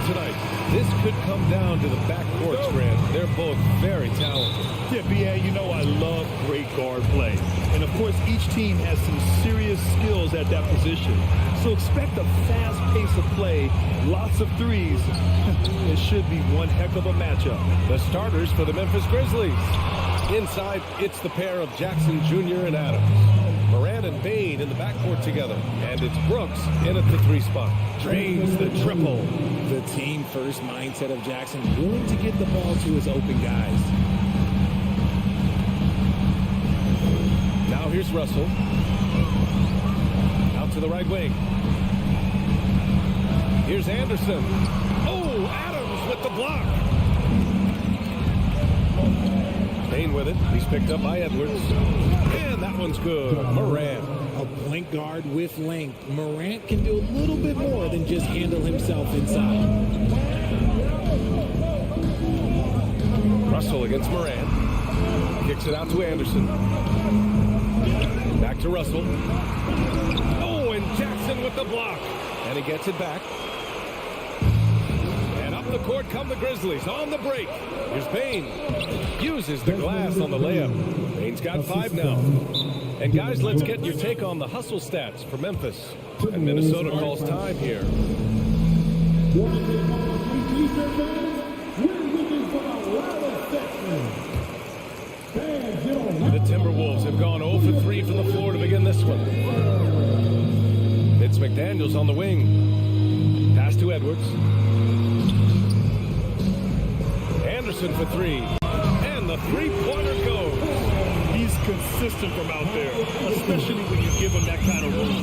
tonight. This could come down to the backcourts, Grant. They're both very talented. Yeah, B.A., you know I love great guard play. And, of course, each team has some serious skills at that position. So expect a fast pace of play, lots of threes. It should be one heck of a matchup. The starters for the Memphis Grizzlies. Inside, it's the pair of Jackson Jr. and Adams. Morant and Bain in the backcourt together. And it's Brooks in at the 3 spot. Drains the triple. The team-first mindset of Jackson, willing to get the ball to his open guys. Now here's Russell. Out to the right wing. Here's Anderson. Oh, Adams with the block. Bain with it. He's picked up by Edwards. And that one's good. Morant. A point guard with length. Morant can do a little bit more than just handle himself inside. Russell against Morant. Kicks it out to Anderson. Back to Russell. Oh, and Jackson with the block. And he gets it back. And up the court come the Grizzlies on the break. Here's Bain. Uses the glass on the layup. Bain's got 5 now. And guys, let's get your take on the hustle stats for Memphis. And Minnesota calls time here. The Timberwolves have gone 0 for 3 from the floor to begin this one. It's McDaniels on the wing. Pass to Edwards. Anderson for 3. And the three-pointer goes. He's consistent from out there, especially when you give him that kind of room.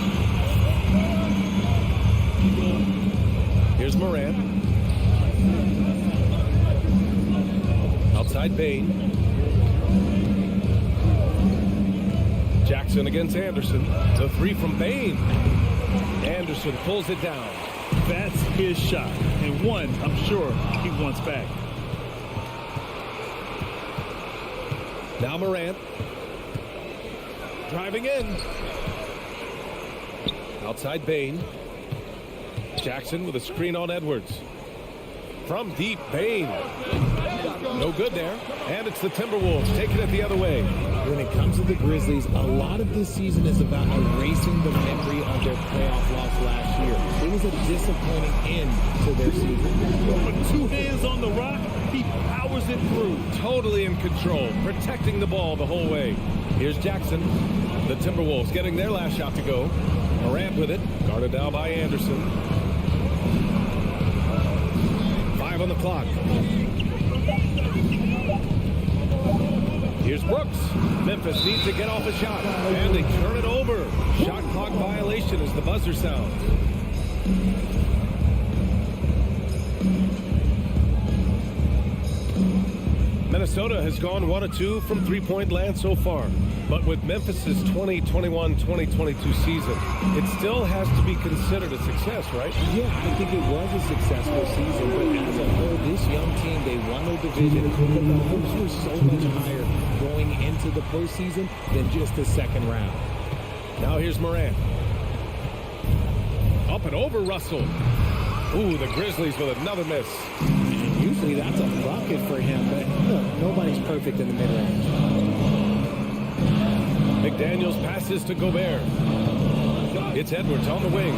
Here's Morant. Outside Bain. Jackson against Anderson. The 3 from Bain. Anderson pulls it down. That's his shot, and one I'm sure he wants back. Now Morant. Driving in. Outside Bain. Jackson with a screen on Edwards. From deep, Bain. No good there. And it's the Timberwolves taking it the other way. When it comes to the Grizzlies, a lot of this season is about erasing the memory of their playoff loss last year. It was a disappointing end to their season. With 2 hands on the rock, he powers it through. Totally in control, protecting the ball the whole way. Here's Jackson. The Timberwolves getting their last shot to go. Morant with it, guarded down by Anderson. 5 on the clock. Here's Brooks. Memphis needs to get off a shot. And they turn it over. Shot clock violation as the buzzer sounds. Minnesota has gone 1 of 2 from three-point land so far. But with Memphis's 2021-2022 season, it still has to be considered a success, right? Yeah, I think it was a successful season, but as a whole, this young team, they won their division, but the hopes were so much higher going into the postseason than just the second round. Now here's Morant. Up and over Russell. Ooh, the Grizzlies with another miss. And usually that's a bucket for him, but look, nobody's perfect in the mid-range. McDaniels passes to Gobert. It's Edwards on the wing.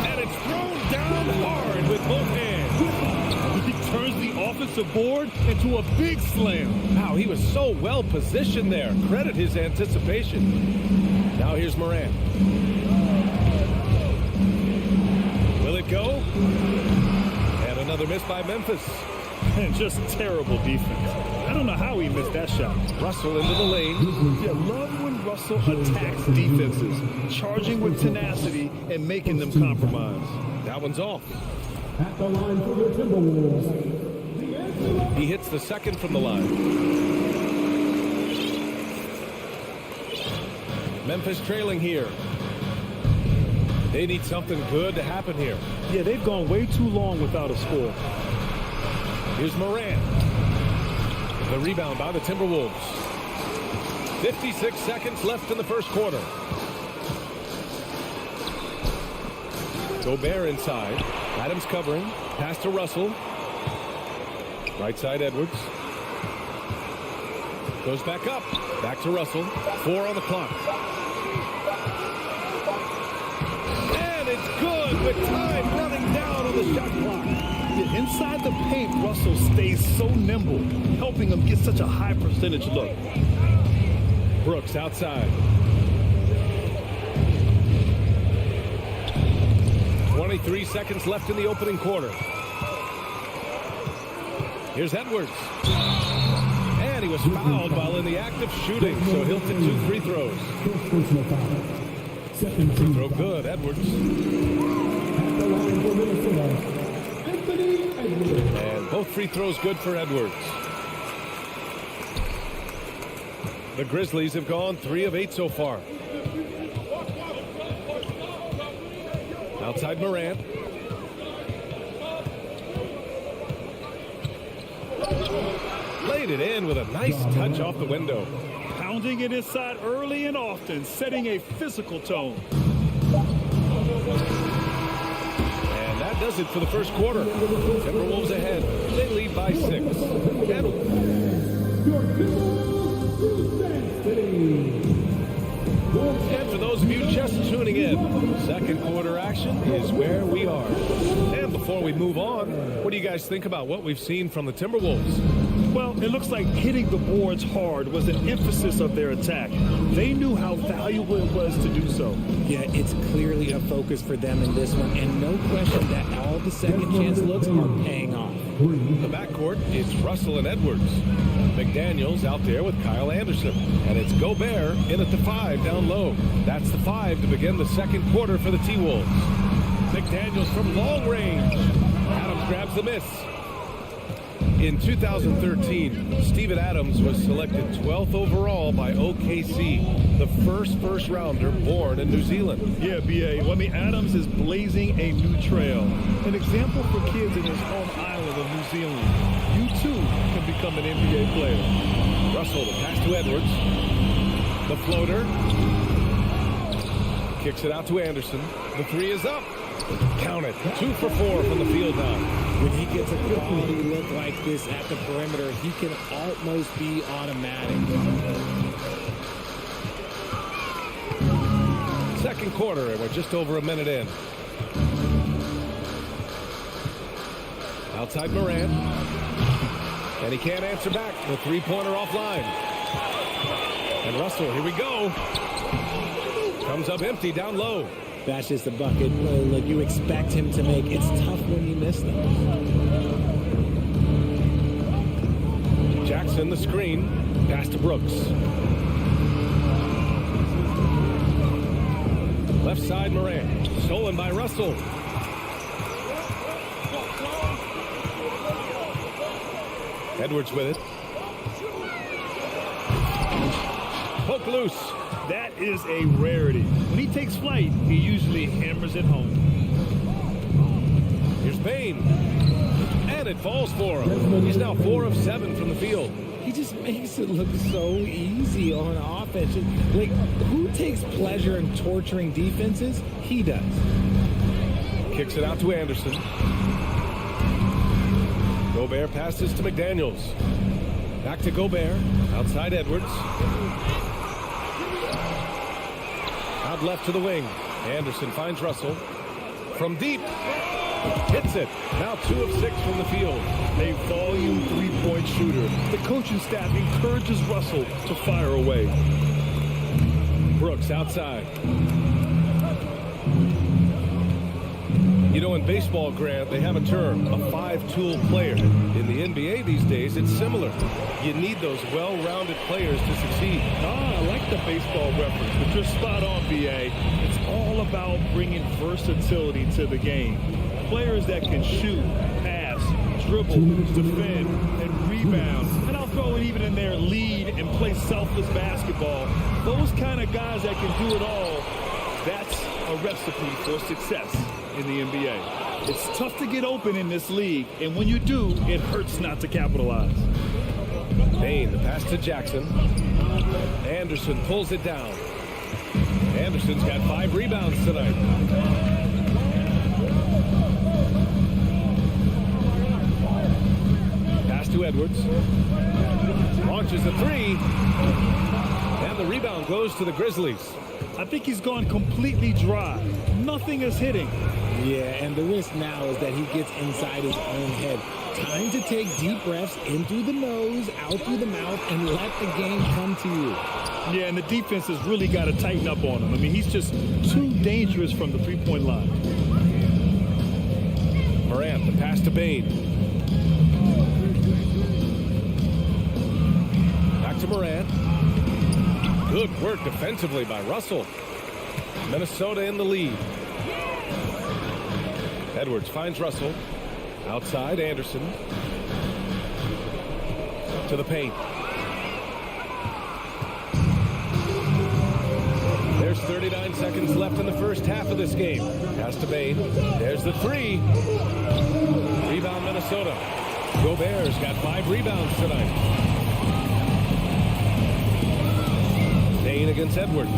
And it's thrown down hard with both hands. He turns the offensive board into a big slam. Wow, he was so well positioned there. Credit his anticipation. Now here's Morant. Will it go? And another miss by Memphis. And just terrible defense. I don't know how he missed that shot. Russell into the lane. Yeah, love when Russell attacks defenses, charging with tenacity and making them compromise. That one's off. At the line for the Timberwolves. He hits the second from the line. Memphis trailing here. They need something good to happen here. Yeah, they've gone way too long without a score. Here's Morant. The rebound by the Timberwolves. 56 seconds left in the first quarter. Gobert inside. Adams covering. Pass to Russell. Right side Edwards. Goes back up. Back to Russell. 4 on the clock. And it's good with time running down on the shot clock. Yeah, inside the paint, Russell stays so nimble, helping him get such a high percentage look. Brooks outside. 23 seconds left in the opening quarter. Here's Edwards. And he was fouled while in the act of shooting, so he'll take 2 free throws. Free throw good, Edwards. And both free throws good for Edwards. The Grizzlies have gone 3 of 8 so far. Outside Morant. Laid it in with a nice touch off the window. Pounding it inside early and often, setting a physical tone. And that does it for the first quarter. Timberwolves ahead. They lead by 6. And for those of you just tuning in, second quarter action is where we are. And before we move on, what do you guys think about what we've seen from the Timberwolves? Well, it looks like hitting the boards hard was an emphasis of their attack. They knew how valuable it was to do so. Yeah, it's clearly a focus for them in this one, and no question that all the second chance looks are paying off. The backcourt is Russell and Edwards. McDaniels out there with Kyle Anderson. And it's Gobert in at the 5 down low. That's the 5 to begin the second quarter for the T-Wolves. McDaniels from long range. Adams grabs the miss. In 2013, Steven Adams was selected 12th overall by OKC, the first rounder born in New Zealand. Yeah, B.A. Well, I mean, Adams is blazing a new trail. An example for kids in his home island of New Zealand. You, too, can become an NBA player. Russell, the pass to Edwards. The floater. Kicks it out to Anderson. The 3 is up. Count it. 2 for 4 from the field now. When he gets a quality look like this at the perimeter, he can almost be automatic. Second quarter, and we're just over a minute in. Outside Morant. And he can't answer back. The 3-pointer offline. And Russell, here we go. Comes up empty down low. That's just a bucket like you expect him to make. It's tough when you miss them. Jackson, the screen. Pass to Brooks. Left side, Morant. Stolen by Russell. Edwards with it. Poke loose. That is a rarity. When he takes flight, he usually hammers it home. Here's Payne. And it falls for him. He's now 4 of 7 from the field. He just makes it look so easy on offense. Like, who takes pleasure in torturing defenses? He does. Kicks it out to Anderson. Gobert passes to McDaniels. Back to Gobert. Outside Edwards. Out left to the wing. Anderson finds Russell. From deep. Hits it. Now 2 of 6 from the field. A volume 3-point shooter. The coaching staff encourages Russell to fire away. Brooks outside. You know, in baseball, Grant, they have a term, a 5-tool player. In the NBA these days, it's similar. You need those well-rounded players to succeed. I like the baseball reference, but you're spot on, B.A. It's all about bringing versatility to the game. Players that can shoot, pass, dribble, defend, and rebound. And I'll throw it even in there, lead and play selfless basketball. Those kind of guys that can do it all, that's a recipe for success in the NBA. It's tough to get open in this league, and when you do, it hurts not to capitalize. Payne, the pass to Jackson. Anderson pulls it down. Anderson's got 5 rebounds tonight. Pass to Edwards. Launches a three. And the rebound goes to the Grizzlies. I think he's gone completely dry. Nothing is hitting. Yeah, and the risk now is that he gets inside his own head. Time to take deep breaths in through the nose, out through the mouth, and let the game come to you. Yeah, and the defense has really got to tighten up on him. I mean, he's just too dangerous from the three-point line. Morant, the pass to Bain. Back to Morant. Good work defensively by Russell. Minnesota in the lead. Edwards finds Russell. Outside, Anderson. To the paint. There's 39 seconds left in the first half of this game. Pass to Bain. There's the three. Rebound Minnesota. Gobert's got 5 rebounds tonight. Bain against Edwards.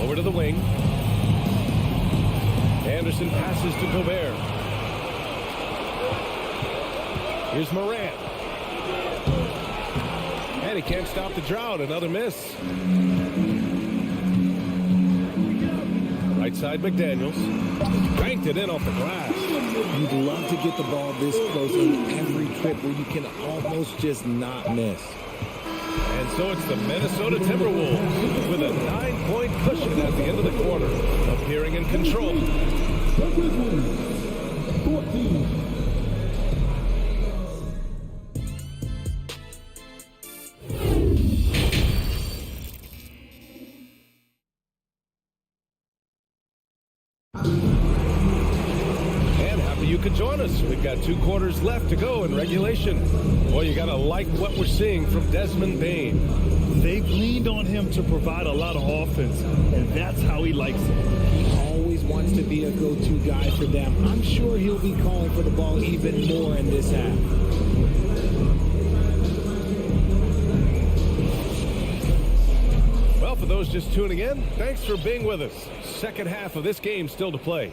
Over to the wing. Anderson passes to Gobert. Here's Morant. And he can't stop the drought. Another miss. Right side, McDaniels. Banked it in off the glass. You'd love to get the ball this close on every trip where you can almost just not miss. And so it's the Minnesota Timberwolves with a 9-point cushion at the end of the quarter, appearing in control. 14. And happy you could join us. We've got 2 quarters left to go in regulation. Boy, you got to like what we're seeing from Desmond Bain. They've leaned on him to provide a lot of offense, and that's how he likes it. He always wants to be a go-to guy for them. I'm sure he'll be calling for the ball even more in this half. Well, for those just tuning in, thanks for being with us. Second half of this game still to play.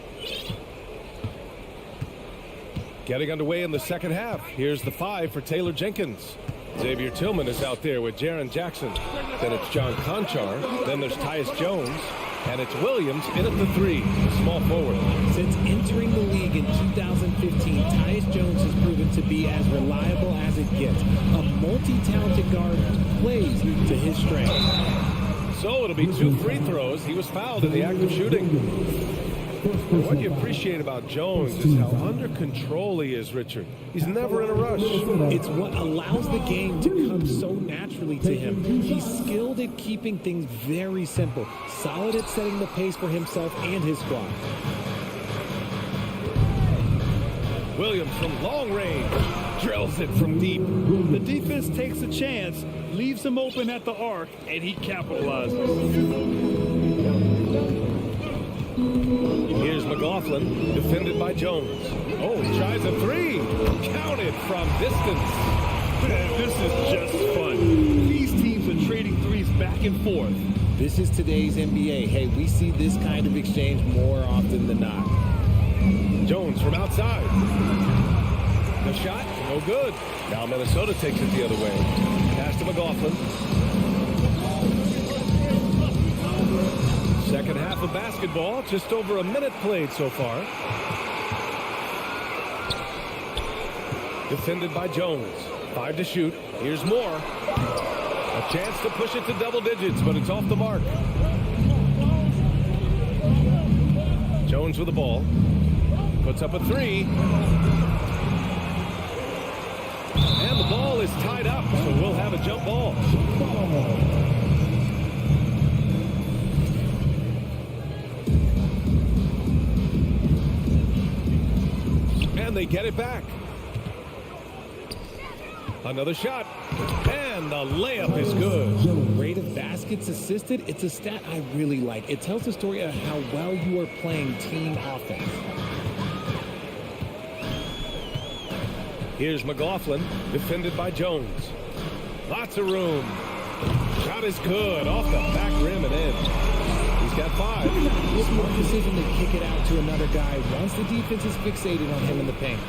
Getting underway in the second half. Here's the 5 for Taylor Jenkins. Xavier Tillman is out there with Jaren Jackson. Then it's John Conchar. Then there's Tyus Jones. And it's Williams in at the 3, small forward. Since entering the league in 2015, Tyus Jones has proven to be as reliable as it gets. A multi-talented guard who plays to his strengths. So it'll be 2 free throws. He was fouled in the act of shooting. What you appreciate about Jones is how under control he is, Richard. He's never in a rush. It's what allows the game to come so naturally to him. He's skilled at keeping things very simple, solid at setting the pace for himself and his squad. Williams from long range drills it from deep. The defense takes a chance, leaves him open at the arc, and he capitalizes. Here's McLaughlin, defended by Jones. Oh, he tries a 3. Counted from distance. Man, this is just fun. These teams are trading threes back and forth. This is today's NBA. Hey, we see this kind of exchange more often than not. Jones from outside. The shot, no good. Now Minnesota takes it the other way. Pass to McLaughlin. Second half of basketball, just over a minute played so far. Defended by Jones. 5 to shoot. Here's more. A chance to push it to double digits, but it's off the mark. Jones with the ball. Puts up a 3. And the ball is tied up, so we'll have a jump ball. And they get it back. Another shot. And the layup is good. Rate of baskets assisted, it's a stat I really like. It tells the story of how well you are playing team offense. Here's McLaughlin, defended by Jones. Lots of room. Shot is good, off the back rim and in. He's got 5. Smart decision to kick it out to another guy once the defense is fixated on him in the paint.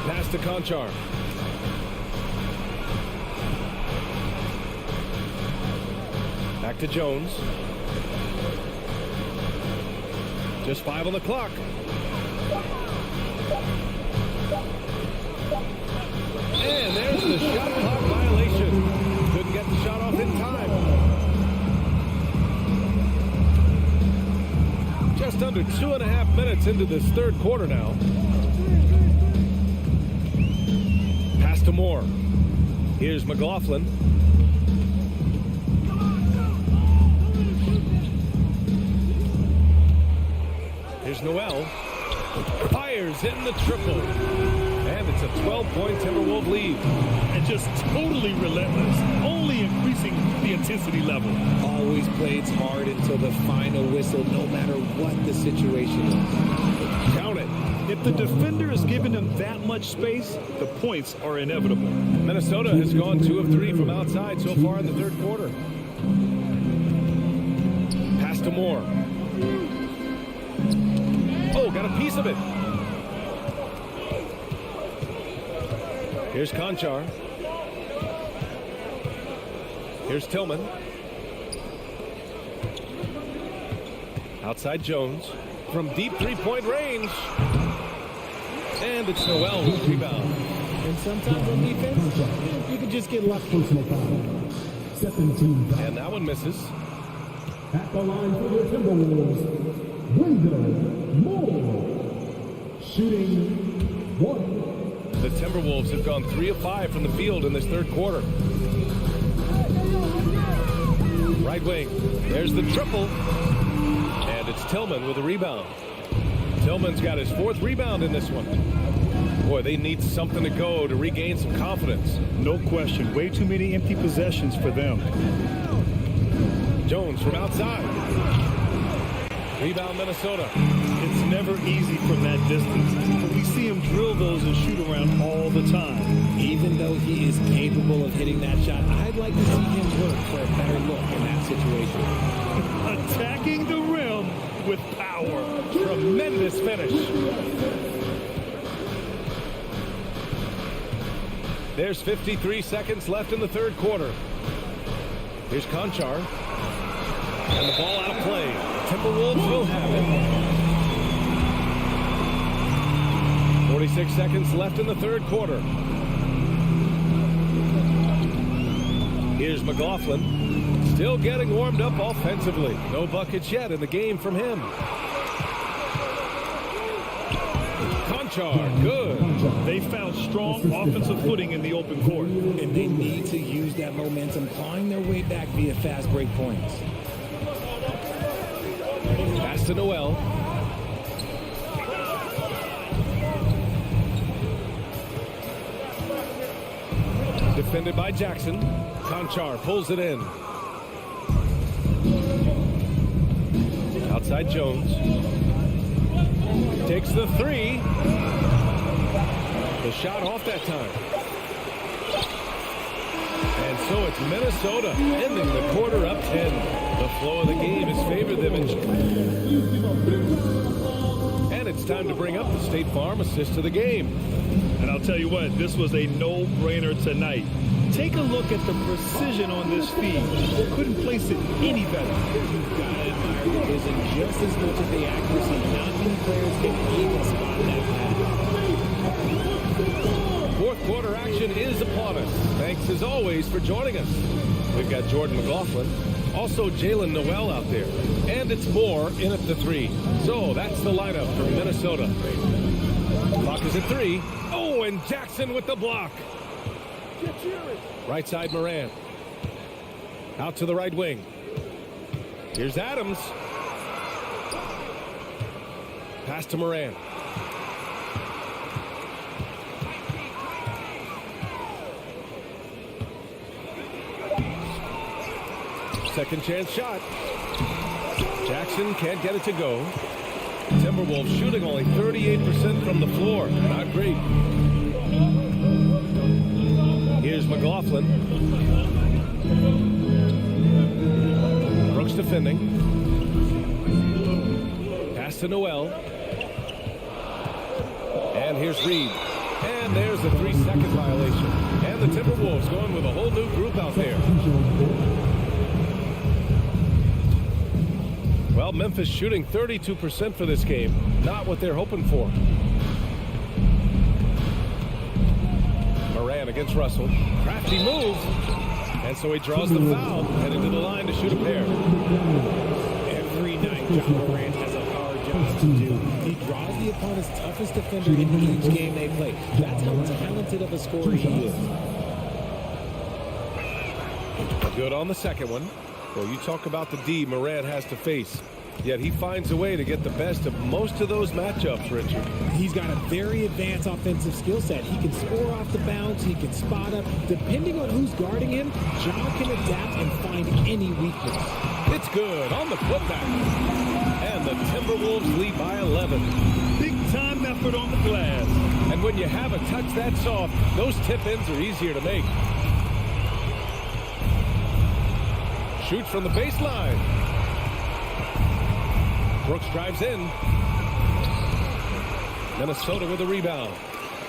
Pass to Conchar. Back to Jones. Just 5 on the clock. And there's the shot clock violation. Couldn't get the shot off in time. Just under 2.5 minutes into this third quarter now. Pass to Moore. Here's McLaughlin. Here's Noel. Fires in the triple. And it's a 12-point Timberwolves lead. And just totally relentless, only increasing the intensity level. Always plays hard until the final whistle, no matter what the situation is. Count it. If the defender is giving him that much space, the points are inevitable. Minnesota has gone 2 of 3 from outside so far in the third quarter. Pass to Moore. Oh, got a piece of it. Here's Conchar. Here's Tillman. Outside Jones. From deep three-point range. And it's Noel with the rebound. And sometimes on defense, you can just get lucky. Personal foul. 17 foul. And that one misses. At the line for the Timberwolves, Wendell Moore. Shooting 1. The Timberwolves have gone 3 of 5 from the field in this third quarter. Right wing. There's the triple. And it's Tillman with a rebound. Tillman's got his 4th rebound in this one. Boy, they need something to go to regain some confidence. No question. Way too many empty possessions for them. Jones from outside. Rebound Minnesota. It's never easy from that distance, but we see him drill those and shoot around all the time. Even though he is capable of hitting that shot, I'd like to see him work for a better look in that situation. Attacking the rim with power. Tremendous finish. There's 53 seconds left in the third quarter. Here's Conchar. And the ball out of play. Timberwolves will have it. 46 seconds left in the third quarter. Here's McLaughlin. Still getting warmed up offensively. No buckets yet in the game from him. Conchar, good. They found strong offensive footing in the open court. And they need to use that momentum, clawing their way back via fast break points. Pass to Noel. Defended by Jackson. Conchar pulls it in. Outside Jones. Takes the 3. The shot off that time. And so it's Minnesota ending the quarter up 10. The flow of the game has favored them. And it's time to bring up the State Farm assist of the game. And I'll tell you what, this was a no-brainer tonight. Take a look at the precision on this feed. Couldn't place it any better. You've got to admire the vision just as much as the accuracy. Not many players can even spot that pass. Fourth quarter action is upon us. Thanks as always for joining us. We've got Jordan McLaughlin, also Jalen Noel out there, and it's Moore in at the 3. So that's the lineup for Minnesota. Clock is at 3. Oh, and Jackson with the block. Right side Moran. Out to the right wing. Here's Adams. Pass to Moran. Second chance shot. Jackson can't get it to go. Timberwolves shooting only 38% from the floor. Not great. Here's McLaughlin. Brooks defending. Pass to Noel. And here's Reed. And there's a 3-second violation. And the Timberwolves going with a whole new group out there. Well, Memphis shooting 32% for this game. Not what they're hoping for. Moran against Russell. Crafty move. And so he draws the foul. Heading to the line to shoot a pair. Every night, John Morant has a hard job to do. He draws the opponent's toughest defender in each game they play. That's how talented of a scorer he is. Good on the second one. Well, you talk about the D Moran has to face. Yet he finds a way to get the best of most of those matchups, Richard. He's got a very advanced offensive skill set. He can score off the bounce. He can spot up. Depending on who's guarding him, John can adapt and find any weakness. It's good on the putback. And the Timberwolves lead by 11. Big time effort on the glass. And when you have a touch that soft, those tip-ins are easier to make. Shoots from the baseline. Brooks drives in. Minnesota with a rebound.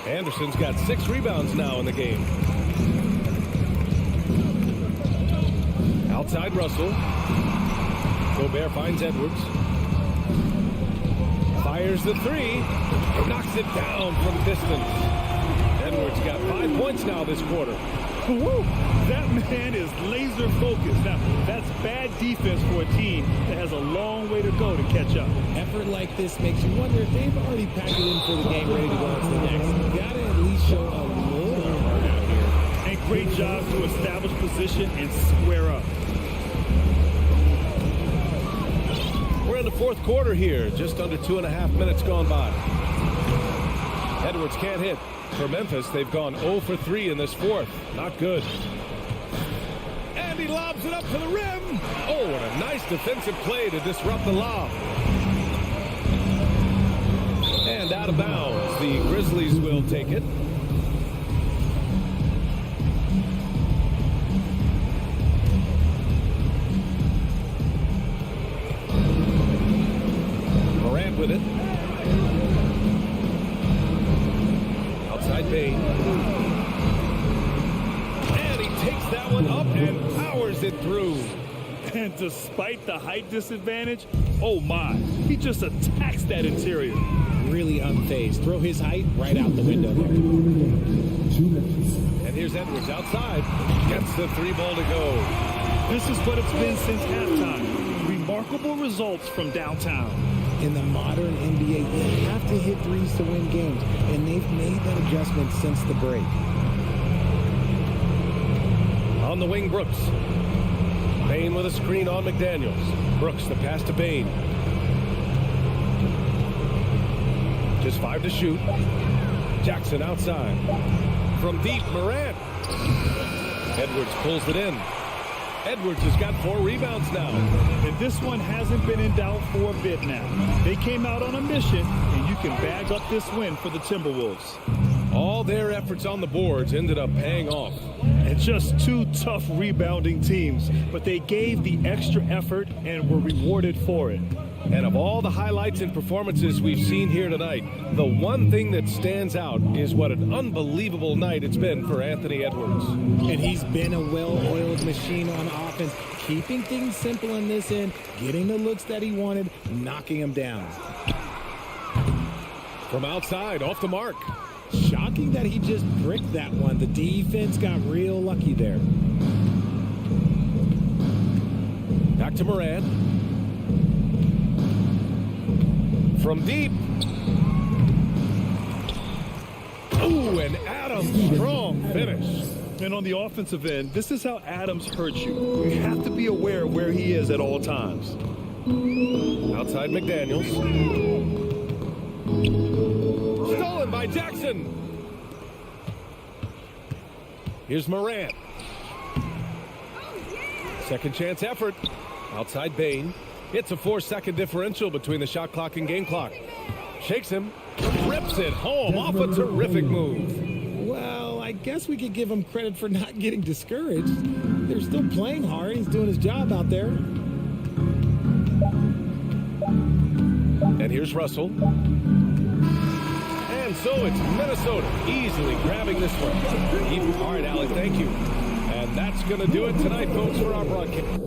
Anderson's got 6 rebounds now in the game. Outside Russell. Gobert finds Edwards. Fires the 3. Knocks it down from distance. Edwards got 5 points now this quarter. Woo! That man is laser focused. Now, that's bad defense for a team that has a long way to go to catch up. Effort like this makes you wonder if they've already packed it in for the game, ready to go on to the next. You gotta at least show a little heart out here. And great job to establish position and square up. We're in the fourth quarter here. Just under 2.5 minutes gone by. Edwards can't hit. For Memphis, they've gone 0 for 3 in this fourth. Not good. And he lobs it up to the rim. Oh, what a nice defensive play to disrupt the lob. And out of bounds. The Grizzlies will take it. Morant with it. Bain. And he takes that one up and powers it through. And despite the height disadvantage, oh my, he just attacks that interior. Really unfazed. Throw his height right out the window there. And here's Edwards outside. Gets the 3 ball to go. This is what it's been since halftime. Remarkable results from downtown. In the modern NBA, you have to hit threes to win games, and they've made that adjustment since the break. On the wing, Brooks. Bain with a screen on McDaniels. Brooks, the pass to Bain. Just 5 to shoot. Jackson outside. From deep, Morant. Edwards pulls it in. Edwards has got 4 rebounds now. And this one hasn't been in doubt for a bit now. They came out on a mission, and you can bag up this win for the Timberwolves. All their efforts on the boards ended up paying off. And just 2 tough rebounding teams, but they gave the extra effort and were rewarded for it. And of all the highlights and performances we've seen here tonight, the one thing that stands out is what an unbelievable night it's been for Anthony Edwards. And he's been a well-oiled machine on offense, keeping things simple in this end, getting the looks that he wanted, knocking them down. From outside, off the mark. Shocking that he just bricked that one. The defense got real lucky there. Back to Morant. From deep. Ooh, and Adams, strong finish. And on the offensive end, this is how Adams hurts you. You have to be aware of where he is at all times. Outside McDaniels. Stolen by Jackson. Here's Morant. Second chance effort. Outside Bain. It's a 4-second differential between the shot clock and game clock. Shakes him. Rips it home off a terrific move. Well, I guess we could give him credit for not getting discouraged. They're still playing hard. He's doing his job out there. And here's Russell. And so it's Minnesota easily grabbing this one. All right, Alec, thank you. And that's going to do it tonight, folks, for our broadcast.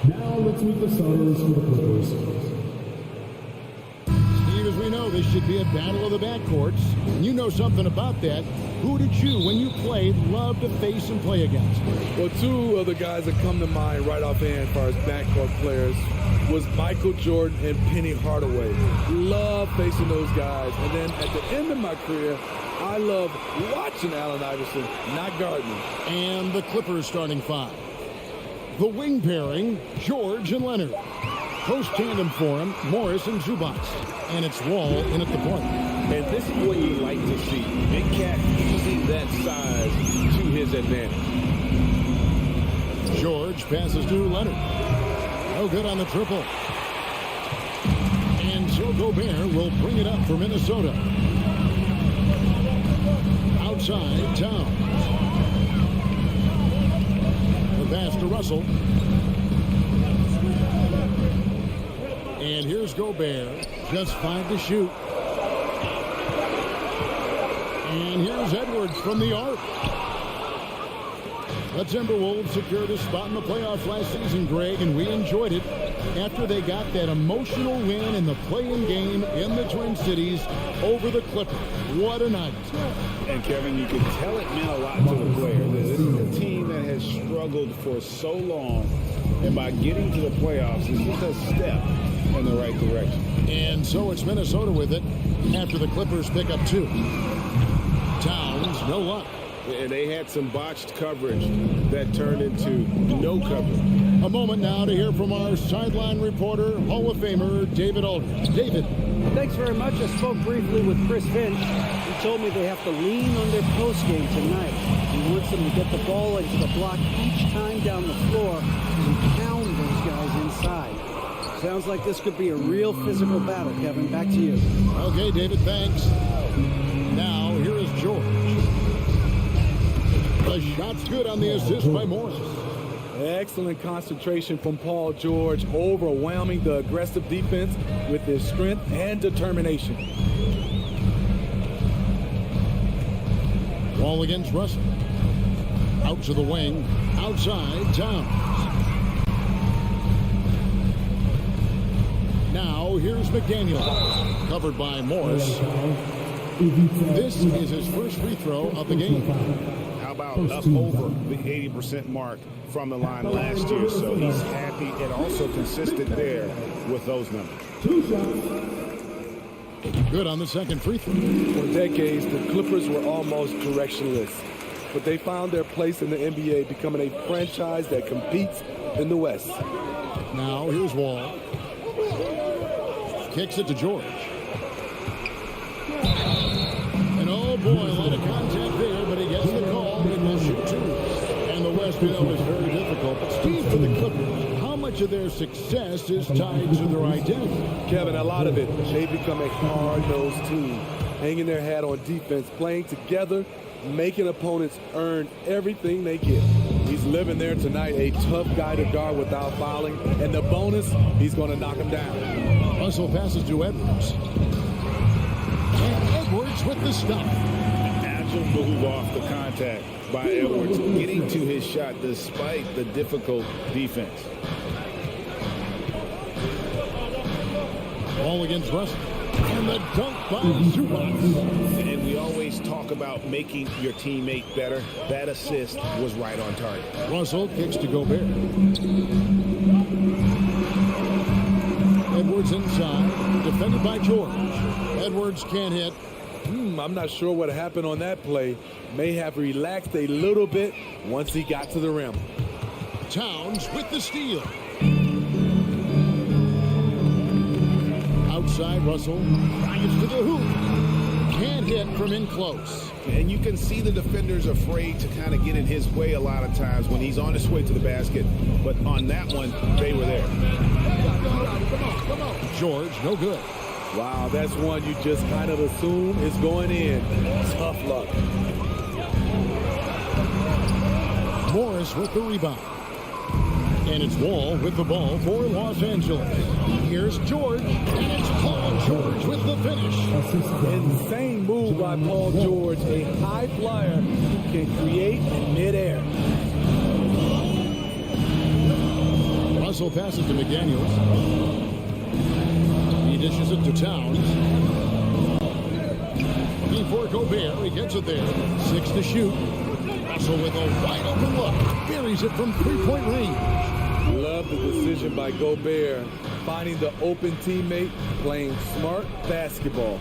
Now let's meet the starters for the Clippers. Steve, as we know, this should be a battle of the backcourts. And you know something about that. Who did you, when you played, love to face and play against? Well, two of the guys that come to mind right offhand as far as backcourt players was Michael Jordan and Penny Hardaway. Love facing those guys. And then at the end of my career, I love watching Allen Iverson, not guarding him. And the Clippers starting five. The wing pairing, George and Leonard. Post tandem for him, Morris and Zubac. And it's Wall in at the point. And this is what you like to see. Big Cat using that size to his advantage. George passes to Leonard. No good on the triple. And so Gobert will bring it up for Minnesota. Outside, Towns. The pass to Russell. And here's Gobert. Just 5 to shoot. And here's Edwards from the arc. The Timberwolves secured a spot in the playoffs last season, Greg, and we enjoyed it after they got that emotional win in the play-in game in the Twin Cities over the Clippers. What a night. And, Kevin, you can tell it meant a lot to the players. This is a team that has struggled for so long, and by getting to the playoffs, it's just a step in the right direction. And so it's Minnesota with it after the Clippers pick up 2. Towns, no luck. And they had some botched coverage that turned into no coverage. A moment now to hear from our sideline reporter, Hall of Famer David Aldridge. David. Thanks very much. I spoke briefly with Chris Finch. He told me they have to lean on their post game tonight. He wants them to get the ball into the block each time down the floor and pound those guys inside. Sounds like this could be a real physical battle, Kevin. Back to you. Okay, David, thanks. Now, here is George. The shot's good on the assist by Morris. Excellent concentration from Paul George, overwhelming the aggressive defense with his strength and determination. Ball against Russell. Out to the wing. Outside, Towns. Now, here's McDaniel. Covered by Morris. This is his first free throw of the game. How about up over the 80% mark from the line last year? So he's happy and also consistent there with those numbers. Good on the second free throw. For decades, the Clippers were almost directionless, but they found their place in the NBA, becoming a franchise that competes in the West. Now, here's Wall. Kicks it to George. And oh boy, a lot of contact there, but he gets the call and will shoot 2. And the West, is very difficult. But Steve, for the Clippers, how much much of their success is tied to their identity? Kevin, a lot of it. They become a hard-nosed team, hanging their hat on defense, playing together, making opponents earn everything they get. He's living there tonight, a tough guy to guard without fouling. And the bonus, he's going to knock him down. Russell passes to Edwards. And Edwards with the stop. Agile move off the contact by Edwards, getting to his shot despite the difficult defense. Ball against Russell. And the dunk by Zubac. And we always talk about making your teammate better. That assist was right on target. Russell kicks to Gobert. Edwards inside, defended by George. Edwards can't hit. I'm not sure what happened on that play. May have relaxed a little bit once he got to the rim. Towns with the steal. Outside, Russell drives to the hoop. Can't hit from in close. And you can see the defenders afraid to kind of get in his way a lot of times when he's on his way to the basket. But on that one, they were there. Come on. George, no good. Wow, that's one you just kind of assume is going in. Tough luck. Morris with the rebound. And it's Wall with the ball for Los Angeles. Here's George, and it's Paul George with the finish. Insane move by Paul George. A high flyer can create in midair. Russell passes to McDaniels. He dishes it to Towns. Before Gobert, he gets it there. 6 to shoot. Russell with a wide open look. Buries it from three-point range. Love the decision by Gobert. Finding the open teammate, playing smart basketball.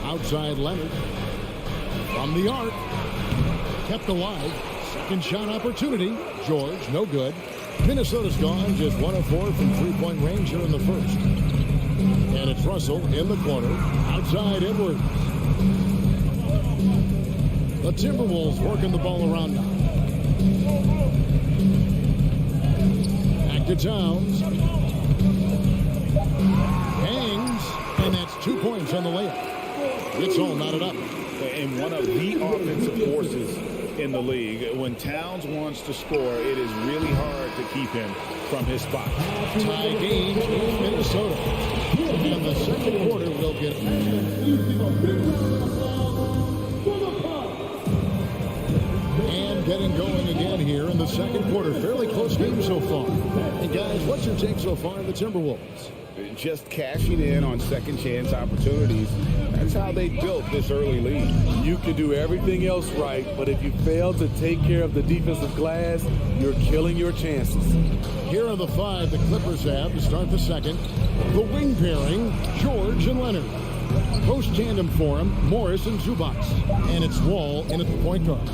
Outside Leonard. From the arc. Kept alive. Second shot opportunity. George, no good. Minnesota's gone just 1 of 4 from three-point range here in the first. And it's Russell in the corner. Outside Edwards. The Timberwolves working the ball around now. Back to Towns. Hangs. And that's 2 points on the layup. It's all knotted up. And one of the offensive forces in the league. When Towns wants to score, it is really hard to keep him from his spot. Tie game in Minnesota. And the second quarter will get and getting going again here in the second quarter. Fairly close game so far. And guys, what's your take so far in the Timberwolves? Just cashing in on second chance opportunities. That's how they built this early lead. You can do everything else right, but if you fail to take care of the defensive glass, you're killing your chances. Here are the 5 the Clippers have to start the second. The wing pairing, George and Leonard. Post tandem for him, Morris and Zubac. And it's Wall in at the point guard.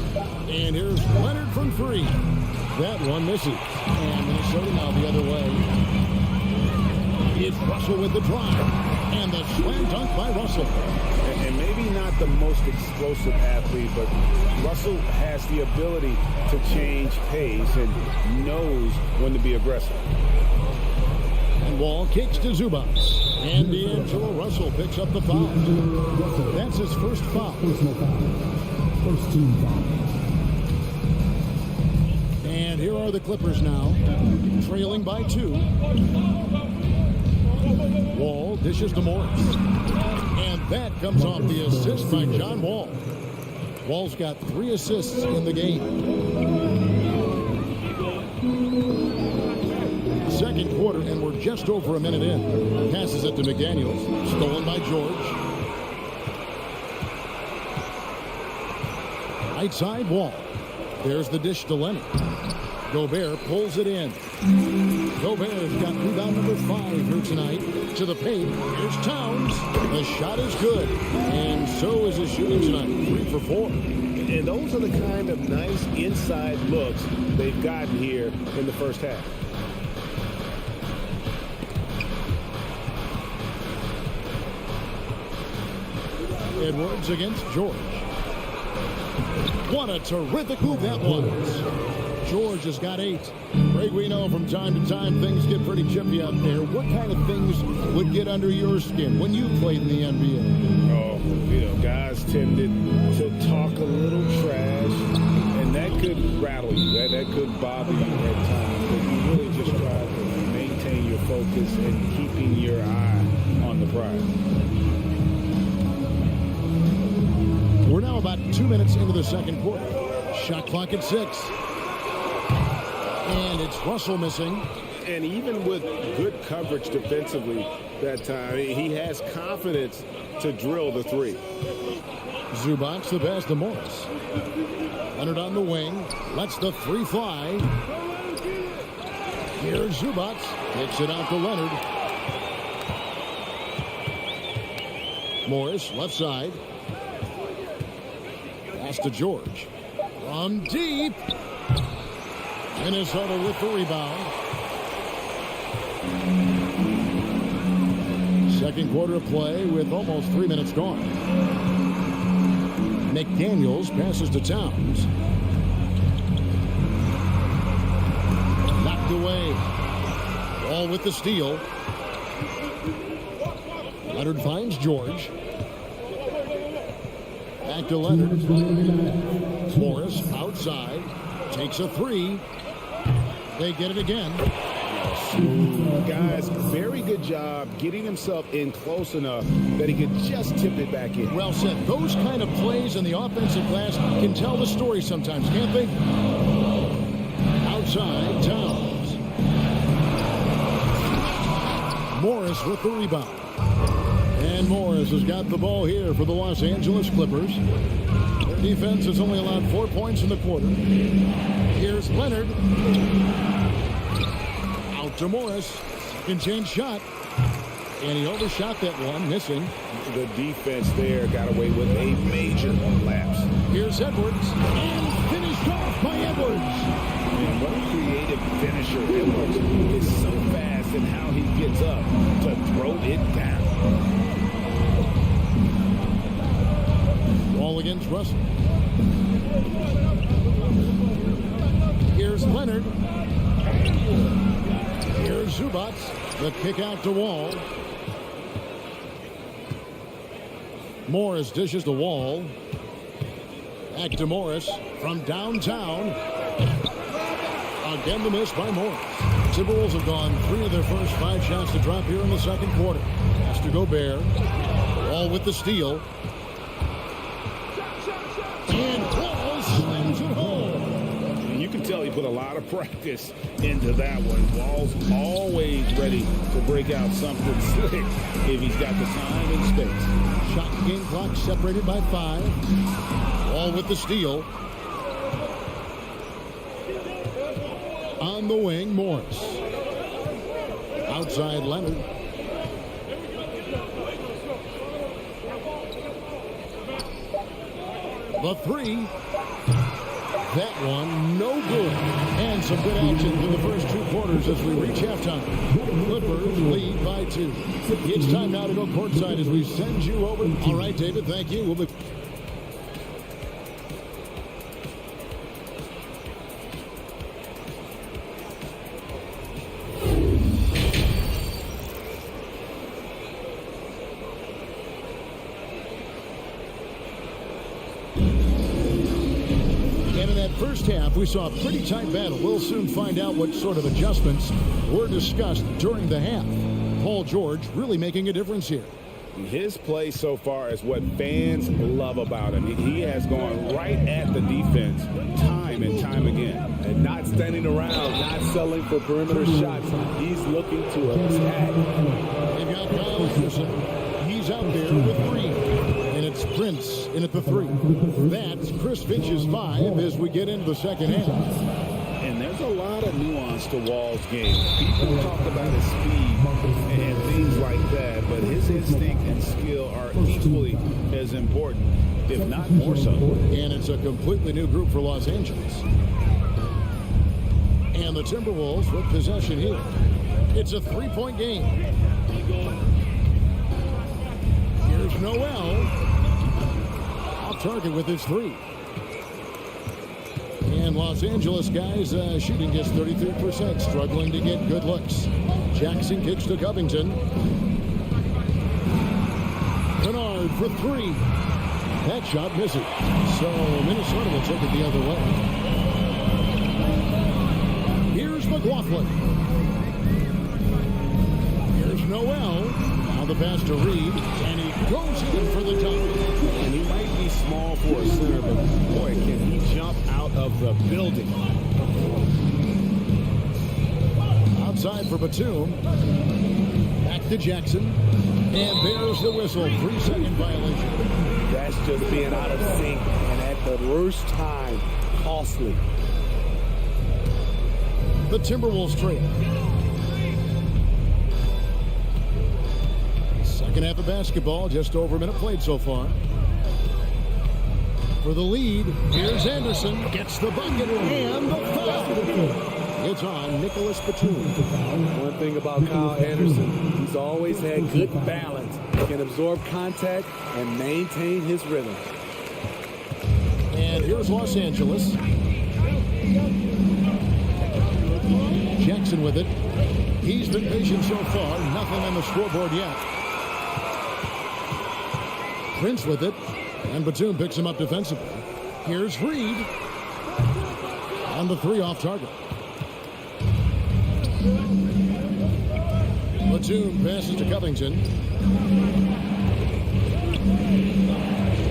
And here's Leonard from 3. That one misses. And Minnesota now the other way. It's Russell with the drive. And the slam dunk by Russell. And maybe not the most explosive athlete, but Russell has the ability to change pace and knows when to be aggressive. And Wall kicks to Zubac. And D'Angelo Russell picks up the foul. That's his first foul. Personal foul. First team foul. And here are the Clippers now, trailing by 2. Wall dishes to Morris. And that comes off the assist by John Wall. Wall's got 3 assists in the game. Second quarter, and we're just over a minute in. Passes it to McDaniels. Stolen by George. Right side Wall. There's the dish to Leonard. Gobert pulls it in. Gobert's got rebound number 5 here tonight. To the paint. Here's Towns. The shot is good. And so is his shooting tonight. 3 for 4. And those are the kind of nice inside looks they've gotten here in the first half. Edwards against George. What a terrific move that was. George has got 8. Greg, we know from time to time things get pretty chippy out there. What kind of things would get under your skin when you played in the NBA? Oh, guys tended to talk a little trash, and that could rattle you. That could bother you at times. But you really just try to maintain your focus and keeping your eye on the prize. We're now about 2 minutes into the second quarter. Shot clock at 6. And it's Russell missing. And even with good coverage defensively that time, he has confidence to drill the 3. Zubac the pass to Morris. Leonard on the wing. Lets the 3 fly. Here's Zubac. Kicks it out to Leonard. Morris left side. Pass to George. From deep. Minnesota with the rebound. Second quarter of play with almost 3 minutes gone. McDaniels passes to Towns. Knocked away. Ball with the steal. Leonard finds George. Back to Leonard. Morris outside. Takes a 3. They get it again. Guys, very good job getting himself in close enough that he could just tip it back in. Well said. Those kind of plays in the offensive glass can tell the story sometimes, can't they? Outside, Towns. Morris with the rebound. And Morris has got the ball here for the Los Angeles Clippers. Their defense has only allowed 4 points in the quarter. Here's Leonard. Out to Morris. Second chance shot. And he overshot that one, missing. The defense there got away with a major lapse. Here's Edwards. And finished off by Edwards. And what a creative finisher. Edwards is so fast in how he gets up to throw it down. Ball against Russell. Here's Leonard. Here's Zubac. The kick out to Wall. Morris dishes the Wall. Back to Morris from downtown. Again the miss by Morris. Timberwolves have gone 3 of their first 5 shots to drop here in the second quarter. Has to Gobert. Wall with the steal. And Wall slams it home. You can tell he put a lot of practice into that one. Wall's always ready to break out something slick if he's got the time and space. Shot game clock separated by 5. Wall with the steal. On the wing, Morris. Outside, Leonard. The 3. That one, no good. And some good action in the first 2 quarters as we reach halftime. Clippers lead by 2. It's time now to go courtside as we send you over. All right, David, thank you. We'll be... First half, we saw a pretty tight battle. We'll soon find out what sort of adjustments were discussed during the half. Paul George really making a difference here. His play so far is what fans love about him. He has gone right at the defense time and time again. And not standing around, not selling for perimeter shots. He's looking to attack. They've got Kyle Anderson. He's out there with 3. And it's Prince in at the 3. That's Chris Finch's 5 as we get into the second half. And there's a lot of nuance to Wall's game. People talk about his speed and things like that, but his instinct and skill are equally as important, if not more so. And it's a completely new group for Los Angeles. And the Timberwolves with possession here. It's a 3-point game. Here's Noel. Off target with his 3. And Los Angeles guys shooting just 33%, struggling to get good looks. Jackson kicks to Covington. Kennard for three. That shot misses. So Minnesota will take it the other way. Here's McLaughlin. Here's Noel. Now the pass to Reed. And he goes in for the dunk. And he might be small for a center, but boy, can he jump out of the building. Outside for Batum. Back to Jackson. And there's the whistle. 3-second violation. That's just being out of sync and at the worst time, costly. The Timberwolves trail. Second half of basketball, just over a minute played so far. For the lead, here's Anderson. Gets the bucket and the foul. It's on Nicholas Batum. One thing about Kyle Anderson, he's always had good balance. He can absorb contact and maintain his rhythm. And here's Los Angeles. Jackson with it. He's been patient so far. Nothing on the scoreboard yet. Prince with it. And Batum picks him up defensively. Here's Reed. On the three off target. Batum passes to Covington.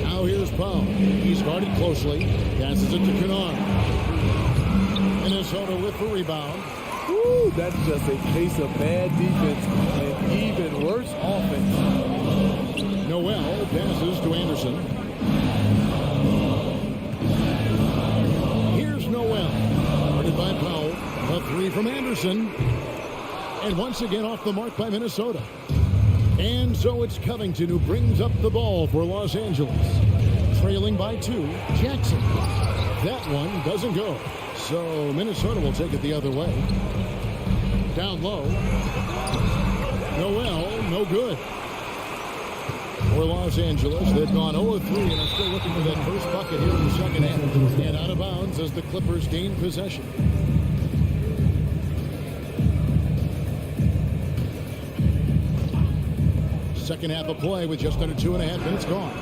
Now here's Powell. He's guarded closely. Passes it to Kennard. Minnesota with the rebound. Woo, that's just a case of bad defense and even worse offense. Noel passes to Anderson. Here's Noel. Guarded by Powell. A three from Anderson. And once again off the mark by Minnesota. And so it's Covington who brings up the ball for Los Angeles. Trailing by 2, Jackson. That one doesn't go. So Minnesota will take it the other way. Down low. Noel, no good. For Los Angeles, they've gone 0-3 and are still looking for that first bucket here in the second half. And out of bounds as the Clippers gain possession. Second half of play with just under 2.5 minutes gone.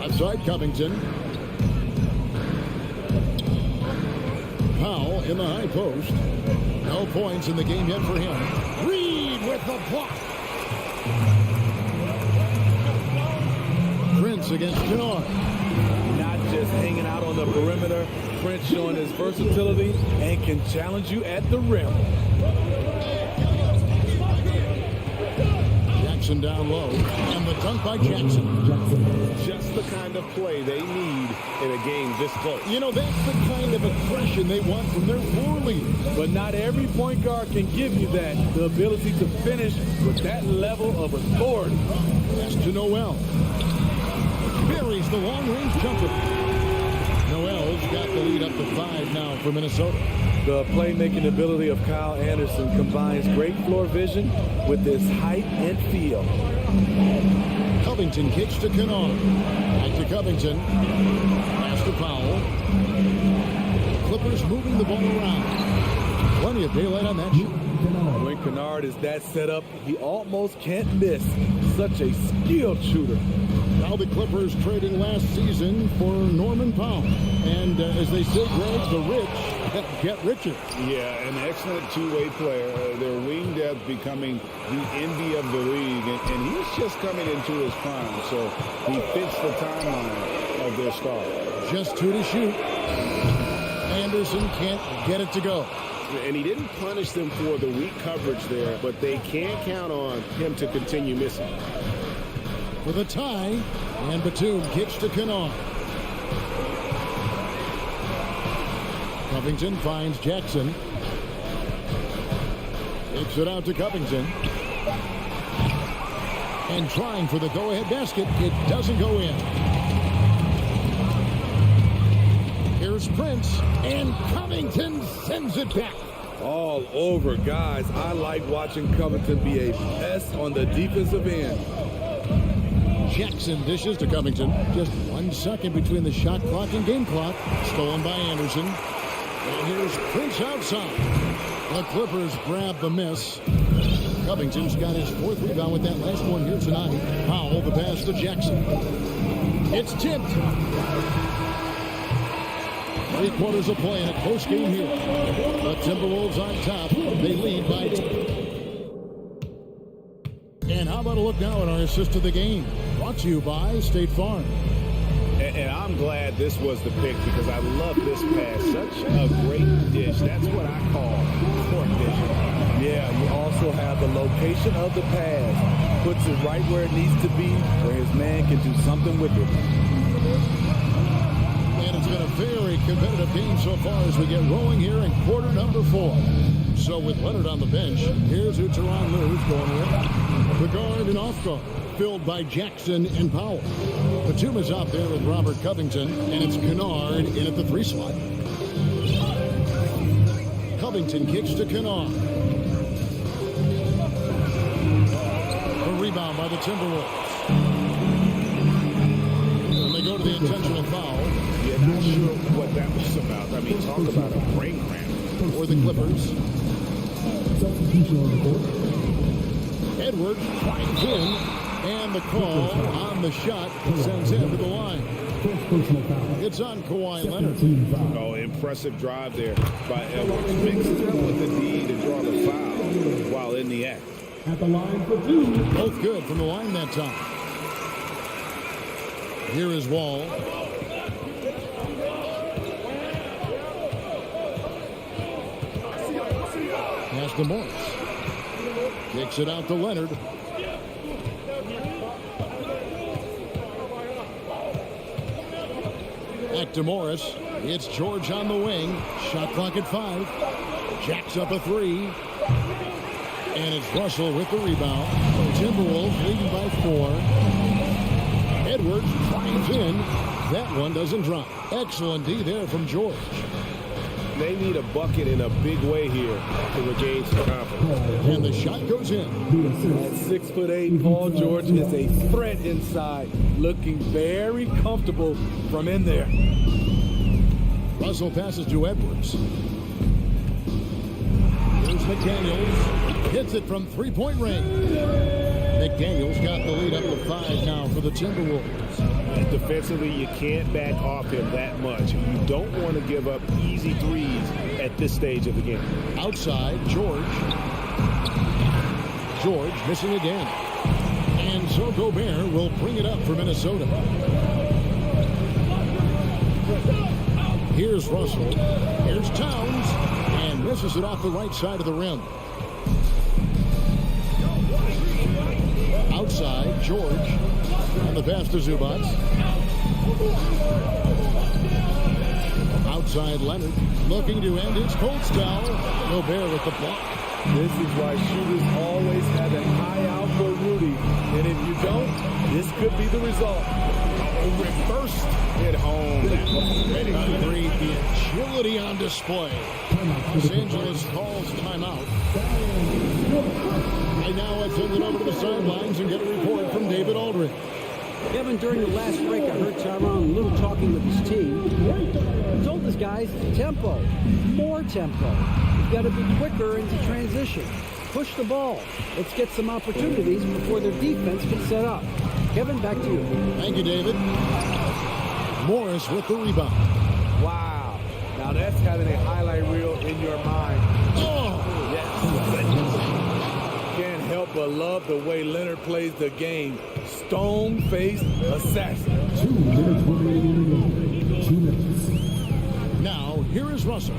Outside Covington. Powell in the high post. No points in the game yet for him. Reed with the block. Prince against Kennard. Not just hanging out on the perimeter. Prince showing his versatility and can challenge you at the rim. Jackson down low. And the dunk by Jackson. Just the kind of play they need in a game this close. You know, that's the kind of aggression they want from their floor leader. But not every point guard can give you that. The ability to finish with that level of authority. Pass to Noel. Buries the long-range jumper. Noel's got the lead up to 5 now for Minnesota. The playmaking ability of Kyle Anderson combines great floor vision with his height and feel. Covington kicks to Kennard. Back to Covington. Pass to Powell. Clippers moving the ball around. Plenty of daylight on that shot. When Kennard is that set up, he almost can't miss. Such a skilled shooter. Now the Clippers trading last season for Norman Powell. And as they say, Greg, the rich get richer. Yeah, an excellent two-way player. Their wing depth becoming the envy of the league. And he's just coming into his prime. So he fits the timeline of their star. Just 2 to shoot. Anderson can't get it to go. And he didn't punish them for the weak coverage there, but they can't count on him to continue missing. For the tie, and Batum kicks to Kennard. Covington finds Jackson. Kicks it out to Covington. And trying for the go-ahead basket, it doesn't go in. Here's Prince, and Covington sends it back. All over, guys. I like watching Covington be a pest on the defensive end. Jackson dishes to Covington. Just 1 second between the shot clock and game clock. Stolen by Anderson. And here's Prince outside. The Clippers grab the miss. Covington's got his 4th rebound with that last one here tonight. Powell, the pass to Jackson. It's tipped. 3 quarters of play in a close game here. The Timberwolves on top. They lead by 10. And how about a look now at our assist of the game? Brought to you by State Farm. And I'm glad this was the pick because I love this pass. Such a great dish. That's what I call court vision. Yeah, you also have the location of the pass. Puts it right where it needs to be, where his man can do something with it. And it's been a very competitive game so far as we get rolling here in quarter number 4. So with Leonard on the bench, here's who Tyronn Lue's going with. The guard and off guard, filled by Jackson and Powell. Batuma's out there with Robert Covington, and it's Kennard in at the 3 slot. Covington kicks to Kennard. A rebound by the Timberwolves. And they go to the intentional foul. Yeah, not sure what that was about. I mean, talk about a brain cramp. For the Clippers. Substitution on the court. Edwards finds in, and the call on the shot sends him to the line. First personal foul. It's on Kawhi Leonard. Team foul. Oh, impressive drive there by Edwards. Mixed it up with the D to draw the foul while in the act. At the line for 2. Both good from the line that time. Here is Wall. Pass to Morris. Kicks it out to Leonard. Back to Morris. It's George on the wing. Shot clock at 5. Jacks up a 3. And it's Russell with the rebound. Timberwolves leading by 4. Edwards finds in. That one doesn't drop. Excellent D there from George. They need a bucket in a big way here to regain some confidence. And the shot goes in. At 6'8", Paul George is a threat inside, looking very comfortable from in there. Russell passes to Edwards. Here's McDaniels. Hits it from 3-point range. McDaniels got the lead up to 5 now for the Timberwolves. Defensively, you can't back off him that much. You don't want to give up easy threes at this stage of the game. Outside, George. George missing again. And so Gobert will bring it up for Minnesota. Here's Russell. Here's Towns. And misses it off the right side of the rim. Outside, George. And the pass to Zubac. Outside, Leonard. Looking to end his cold spell. Gobert with the block. This is why shooters always have an eye out for Rudy. And if you don't, this could be the result. Reversed Hit home. That was ready. Agreed. The agility on display. Los Angeles calls timeout. And now let's send it over to the sidelines and get a report from David Aldridge. Kevin, during the last break, I heard Tyronn Lue talking with his team. He told his guys, tempo, more tempo. You've got to be quicker into transition. Push the ball. Let's get some opportunities before their defense can set up. Kevin, back to you. Thank you, David. Morris with the rebound. Wow. Now that's having a highlight reel in your mind. Oh! Can't help but love the way Leonard plays the game. Stone-faced assassin. 2 minutes remaining. 2 minutes. Now, here is Russell.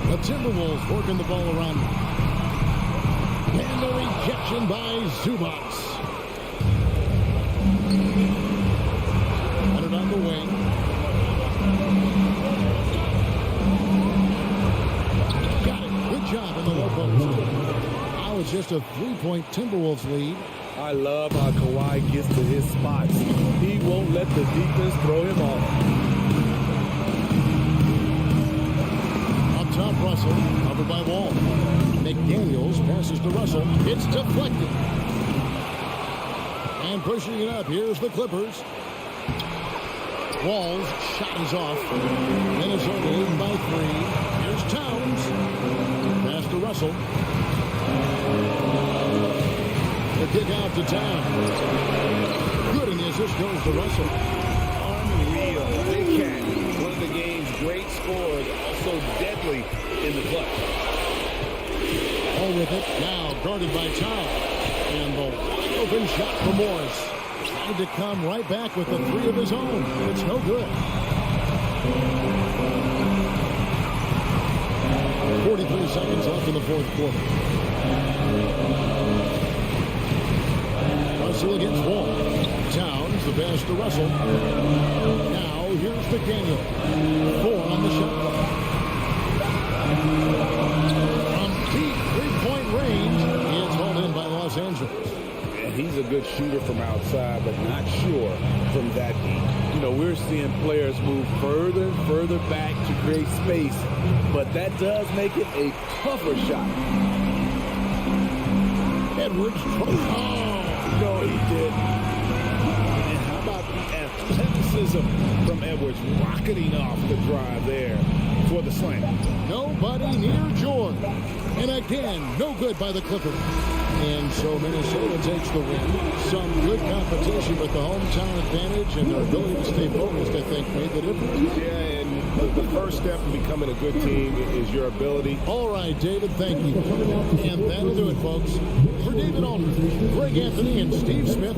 The Timberwolves working the ball around. And the rejection by Zubac. Leonard on the wing. Got it. Good job in the low post. Now it's just a 3-point Timberwolves lead. I love how Kawhi gets to his spots. He won't let the defense throw him off. Up top, Russell. Covered by Wall. McDaniels passes to Russell. It's deflected. And pushing it up, here's the Clippers. Wall's shot is off. Minnesota leading by 3. Here's Towns. Pass to Russell. The kick out to Towns. Good, and the assist goes to Russell. Unreal. Big cat. One of the game's great scorers, also deadly in the clutch. All with it. Now guarded by Towns. And the wide open shot for Morris. Tried to come right back with the 3 of his own. It's no good. 43 seconds left in the fourth quarter. Russell against Wall. Towns, the pass to Russell. Now here's McDaniel. 4 on the shot clock. From deep three-point range, it's hauled in by Los Angeles. And he's a good shooter from outside, but not sure from that deep. You know, we're seeing players move further and further back to create space, but that does make it a tougher shot. Edwards. Oh, no, he did. And how about the athleticism from Edwards rocketing off the drive there for the slam? nobody near Jordan. And again, no good by the Clippers. And so Minnesota takes the win. Some good competition, but the hometown advantage and their ability to stay focused, I think, made the difference. Yeah, and the first step in becoming a good team is your ability. All right, David, thank you. And that'll do it, folks. For David Aldridge, Greg Anthony, and Steve Smith.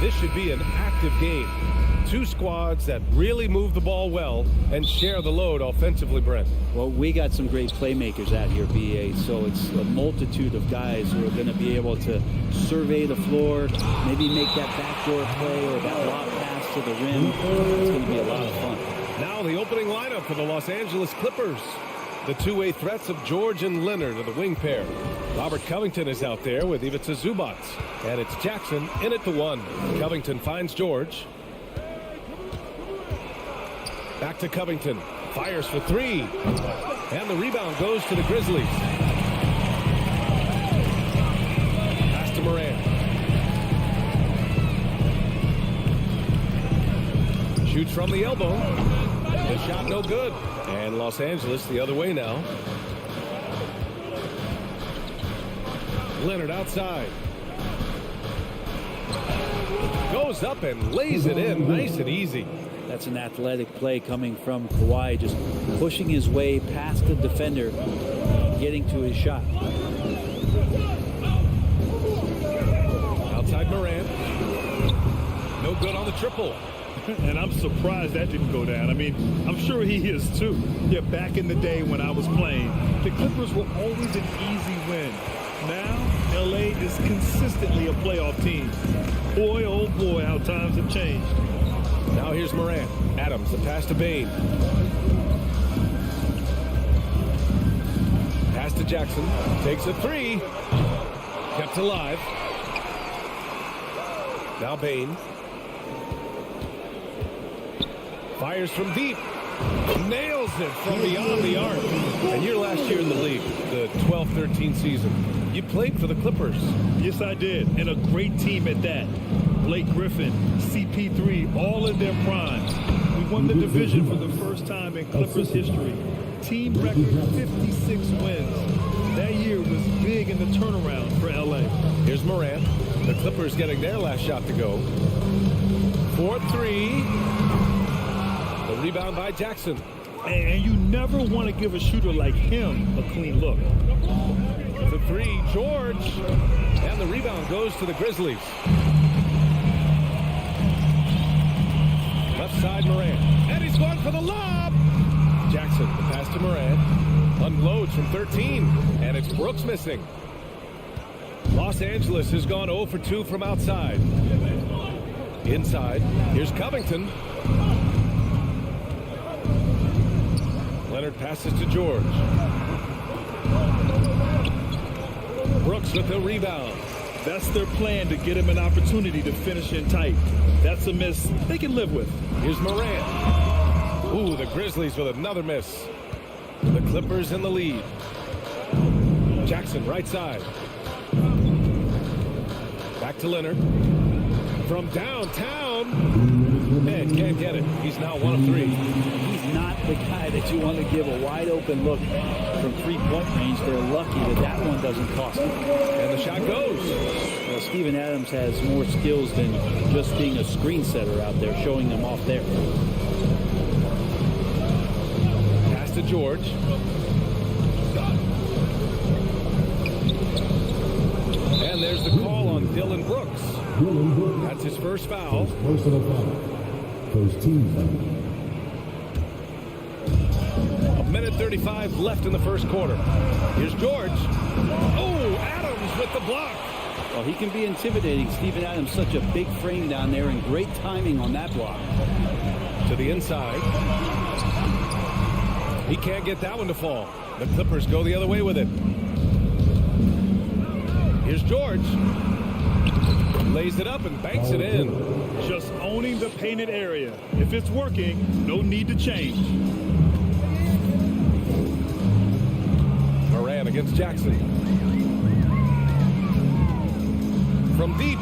This should be an active game. Two squads that really move the ball well and share the load offensively, Brent. Well, we got some great playmakers out here, BA, so it's a multitude of guys who are going to be able to survey the floor, maybe make that backdoor play or that lob pass to the rim. It's going to be a lot of fun. Now the opening lineup for the Los Angeles Clippers. The two-way threats of George and Leonard are the wing pair. Robert Covington is out there with Ivica Zubac. And it's Jackson in at the one. Covington finds George. Back to Covington. Fires for three. And the rebound goes to the Grizzlies. Pass to Morant. Shoots from the elbow. The shot no good. And Los Angeles the other way now. Leonard outside. Goes up and lays it in nice and easy. That's an athletic play coming from Kawhi, just pushing his way past the defender, getting to his shot. Outside Morant. No good on the triple. And I'm surprised that didn't go down. I mean, I'm sure he is too. Yeah, back in the day when I was playing, the Clippers were always an easy win. Now, LA is consistently a playoff team. Boy, oh boy, how times have changed. Now here's Morant. Adams, the pass to Bane. Pass to Jackson. Takes a three. Kept alive. Now Bane. Fires from deep. Nails it from beyond the arc. And your last year in the league, the 12-13 season, you played for the Clippers. Yes, I did. And a great team at that. Blake Griffin, CP3, all in their prime. We won the division for the first time in Clippers history. Team record 56 wins. That year was big in the turnaround for LA. Here's Morant. The Clippers getting their last shot to go. 4-3. The rebound by Jackson. And you never want to give a shooter like him a clean look. The three, George. And the rebound goes to the Grizzlies. Left side, Morant. And he's going for the lob. Jackson, the pass to Morant. Unloads from 13. And it's Brooks missing. Los Angeles has gone 0 for 2 from outside. Inside, here's Covington. Leonard passes to George. Brooks with the rebound. That's their plan, to get him an opportunity to finish in tight. That's a miss they can live with. Here's Morant. Ooh, the Grizzlies with another miss. The Clippers in the lead. Jackson, right side. Back to Leonard. From downtown. Man, can't get it. He's now 1 of 3. He's not the guy that you want to give a wide open look from three-point range. They're lucky that that one doesn't cost them. And the shot goes. Well, Steven Adams has more skills than just being a screen setter out there, showing them off there. Pass to George. And there's the call on Dylan Brooks. That's his first foul. Personal foul. First team foul. 1:35 left in the first quarter. Here's George. Oh, Adams with the block. Well, he can be intimidating. Steven Adams, such a big frame down there, and great timing on that block. To the inside. He can't get that one to fall. The Clippers go the other way with it. Here's George. Lays it up and banks it in. Just owning the painted area. If it's working, no need to change. Morant against Jackson. From deep.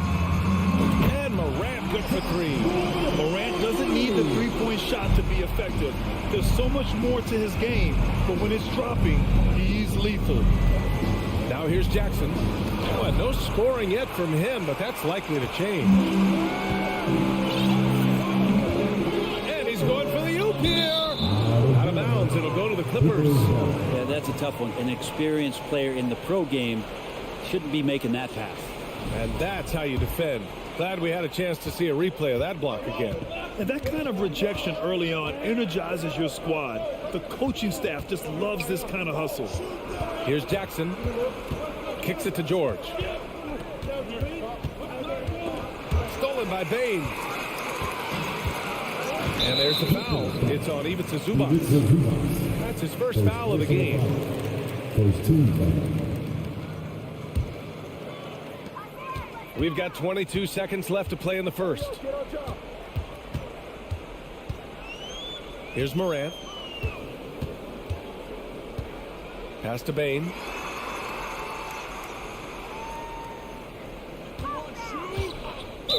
And Morant good for 3. Morant doesn't need the three-point shot to be effective. There's so much more to his game, but when it's dropping, he's lethal. Now here's Jackson. Well, no scoring yet from him, but that's likely to change. And he's going for the oop here. Out of bounds. It'll go to the Clippers. Yeah, that's a tough one. An experienced player in the pro game shouldn't be making that pass. And that's how you defend. Glad we had a chance to see a replay of that block again. And that kind of rejection early on energizes your squad. The coaching staff just loves this kind of hustle. Here's Jackson. Kicks it to George. Stolen by Bane. And there's the foul. It's on Ivica Zubac. That's his first foul of the game. First team foul. We've got 22 seconds left to play in the first. Here's Morant. Pass to Bain.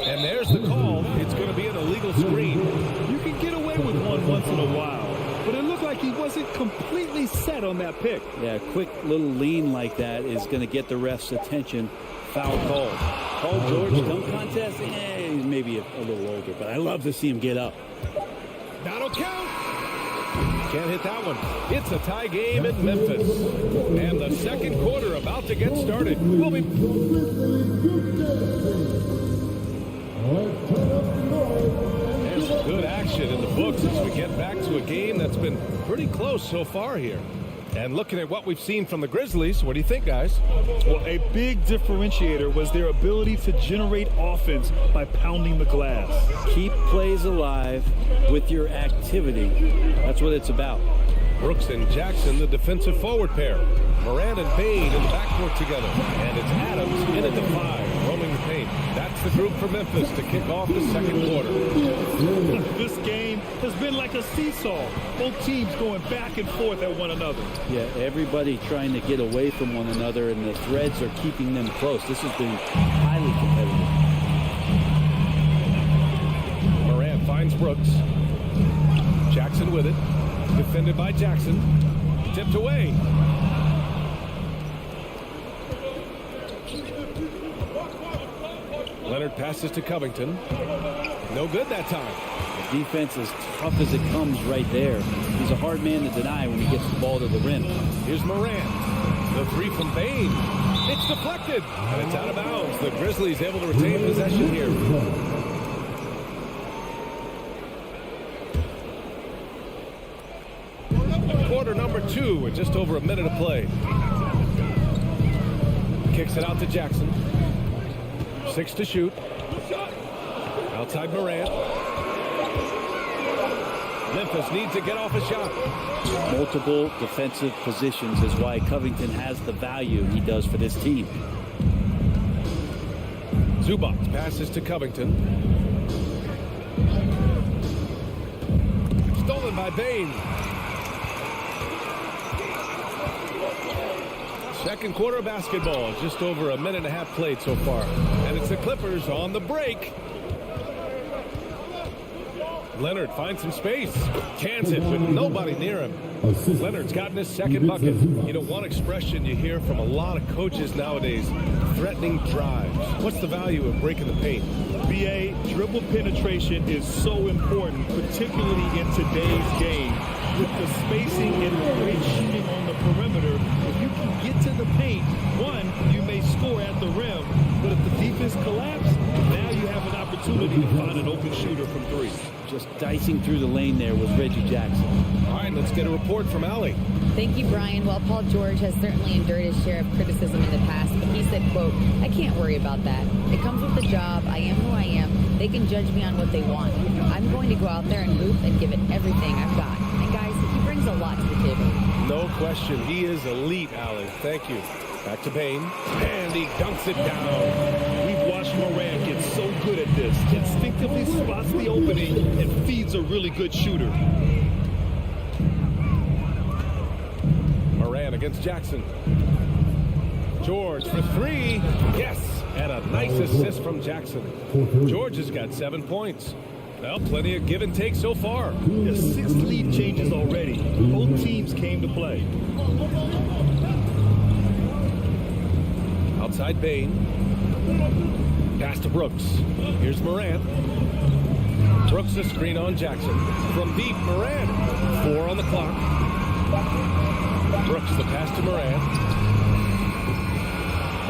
And there's the call. It's going to be an illegal screen. You can get away with one once in a while, but it looked like he wasn't completely set on that pick. Yeah, a quick little lean like that is going to get the ref's attention. Foul called. Paul George, dunk contest? He's maybe a little older, but I love to see him get up. That'll count. Can't hit that one. It's a tie game in Memphis. And the second quarter about to get started. We'll be... There's some good action in the books as we get back to a game that's been pretty close so far here. And looking at what we've seen from the Grizzlies, what do you think, guys? Well, a big differentiator was their ability to generate offense by pounding the glass. Keep plays alive with your activity. That's what it's about. Brooks and Jackson, the defensive forward pair. Morant and Bain in the backcourt together. And it's Adams in at the 5, roaming the paint. That's the group for Memphis to kick off the second quarter. This game has been like a seesaw. Both teams going back and forth at one another. Yeah, everybody trying to get away from one another, and the threads are keeping them close. This has been highly competitive. Morant finds Brooks. Jackson with it. Defended by Jackson. Tipped away. Leonard passes to Covington. No good that time. The defense is tough as it comes right there. He's a hard man to deny when he gets the ball to the rim. Here's Morant. The 3 from Bain. It's deflected. And it's out of bounds. The Grizzlies able to retain possession here. Quarter number 2 with just over a minute of play. Kicks it out to Jackson. 6 to shoot. Outside Morant. Memphis needs to get off a shot. Multiple defensive positions is why Covington has the value he does for this team. Zubac passes to Covington. Stolen by Bain. Second quarter of basketball, just over a minute and a half played so far. And it's the Clippers on the break. Leonard finds some space. Cans it with nobody near him. Leonard's gotten his second bucket. You know, one expression you hear from a lot of coaches nowadays, threatening drives. What's the value of breaking the paint? BA, dribble penetration is so important, particularly in today's game. With the spacing and great shooting on the perimeter, if you can get to the paint, one, you may score at the rim, but if the defense collapses, now you have an opportunity to find an open shooter from 3. Just dicing through the lane there was Reggie Jackson. All right, let's get a report from Allie. Thank you, Brian. While Paul George has certainly endured his share of criticism in the past, but he said, quote, "I can't worry about that. It comes with the job. I am who I am. They can judge me on what they want. I'm going to go out there and hoop and give it everything I've got." And guys, he brings a lot to the table. No question. He is elite, Allie. Thank you. Back to Bain. And he dunks it down. We've watched Morant get so good at this. Instinctively spots the opening and feeds a really good shooter. Morant against Jackson. George for 3. Yes. And a nice assist from Jackson. George has got 7 points. Well, plenty of give and take so far. The 6 lead changes already. Both teams came to play. Outside Bain. Pass to Brooks. Here's Morant. Brooks a screen on Jackson. From deep, Morant. 4 on the clock. Brooks the pass to Morant.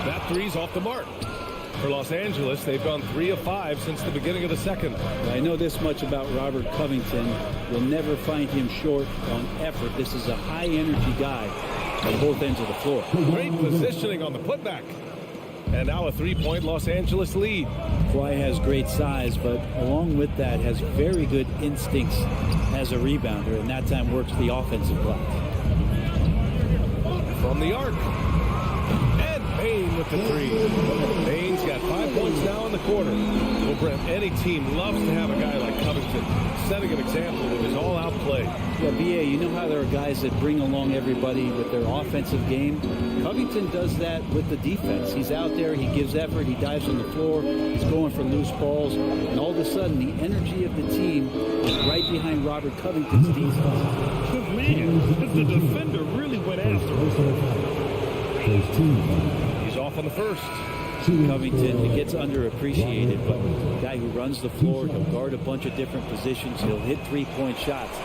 That 3's off the mark. For Los Angeles, they've gone 3 of 5 since the beginning of the second. I know this much about Robert Covington. You'll never find him short on effort. This is a high-energy guy on both ends of the floor. Great positioning on the putback. And now a 3-point Los Angeles lead. Kawhi has great size, but along with that has very good instincts as a rebounder, and that time works the offensive block. From the arc. And Bain with the 3. Bain's got 5 points now in the quarter. Well, Brent, any team loves to have a guy like Covington setting an example with his all-out play. Yeah, BA, you know how there are guys that bring along everybody with their offensive game? Covington does that with the defense. He's out there, he gives effort, he dives on the floor, he's going for loose balls, and all of a sudden the energy of the team is right behind Robert Covington's defense. Good man, the defender really went after him. He's off on the first. Covington gets underappreciated, but a guy who runs the floor, he'll guard a bunch of different positions, he'll hit three-point shots.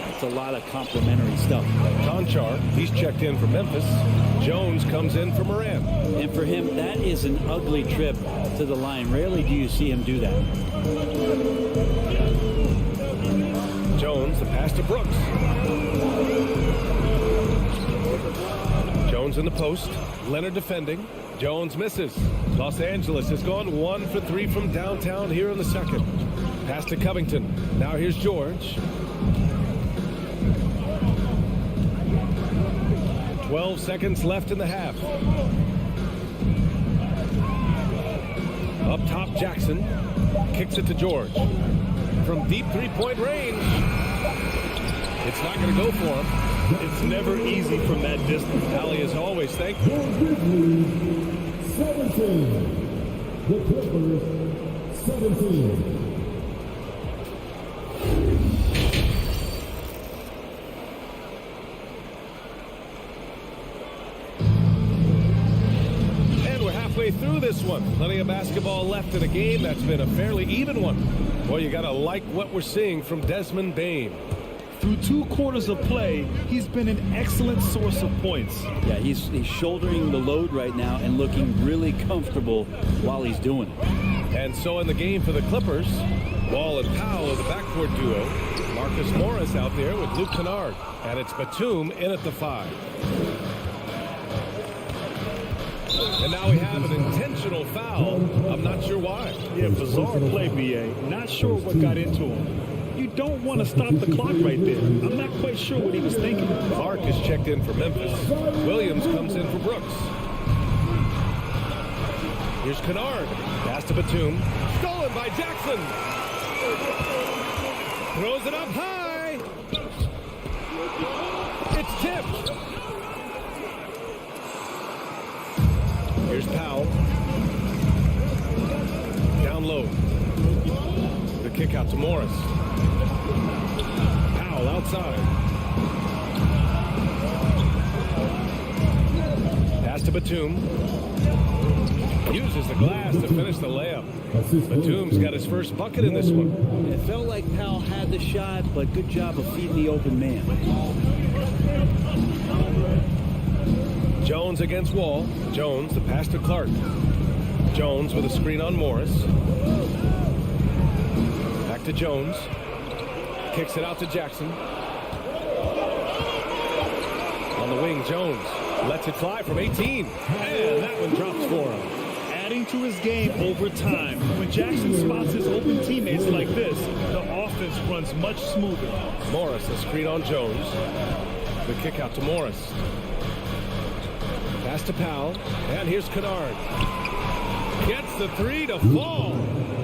It's a lot of complimentary stuff. Conchar, he's checked in for Memphis. Jones comes in for Moran. And for him, that is an ugly trip to the line. Rarely do you see him do that. Jones, the pass to Brooks. Jones in the post. Leonard defending. Jones misses. Los Angeles has gone 1 for 3 from downtown here in the second. Pass to Covington. Now here's George. 12 seconds left in the half. Up top, Jackson. Kicks it to George. From deep three-point range. It's not going to go for him. It's never easy from that distance. Allie is always thankful. 17. The Clippers, 17. Through this one. Plenty of basketball left in a game that's been a fairly even one. Boy, you got to like what we're seeing from Desmond Bane. Through 2 quarters of play, he's been an excellent source of points. Yeah, he's shouldering the load right now and looking really comfortable while he's doing it. And so in the game for the Clippers, Wall and Powell are the backcourt duo. Marcus Morris out there with Luke Kennard. And it's Batum in at the 5. And now we have an intentional foul. I'm not sure why. Yeah, bizarre play, BA. Not sure what got into him. You don't want to stop the clock right there. I'm not quite sure what he was thinking. Clark is checked in for Memphis. Williams comes in for Brooks. Here's Kennard. Pass to Batum. Stolen by Jackson. Throws it up high. It's tipped. Here's Powell. Down low. The kick out to Morris. Powell outside. Pass to Batum. Uses the glass to finish the layup. Batum's got his first bucket in this one. It felt like Powell had the shot, but good job of feeding the open man. Jones against Wall. Jones, the pass to Clark. Jones with a screen on Morris. Back to Jones. Kicks it out to Jackson. On the wing, Jones lets it fly from 18. And that one drops for him. Adding to his game over time. When Jackson spots his open teammates like this, the offense runs much smoother. Morris, a screen on Jones. The kick out to Morris. Pass to Powell, and here's Kennard. Gets the 3 to fall.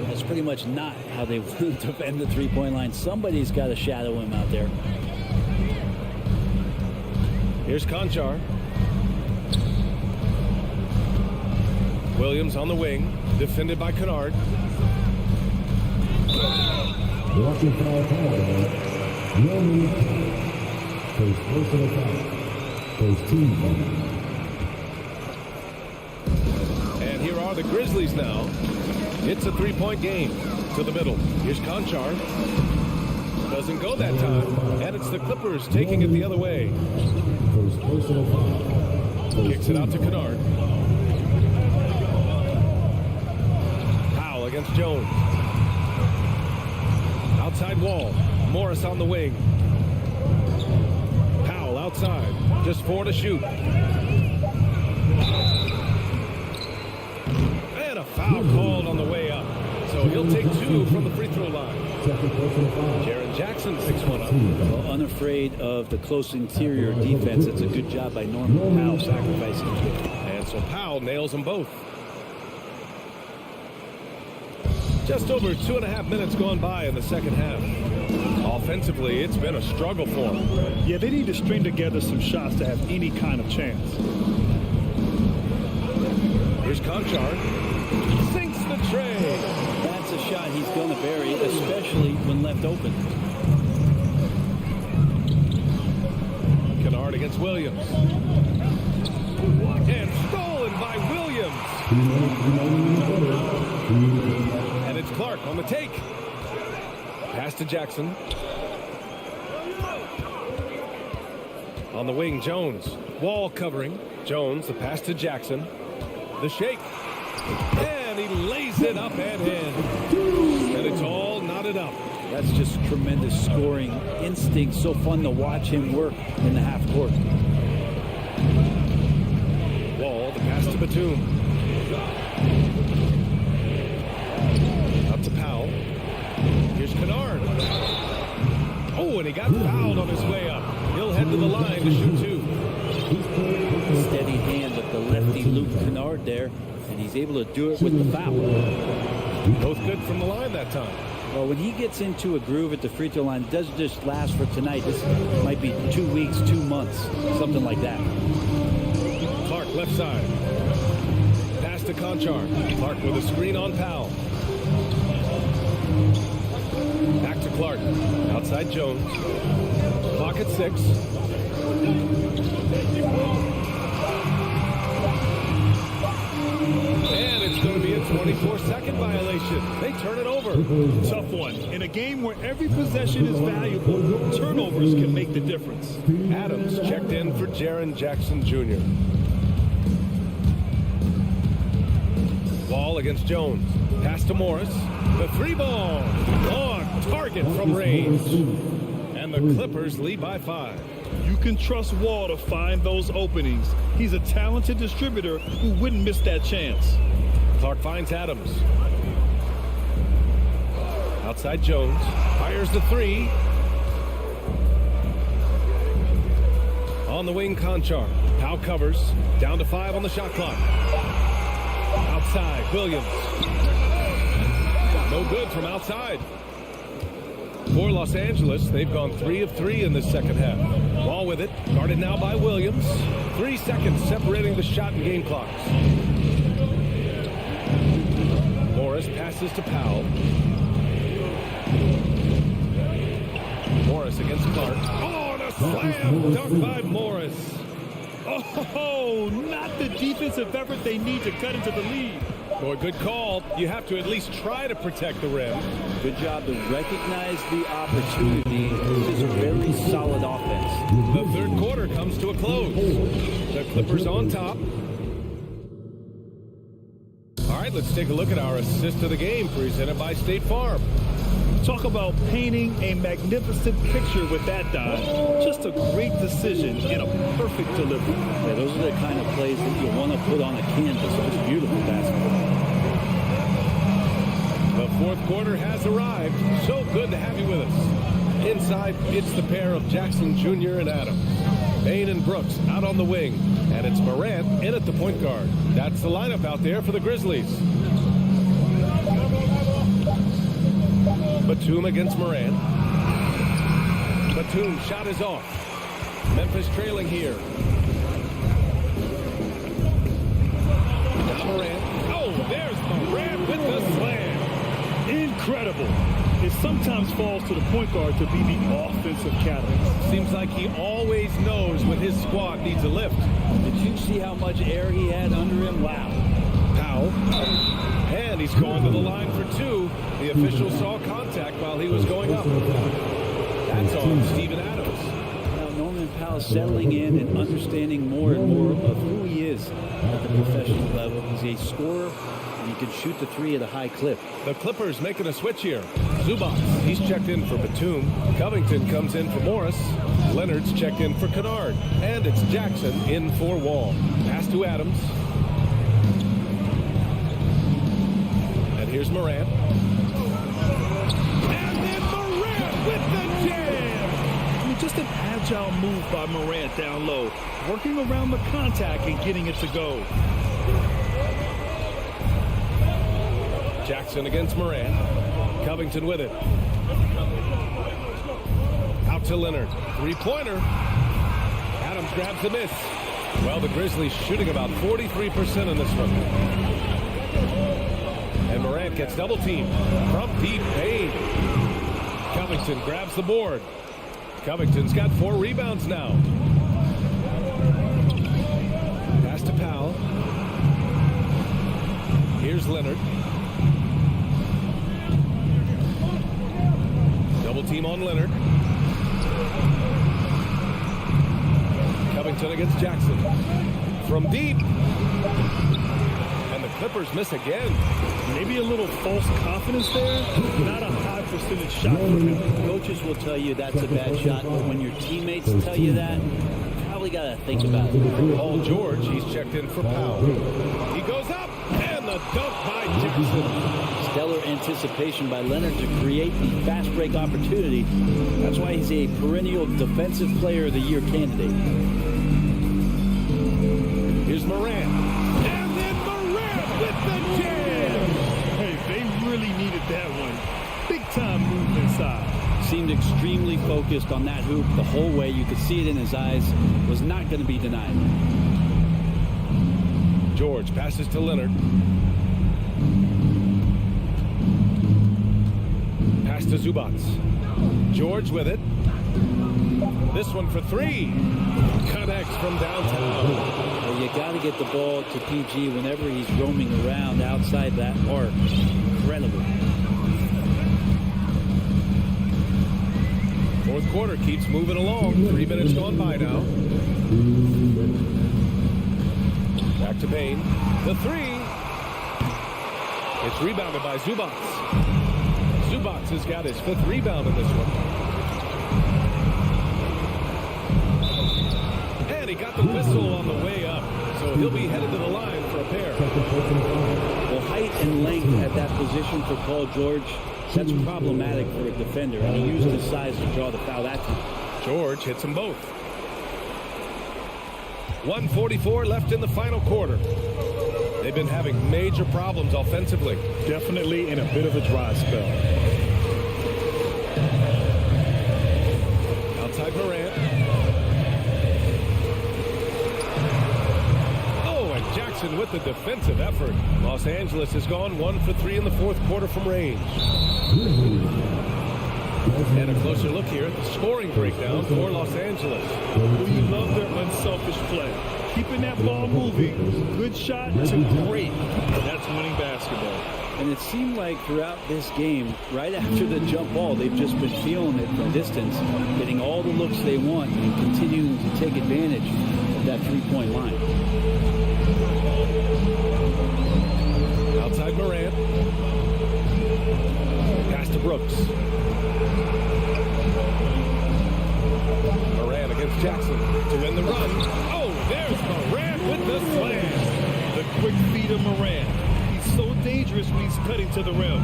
That's pretty much not how they defend the three-point line. Somebody's got to shadow him out there. Here's Conchar. Williams on the wing, defended by Kennard. Walking foul call. No need. Post personal foul. Post team foul. Here are the Grizzlies now. It's a 3-point game. To the middle. Here's Conchar. Doesn't go that time. And it's the Clippers taking it the other way. Kicks it out to Kennard. Powell against Jones. Outside Wall. Morris on the wing. Powell outside. Just 4 to shoot. Foul called on the way up. So he'll take 2 from the free throw line. Jaren Jackson picks one up. Well, unafraid of the close interior defense. It's a good job by Norman Powell sacrificing. And so Powell nails them both. Just over 2.5 minutes gone by in the second half. Offensively, it's been a struggle for them. Yeah, they need to string together some shots to have any kind of chance. Here's Conchar. Sinks the tray. That's a shot he's going to bury, especially when left open. Kennard against Williams. And stolen by Williams. And it's Clark on the take. Pass to Jackson. On the wing, Jones. Wall covering. Jones, the pass to Jackson. The shake. And he lays it up and in. And it's all knotted up. That's just tremendous scoring instinct. So fun to watch him work in the half court. Wall, the pass to Batum. Up to Powell. Here's Kennard. Oh, and he got fouled on his way up. He'll head to the line to shoot two. Steady hand of the lefty Luke Kennard there, and he's able to do it with the foul. Both good from the line that time. Well, when he gets into a groove at the free throw line, it doesn't just last for tonight. This might be 2 weeks, 2 months, something like that. Clark left side. Pass to Conchar. Clark with a screen on Powell. Back to Clark. Outside Jones. Clock at 6. And it's going to be a 24-second violation. They turn it over. Tough one. In a game where every possession is valuable, turnovers can make the difference. Adams checked in for Jaren Jackson Jr. Wall against Jones. Pass to Morris. The three ball. On target from range. And the Clippers lead by 5. You can trust Wall to find those openings. He's a talented distributor who wouldn't miss that chance. Clark finds Adams. Outside Jones. Fires the three. On the wing, Conchar. Powell covers. Down to 5 on the shot clock. Outside, Williams. No good from outside. For Los Angeles, they've gone 3 of 3 in this second half. Ball with it, guarded now by Williams. 3 seconds separating the shot and game clocks. Morris passes to Powell. Morris against Clark. Oh, and a slam dunk by Morris. Oh, not the defensive effort they need to cut into the lead. Boy, good call. You have to at least try to protect the rim. Good job to recognize the opportunity. This is a very solid offense. The third quarter comes to a close. The Clippers on top. All right, let's take a look at our assist of the game presented by State Farm. Talk about painting a magnificent picture with that dive. Just a great decision and a perfect delivery. Yeah, those are the kind of plays that you want to put on a canvas. It's beautiful basketball. The fourth quarter has arrived. So good to have you with us. Inside, it's the pair of Jackson Jr. and Adams. Bain and Brooks out on the wing. And it's Morant in at the point guard. That's the lineup out there for the Grizzlies. Batum against Morant. Batum shot is off. Memphis trailing here. Now Morant. Oh, there's Morant with the slam. Incredible. It sometimes falls to the point guard to be the offensive catalyst. Seems like he always knows when his squad needs a lift. Did you see how much air he had under him? Wow. Powell. And he's going to the line for 2. The official saw contact while he was going up. That's on Steven Adams. Now Norman Powell settling in and understanding more and more of who he is at the professional level. He's a scorer, and he can shoot the 3 at a high clip. The Clippers making a switch here. Zubac, he's checked in for Batum. Covington comes in for Morris. Leonard's checked in for Kennard. And it's Jackson in for Wall. Pass to Adams. Here's Morant. And then Morant with the jam. I mean, just an agile move by Morant down low, working around the contact and getting it to go. Jackson against Morant. Covington with it. Out to Leonard. Three-pointer. Adams grabs the miss. Well, the Grizzlies shooting about 43% in this one. And Morant gets double-teamed from deep. Payne. Covington grabs the board. Covington's got 4 rebounds now. Pass to Powell. Here's Leonard. Double team on Leonard. Covington against Jackson. From deep. And the Clippers miss again. Maybe a little false confidence there. Not a high percentage shot for him. Coaches will tell you that's a bad shot, but when your teammates tell you that, you probably got to think about it. Paul George, he's checked in for Powell. He goes up, and the dunk by Jackson. Stellar anticipation by Leonard to create the fast break opportunity. That's why he's a perennial Defensive Player of the Year candidate. Here's Morant. And then Morant with the jam. Hey, they really needed that one. Big time move inside. Seemed extremely focused on that hoop the whole way. You could see it in his eyes. Was not going to be denied. George passes to Leonard. Pass to Zubats. George with it. This one for 3. Connects from downtown. Well, you got to get the ball to PG whenever he's roaming around outside that arc. Incredible. Fourth quarter keeps moving along. 3 minutes gone by now. Back to Payne. The 3. It's rebounded by Zubats. Zubats has got his 5th rebound in this one. And he got the whistle on the way up. So he'll be headed to the line for a pair. Well, height and length at that position for Paul George, that's problematic for a defender. And he used his size to draw the foul that time. George hits them both. 1:44 left in the final quarter. They've been having major problems offensively. Definitely in a bit of a dry spell. Outside Morant. Oh, and Jackson with the defensive effort. Los Angeles has gone 1 for 3 in the fourth quarter from range. And a closer look here at the scoring breakdown for Los Angeles. Well, you love their unselfish play. Keeping that ball moving. Good shot to great. That's winning basketball. And it seemed like throughout this game, right after the jump ball, they've just been feeling it from distance, getting all the looks they want and continuing to take advantage of that three-point line. Outside Morant. Pass to Brooks. Morant against Jackson to win the run. Oh, there's Morant with the slam. The quick feet of Morant. He's so dangerous when he's cutting to the rim.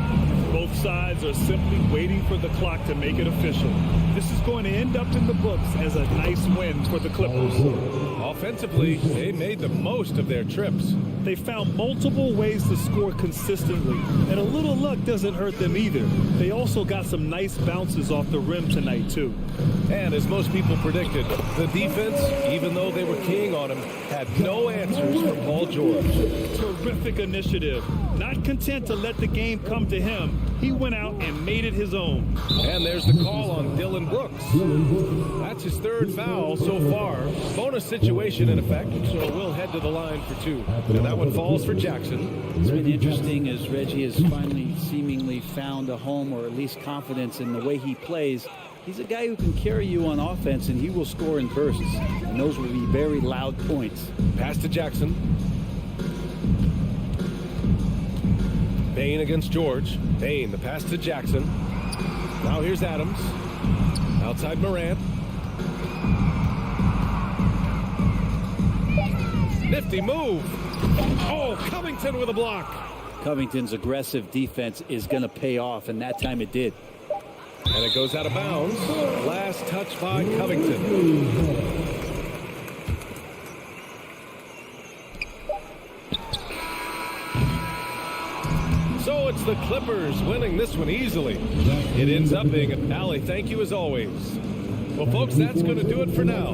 Both sides are simply waiting for the clock to make it official. This is going to end up in the books as a nice win for the Clippers. Offensively, they made the most of their trips. They found multiple ways to score consistently, and a little luck doesn't hurt them either. They also got some nice bounces off the rim tonight, too. And as most people predicted, the defense, even though they were keying on him, had no answers for Paul George. Terrific initiative. Not content to let the game come to him, he went out and made it his own. And there's the call on Dylan Brooks. That's his 3rd foul so far. Bonus situation in effect, so we'll head to the line for 2. And that one falls for Jackson. It's been interesting as Reggie has finally seemingly found a home, or at least confidence in the way he plays. He's a guy who can carry you on offense, and he will score in bursts. And those will be very loud points. Pass to Jackson. Payne against George. Payne, the pass to Jackson. Now here's Adams. Outside Morant. Nifty move. Oh, Covington with a block. Covington's aggressive defense is going to pay off, and that time it did. And it goes out of bounds. Last touch by Covington. So it's the the Clippers winning this one easily. It ends up being a Allie, thank you as always. Well, folks, that's going to do it for now.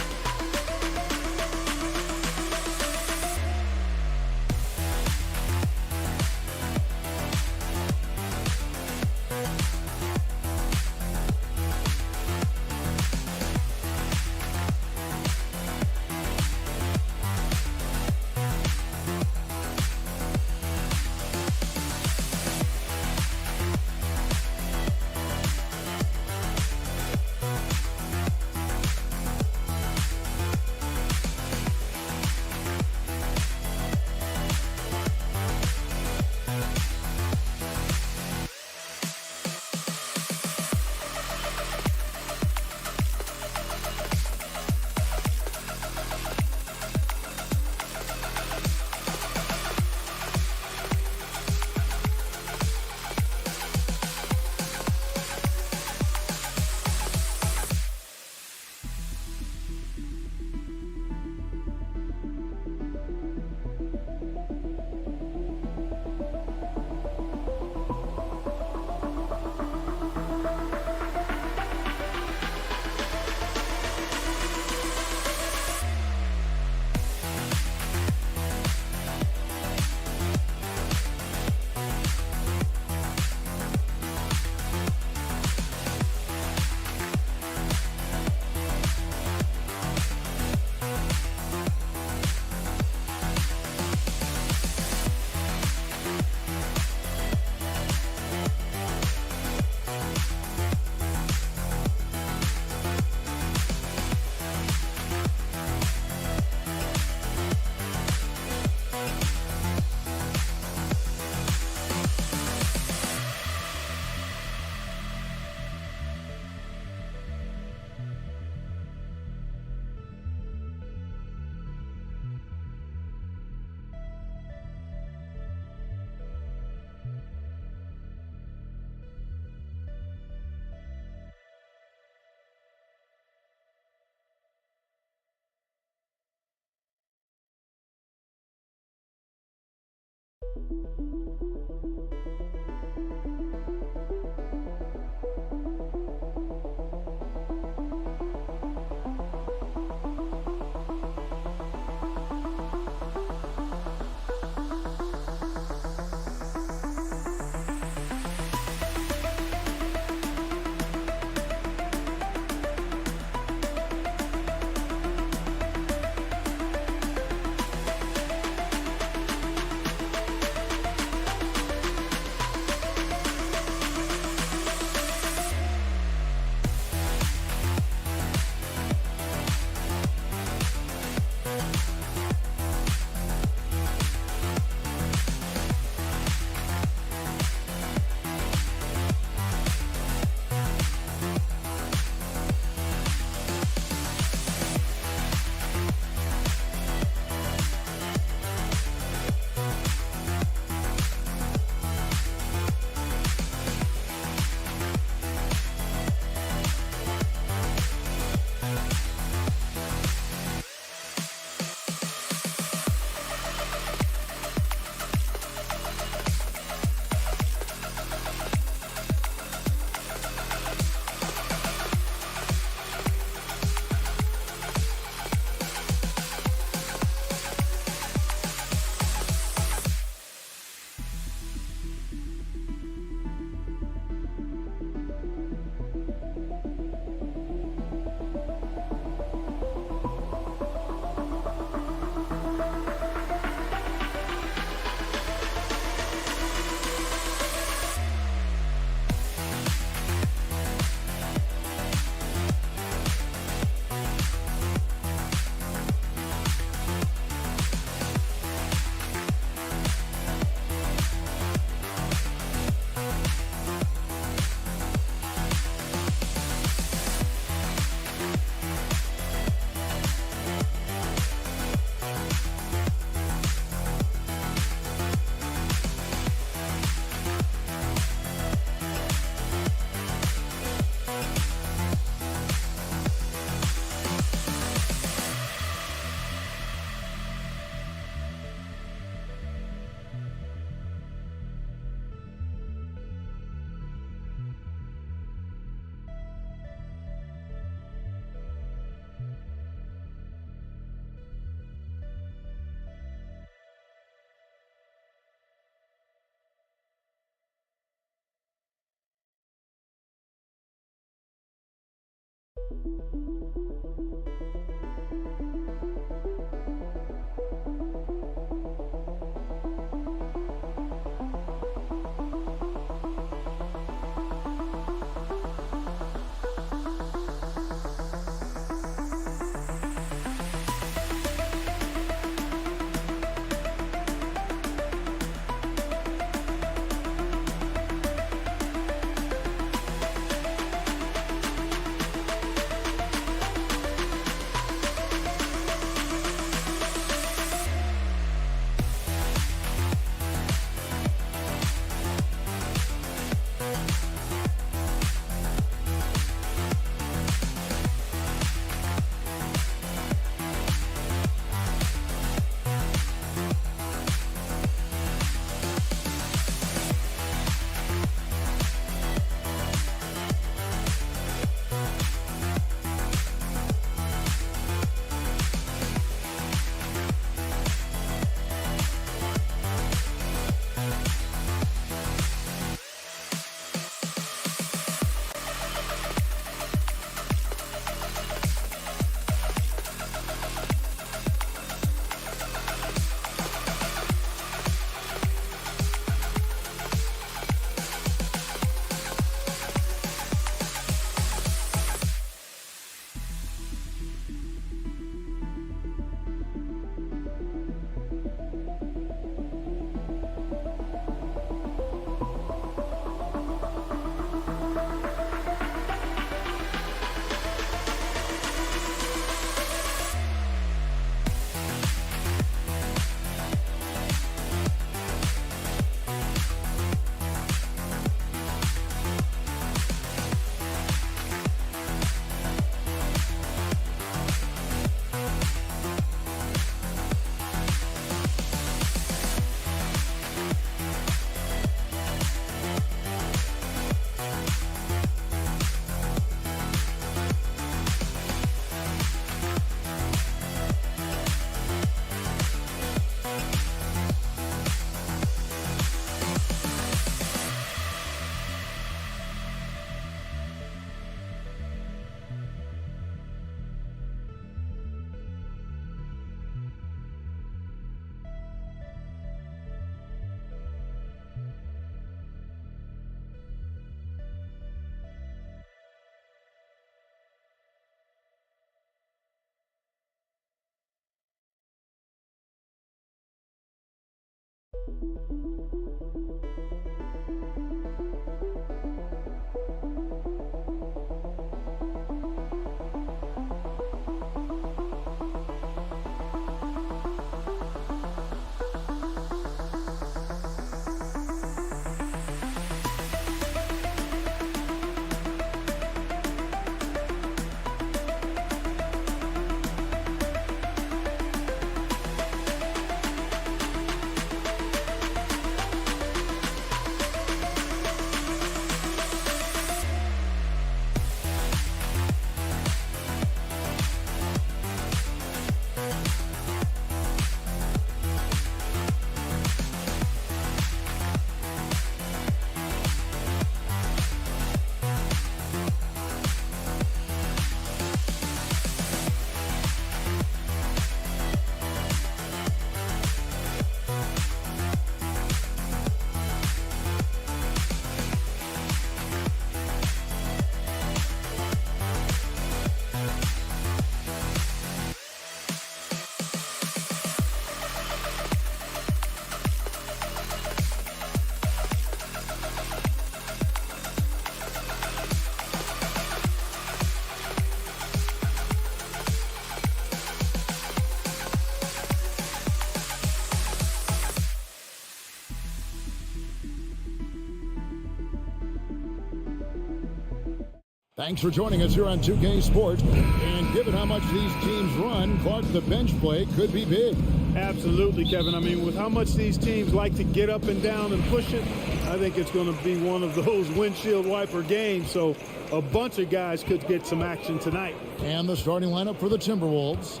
Thanks for joining us here on 2K Sports. And given how much these teams run, Clark, the bench play could be big. Absolutely, Kevin. I mean, with how much these teams like to get up and down and push it, I think it's going to be one of those windshield wiper games. So a bunch of guys could get some action tonight. And the starting lineup for the Timberwolves.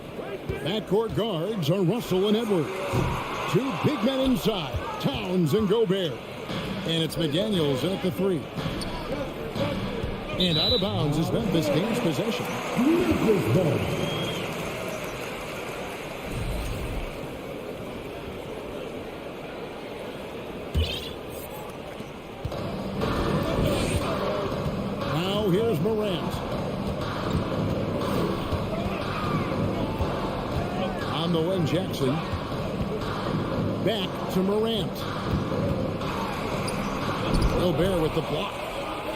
Backcourt guards are Russell and Edwards. Two big men inside, Towns and Gobert. And it's McDaniels at the three. And out of bounds as Memphis gains possession. Now here's Morant. On the wing, Jackson. Back to Morant. Gobert with the block.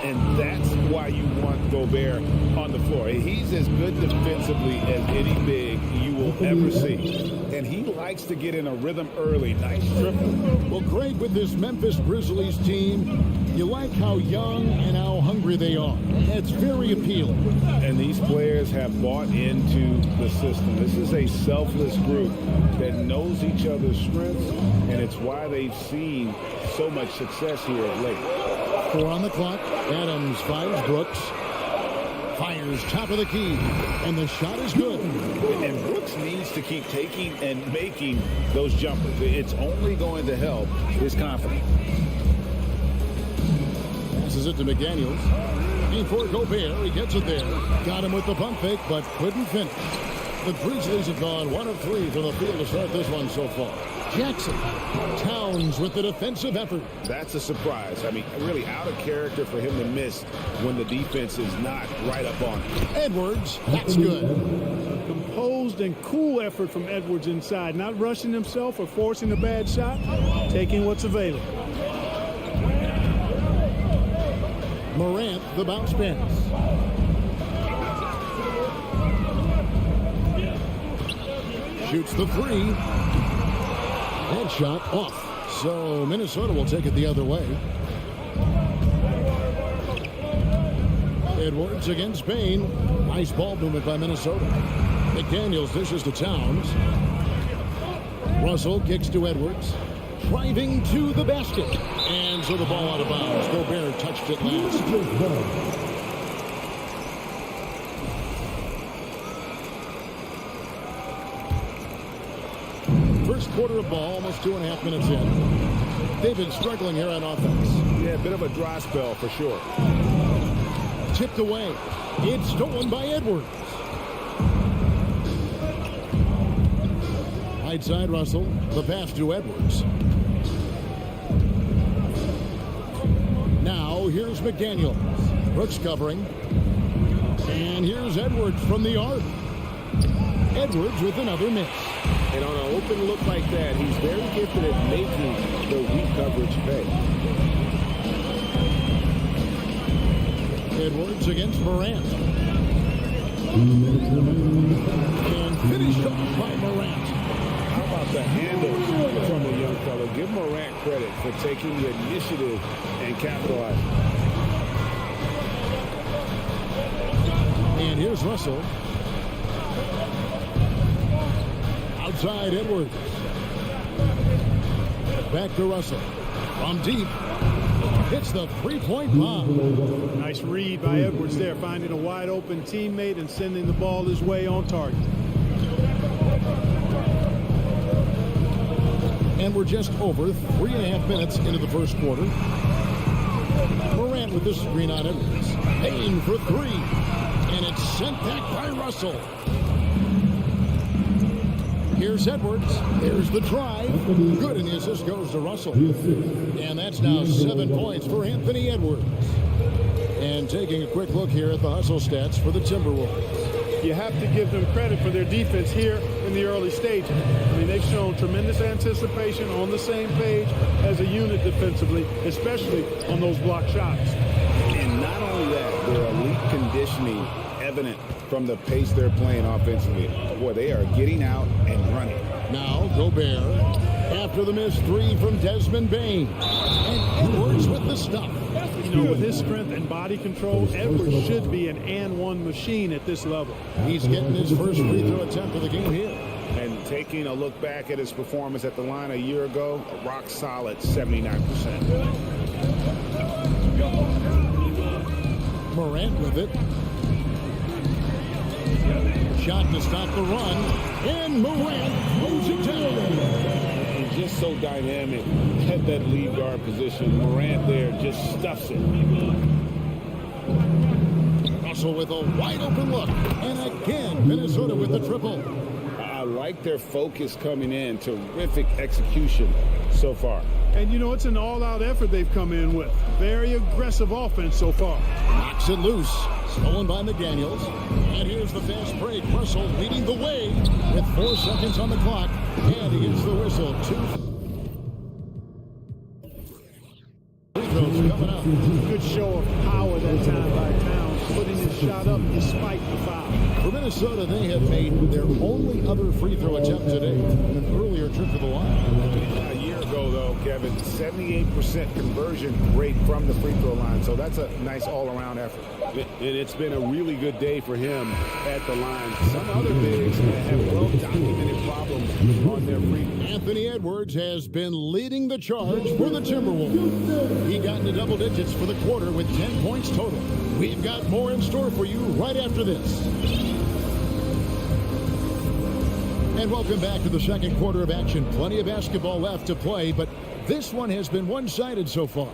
And that's why you want Gobert on the floor. He's as good defensively as any big you will ever see. And he likes to get in a rhythm early. Nice triple. Well, Greg, with this Memphis Grizzlies team, you like how young and how hungry they are. It's very appealing. And these players have bought into the system. This is a selfless group that knows each other's strengths, and it's why they've seen so much success here of late. 4 on the clock. Adams finds Brooks. Fires top of the key. And the shot is good. And Brooks needs to keep taking and making those jumpers. It's only going to help his confidence. Passes it to McDaniels. Before Gobert, he gets it there. Got him with the pump fake, but couldn't finish. The Grizzlies have gone 1 of 3 from the field to start this one so far. Jackson. Towns with the defensive effort. That's a surprise. I mean, really out of character for him to miss when the defense is not right up on him. Edwards. That's good. Composed and cool effort from Edwards inside. Not rushing himself or forcing a bad shot. Taking what's available. Morant, the bounce pass. Shoots the three. That shot off. So Minnesota will take it the other way. Edwards against Bain. Nice ball movement by Minnesota. McDaniels dishes to Towns. Russell kicks to Edwards. Driving to the basket. And so the ball out of bounds. Gobert touched it last. First quarter of ball, almost 2.5 minutes in. They've been struggling here on offense. Yeah, a bit of a dry spell for sure. Tipped away. It's stolen by Edwards. Right side Russell. The pass to Edwards. Now here's McDaniels. Brooks covering. And here's Edwards from the arc. Edwards with another miss. And on an open look like that, he's very gifted at making the weak coverage pay. Edwards against Morant. And finished off by Morant. How about the handles from the young fellow? Give Morant credit for taking the initiative and capitalizing. And here's Russell. Outside Edwards. Back to Russell. From deep. Hits the three-point bomb. Nice read by Edwards there, finding a wide open teammate and sending the ball his way on target. And we're just over 3.5 minutes into the first quarter. Morant with the screen on Edwards. Payne for three. And it's sent back by Russell. Here's Edwards. There's the drive. Good, and the assist goes to Russell. And that's now 7 points for Anthony Edwards. And taking a quick look here at the hustle stats for the Timberwolves. You have to give them credit for their defense here in the early stages. I mean, they've shown tremendous anticipation, on the same page as a unit defensively, especially on those block shots. And not only that, their elite conditioning evident from the pace they're playing offensively. Boy, they are getting out and running. Now Gobert after the missed three from Desmond Bain. And Edwards with the stuff. You know, with his strength and body control, Edwards should be an and-one machine at this level. He's getting his first free throw attempt of the game here. And taking a look back at his performance at the line a year ago, a rock solid 79%. Morant with it. Shot to stop the run. And Morant throws it down. He's just so dynamic at that lead guard position. Morant there just stuffs it. Russell with a wide open look. And again, Minnesota with the triple. I like their focus coming in. Terrific execution so far. And, you know, it's an all-out effort they've come in with. Very aggressive offense so far. Knocks it loose. Stolen by McDaniels. And here's the fast break. Russell leading the way with 4 seconds on the clock. And he gets the whistle. 2 free throws coming up. Good show of power that time by Towns, putting his shot up despite the foul. For Minnesota, they have made their only other free throw attempt today. An earlier trip to the line. A year ago, though, Kevin, 78% conversion rate from the free throw line. So that's a nice all-around effort. And it's been a really good day for him at the line. Some other bigs have well-documented problems on their free throw. Anthony Edwards has been leading the charge for the Timberwolves. He got into double digits for the quarter with 10 points total. We've got more in store for you right after this. And welcome back to the second quarter of action. Plenty of basketball left to play, but this one has been one-sided so far.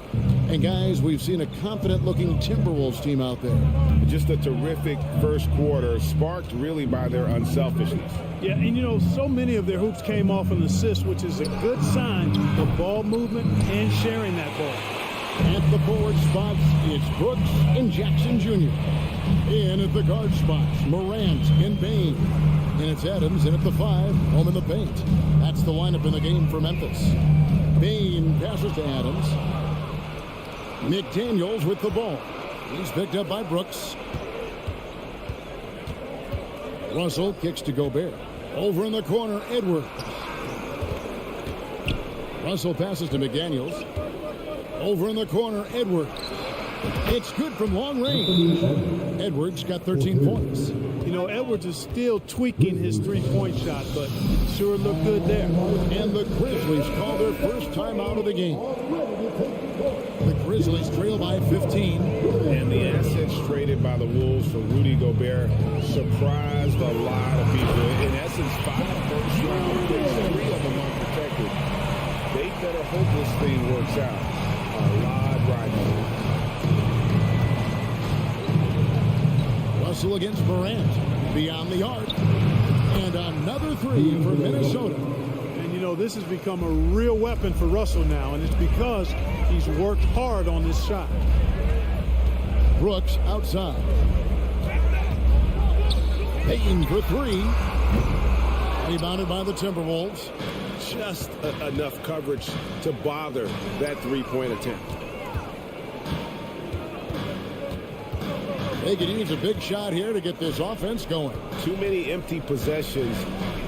And guys, we've seen a confident-looking Timberwolves team out there. Just a terrific first quarter, sparked really by their unselfishness. Yeah, and you know, so many of their hoops came off an assist, which is a good sign of ball movement and sharing that ball. At the forward spots, it's Brooks and Jackson Jr. In at the guard spots, Morant and Bain. And it's Adams in at the 5, home in the paint. That's the lineup in the game for Memphis. Bain passes to Adams. McDaniels with the ball. He's picked up by Brooks. Russell kicks to Gobert. Over in the corner, Edwards. Russell passes to McDaniels. Over in the corner, Edwards. It's good from long range. Edwards got 13 points. You know, Edwards is still tweaking his three-point shot, but sure looked good there. And the Grizzlies call their first timeout of the game. The Grizzlies trail by 15. And the assets traded by the Wolves for Rudy Gobert surprised a lot of people. In essence, 5 first-round picks, 3 of them unprotected. They better hope this thing works out. A lot riding on it. Russell against Morant. Beyond the arc. And another 3 for Minnesota. And, you know, this has become a real weapon for Russell now, and it's because he's worked hard on this shot. Brooks outside. Payton for 3. Rebounded by the Timberwolves. Just enough coverage to bother that three-point attempt. They could use a big shot here to get this offense going. Too many empty possessions.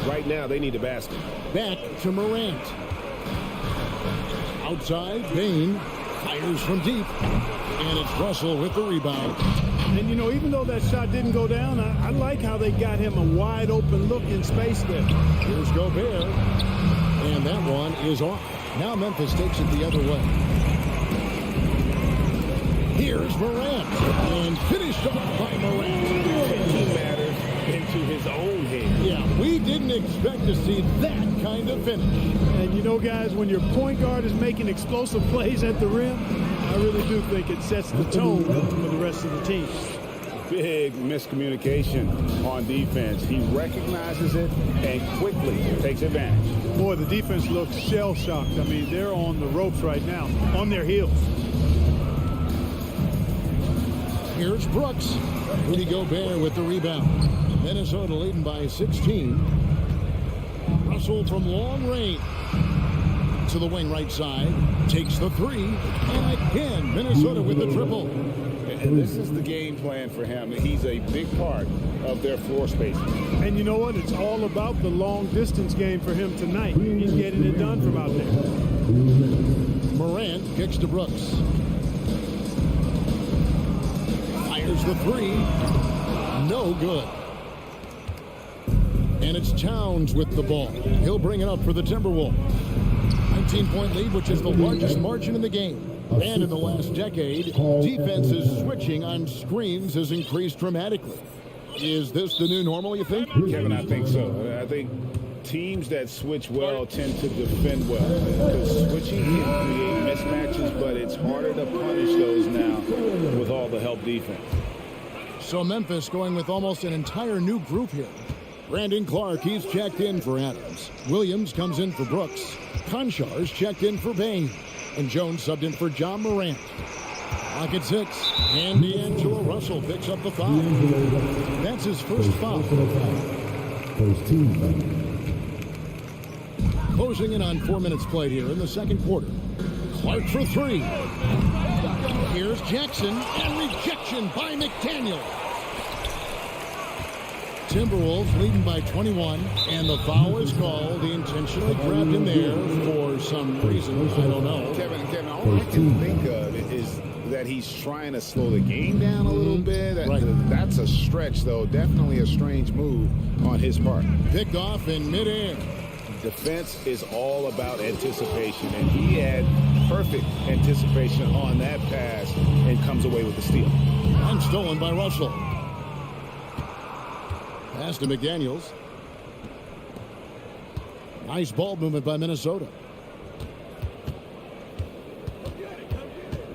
Right now, they need a basket. Back to Morant. Outside, Bain fires from deep. And it's Russell with the rebound. And, you know, even though that shot didn't go down, I like how they got him a wide open look in space there. Here's Gobert. And that one is off. Now Memphis takes it the other way. Here's Morant. And finished off by Morant. He matters into his own hand. Yeah, we didn't expect to see that kind of finish. And you know, guys, when your point guard is making explosive plays at the rim, I really do think it sets the tone for the rest of the team. Big miscommunication on defense. He recognizes it and quickly takes advantage. Boy, the defense looks shell-shocked. I mean, they're on the ropes right now, on their heels. Here's Brooks. Rudy Gobert with the rebound. Minnesota leading by 16. Russell from long range. To the wing right side. Takes the 3. And again, Minnesota with the triple. And this is the game plan for him. He's a big part of their floor spacing. And you know what? It's all about the long-distance game for him tonight. He's getting it done from out there. Morant kicks to Brooks. Fires the 3. No good. And it's Towns with the ball. He'll bring it up for the Timberwolves. 19-point lead, which is the largest margin in the game. And in the last decade, defenses switching on screens has increased dramatically. Is this the new normal, you think? Kevin, I think so. I think teams that switch well tend to defend well. Because switching can create mismatches, but it's harder to punish those now with all the help defense. So Memphis going with almost an entire new group here. Brandon Clark, he's checked in for Adams. Williams comes in for Brooks. Conchar's checked in for Bain. And Jones subbed in for John Morant. Clock at 6. And D'Angelo Russell picks up the foul. That's his first foul. First team foul. Closing in on 4 minutes played here in the second quarter. Clark for 3. Here's Jackson, and rejection by McDaniel. Timberwolves leading by 21, and the foul is called. He intentionally grabbed him there for some reason. I don't know. Kevin, all I can think of is that he's trying to slow the game down a little bit. Right. That's a stretch, though. Definitely a strange move on his part. Picked off in midair. Defense is all about anticipation, and he had perfect anticipation on that pass and comes away with the steal. And stolen by Russell. Pass to McDaniels. Nice ball movement by Minnesota.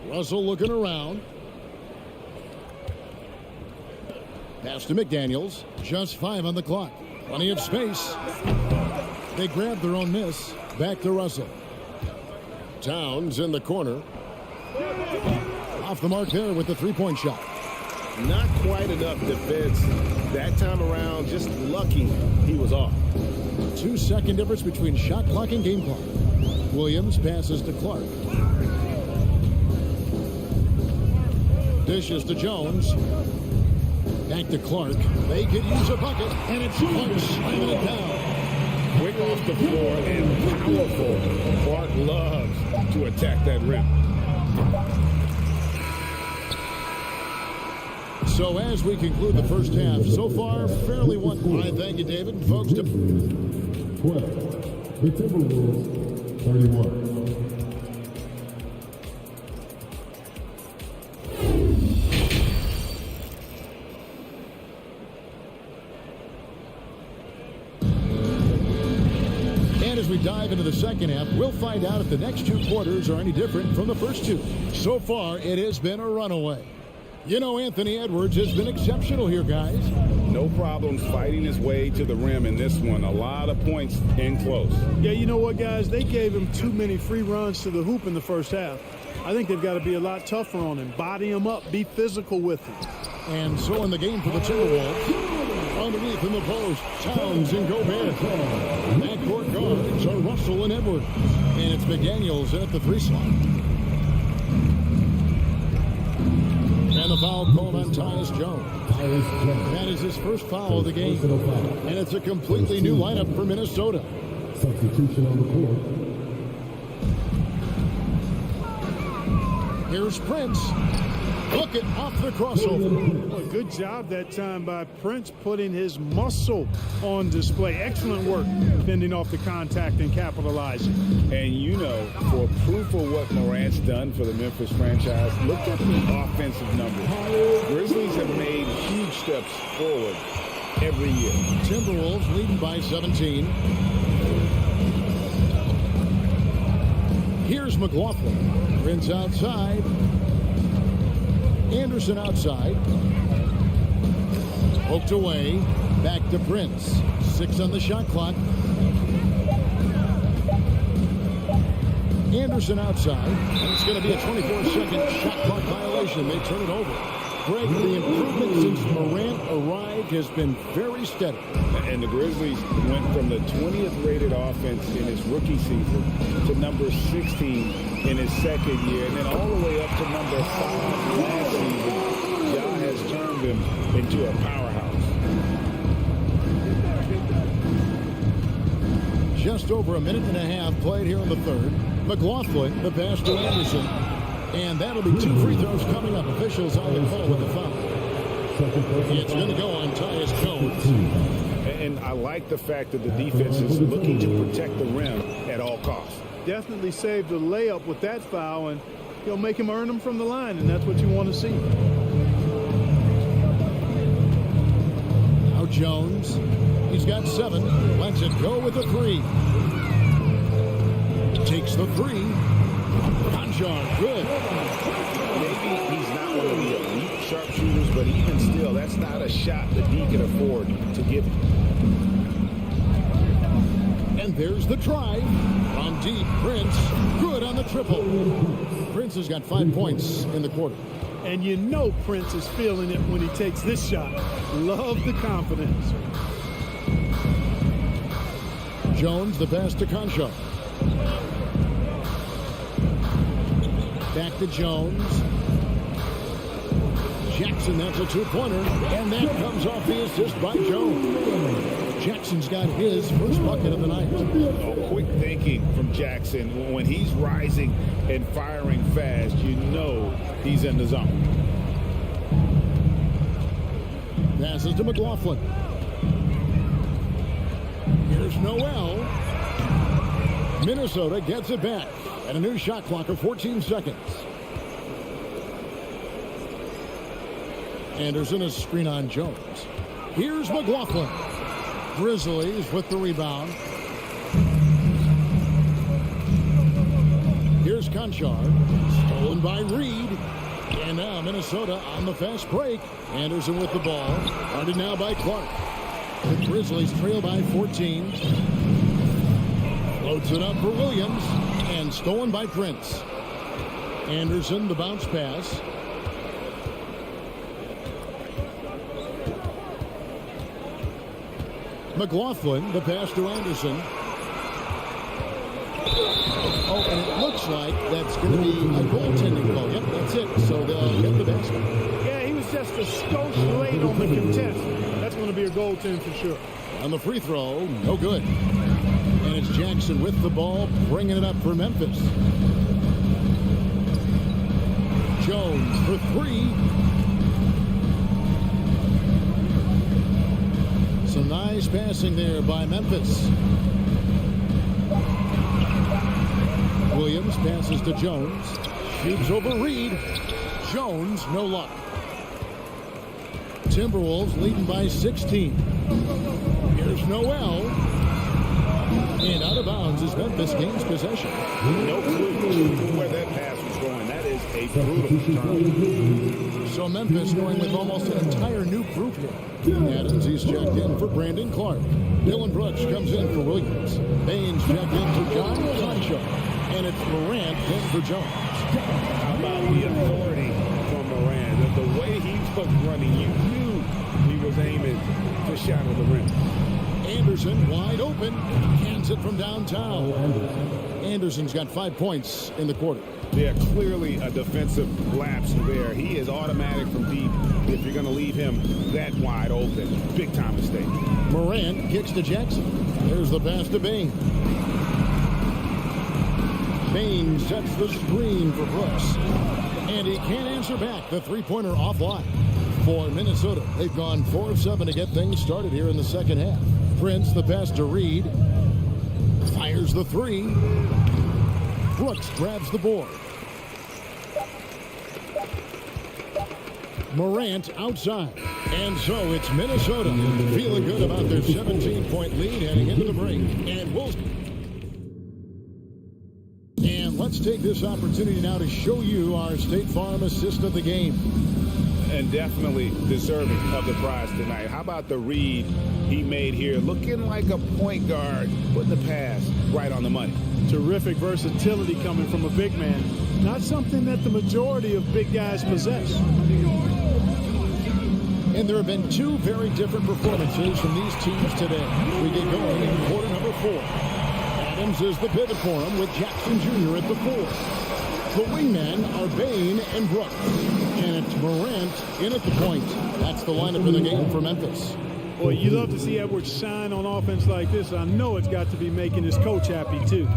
Russell looking around. Pass to McDaniels. Just 5 on the clock. Plenty of space. They grab their own miss. Back to Russell. Towns in the corner. Off the mark there with the three-point shot. Not quite enough defense that time around. Just lucky he was off. 2-second difference between shot clock and game clock. Williams passes to Clark. Dishes to Jones. Back to Clark. They could use a bucket, and it's Clark slamming it down. Quick off the floor and powerful. Clark loves to attack that rim. So as we conclude the first half, so far, fairly one. I thank you, David. And folks, 12. The Timberwolves, 31. As we dive into the second half, we'll find out if the next 2 quarters are any different from the first 2. So far, it has been a runaway. You know, Anthony Edwards has been exceptional here, guys. No problems fighting his way to the rim in this one. A lot of points in close. Yeah, you know what, guys? They gave him too many free runs to the hoop in the first half. I think they've got to be a lot tougher on him. Body him up. Be physical with him. And so in the game for the Timberwolves, underneath in the post, Towns and Gobert. Backcourt guards are Russell and Edwards. And it's McDaniels in at the 3 slot. And the foul called on Tyus Jones. That is his first foul of the game. And it's a completely new lineup for Minnesota. Substitution on the court. Here's Prince. Look it off the crossover. Well, good job that time by Prince putting his muscle on display. Excellent work fending off the contact and capitalizing. And you know, for proof of what Morant's done for the Memphis franchise, look at the offensive numbers. Grizzlies have made huge steps forward every year. Timberwolves leading by 17. Here's McLaughlin. Prince outside. Anderson outside. Poked away. Back to Prince. 6 on the shot clock. Anderson outside. And it's going to be a 24-second shot clock violation. They turn it over. Greg, the improvement since Morant arrived has been very steady. And the Grizzlies went from the 20th rated offense in his rookie season to number 16 in his second year, and then all the way up to number 5 last season. Ja has turned him into a powerhouse. Just over a minute and a half played here in the third. McLaughlin, the pass to Anderson. And that'll be 2 free throws coming up. Officials on the call with the foul. It's going to go on Tyus Jones. And I like the fact that the defense is looking to protect the rim at all costs. Definitely saved a layup with that foul, and he'll make him earn them from the line, and that's what you want to see. Now Jones. He's He's got 7. Lets it go with the 3. Takes the 3. Conjar, good. Maybe he's not one of the elite sharpshooters, but even still, that's not a shot that he can afford to give him. And there's the try. From deep, Prince. Good on the triple. Prince has got 5 points in the quarter. And you know Prince is feeling it when he takes this shot. Love the confidence. Jones, the pass to Concho. Back to Jones. Jackson, that's a 2-pointer. And that comes off the assist by Jones. Jackson's got his first bucket of the night. Oh, quick thinking from Jackson. When he's rising and firing fast, you know he's in the zone. Passes to McLaughlin. Here's Noel. Minnesota gets it back at a new shot clock of 14 seconds. Anderson is screen on Jones. Here's McLaughlin. Grizzlies with the rebound. Here's Conchar. Stolen by Reed. And now Minnesota on the fast break. Anderson with the ball. Guarded now by Clark. The Grizzlies trail by 14. Floats it up for Williams. And stolen by Prince. Anderson, the bounce pass. McLaughlin, the pass to Anderson. Oh, and it looks like that's going to be a goaltending call. Yep, that's it. So they'll get the basket. Yeah, he was just a skosh late on the contest. That's going to be a goaltend for sure. On the free throw, no good. And it's Jackson with the ball, bringing it up for Memphis. Jones for 3. Some nice passing there by Memphis. Williams passes to Jones. Shoots over Reed. Jones, no luck. Timberwolves leading by 16. Here's Noel. And out of bounds as Memphis gains possession. No clue where that pass was going. That is a brutal turn. So Memphis going with almost an entire new group here. Adams, he's checked in for Brandon Clark. Dylan Brooks comes in for Williams. Baines checked in for John Concho. And it's Morant in for Jones. How about the authority from Morant? The way he was running, you knew he was aiming to shadow the rim. Anderson wide open. Hands it from downtown. Anderson's got 5 points in the quarter. Yeah, clearly a defensive lapse there. He is automatic from deep if you're going to leave him that wide open. Big time mistake. Morant kicks to Jackson. There's the pass to Bain. Bain sets the screen for Brooks. And he can't answer back. The three-pointer offline for Minnesota. They've gone 4 of 7 to get things started here in the second half. Prince, the pass to Reed. Fires the 3. Brooks grabs the board. Morant outside. And so it's Minnesota feeling good about their 17-point lead heading into the break. And let's take this opportunity now to show you our State Farm assist of the game. And definitely deserving of the prize tonight. How about the read he made here? Looking like a point guard, putting the pass right on the money. Terrific versatility coming from a big man. Not something that the majority of big guys possess. And there have been 2 very different performances from these teams today. We get going in quarter number 4. Adams is the pivot for him with Jackson Jr. at the 4. The wingmen are Bain and Brooks. And it's Morant in at the point. That's the lineup in the game for Memphis. Boy, you love to see Edwards shine on offense like this. I know it's got to be making his coach happy, too.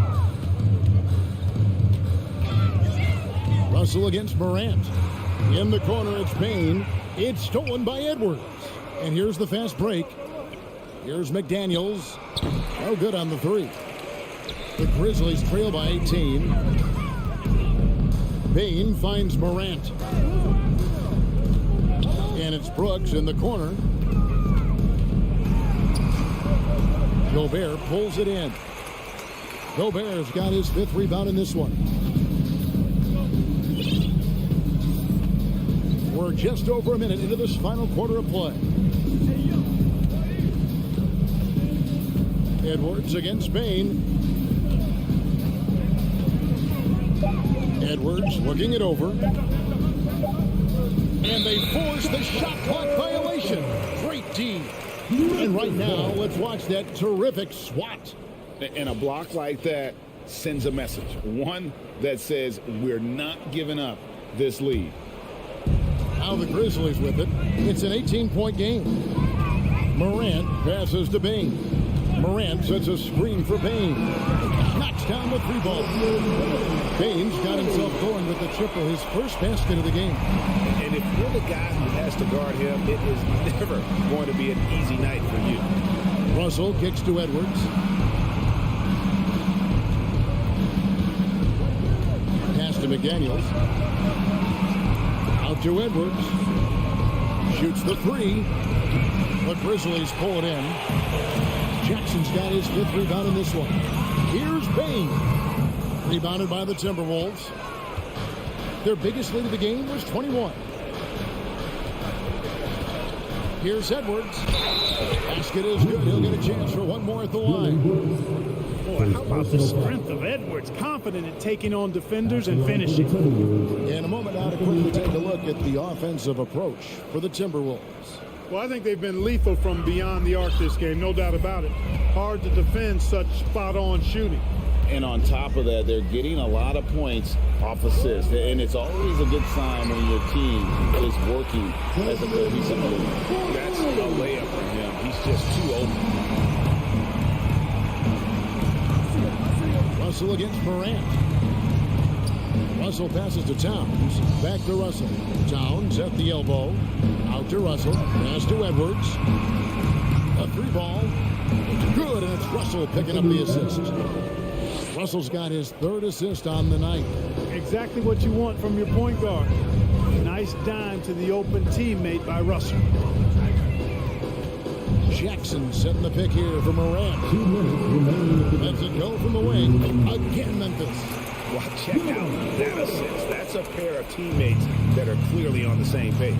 Russell against Morant. In the corner, it's Bain. It's stolen by Edwards. And here's the fast break. Here's McDaniels. No good on the 3. The Grizzlies trail by 18. Bain finds Morant. And it's Brooks in the corner. Gobert pulls it in. Gobert's got his 5th rebound in this one. We're just over a minute into this final quarter of play. Edwards against Spain. Edwards looking it over. And they force the shot clock violation. Great D. And right now, let's watch that terrific swat. And a block like that sends a message. One that says we're not giving up this lead. Now the Grizzlies with it. It's an 18-point game. Morant passes to Bain. Morant sets a screen for Bain. Knocks down the 3-ball. Bain's got himself going with the triple, his first basket of the game. And if you're the guy who has to guard him, it is never going to be an easy night for you. Russell kicks to Edwards. Pass to McDaniels. Out to Edwards. Shoots the 3. The Grizzlies pull it in. Jackson's got his 5th rebound in this one. Here's Bain. Rebounded by the Timberwolves. Their biggest lead of the game was 21. Here's Edwards. Basket is good. He'll get a chance for one more at the line. Boy, how about the strength of Edwards? Confident in taking on defenders and finishing. In a moment now to quickly take a look at the offensive approach for the Timberwolves. Well, I think they've been lethal from beyond the arc this game, no doubt about it. Hard to defend such spot-on shooting. And on top of that, they're getting a lot of points off assists. And it's always a good sign when your team is working as a cohesive group. That's a layup for him. He's just too open. Russell against Morant. Russell passes to Towns. Back to Russell. Towns at the elbow. Out to Russell. Pass to Edwards. A 3-ball. It's good, and it's Russell picking up the assist. Russell's got his 3rd assist on the night. Exactly what you want from your point guard. Nice dime to the open teammate by Russell. Jackson setting the pick here for Morant. Lets it go from the wing. Again, Memphis. Well, check out that assist. That's a pair of teammates that are clearly on the same page.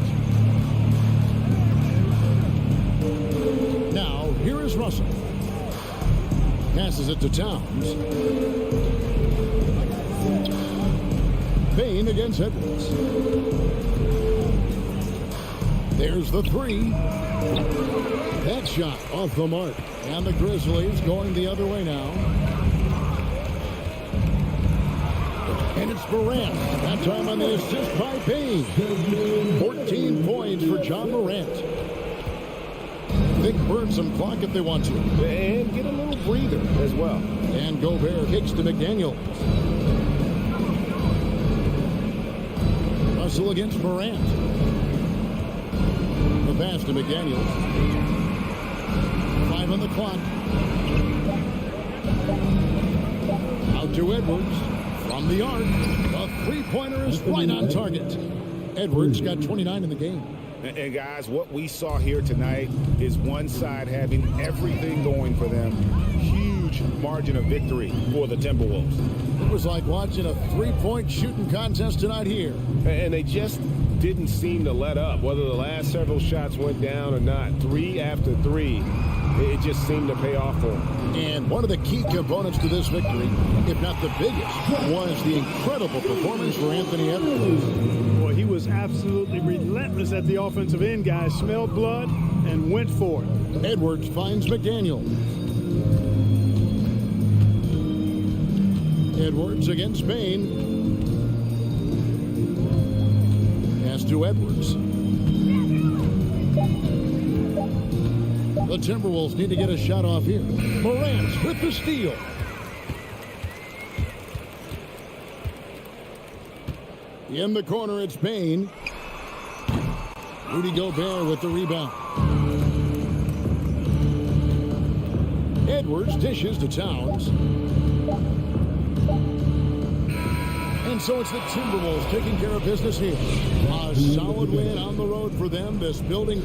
Now, here is Russell. Passes it to Towns. Bain against Edwards. There's the 3. That shot off the mark. And the Grizzlies going the other way now. And it's Morant. That time on the assist by Bain. 14 points for John Morant. They can burn some clock if they want to. And get a little breather as well. And Gobert kicks to McDaniels. Russell against Morant. The pass to McDaniels. 5 on the clock. Out to Edwards. From the arc. A 3-pointer is right on target. Edwards got 29 in the game. And guys, what we saw here tonight is one side having everything going for them. Huge margin of victory for the Timberwolves. It was like watching a 3-point shooting contest tonight here. And they just didn't seem to let up, whether the last several shots went down or not. 3 after 3, it just seemed to pay off for them. And one of the key components to this victory, if not the biggest, was the incredible performance for Anthony Edwards. Boy, he was absolutely relentless at the offensive end, guys. Smelled blood and went for it. Edwards finds McDaniel. Edwards against Bain. Pass to Edwards. The Timberwolves need to get a shot off here. Morant with the steal. In the corner, it's Bain. Rudy Gobert with the rebound. Edwards dishes to Towns. And so it's the Timberwolves taking care of business here. A solid win on the road for them. This building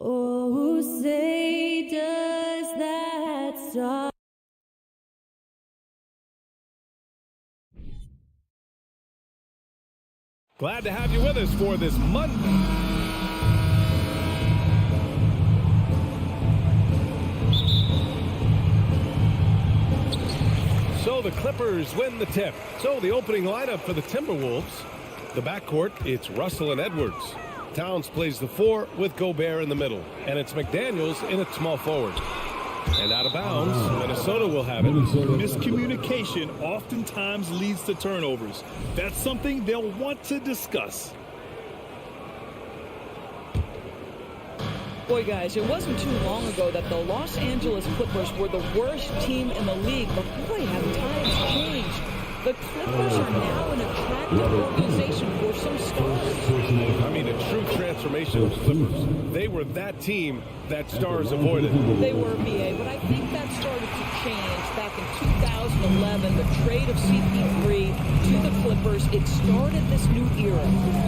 Oh, say does that song. Glad to have you with us for this Monday. So the Clippers win the tip. So the opening lineup for the Timberwolves. The backcourt, it's Russell and Edwards. Towns plays the 4 with Gobert in the middle. And it's McDaniels in at small forward. And out of bounds, Minnesota will have it. Miscommunication oftentimes leads to turnovers. That's something they'll want to discuss. Boy, guys, it wasn't too long ago that the Los Angeles Clippers were the worst team in the league, but boy, have times changed. The Clippers are now an attractive organization for some stars. I mean, a true transformation of the Clippers. They were that team that stars avoided. They were, BA, but I think that started to change back in 2011. The trade of CP3 to the Clippers, it started this new era.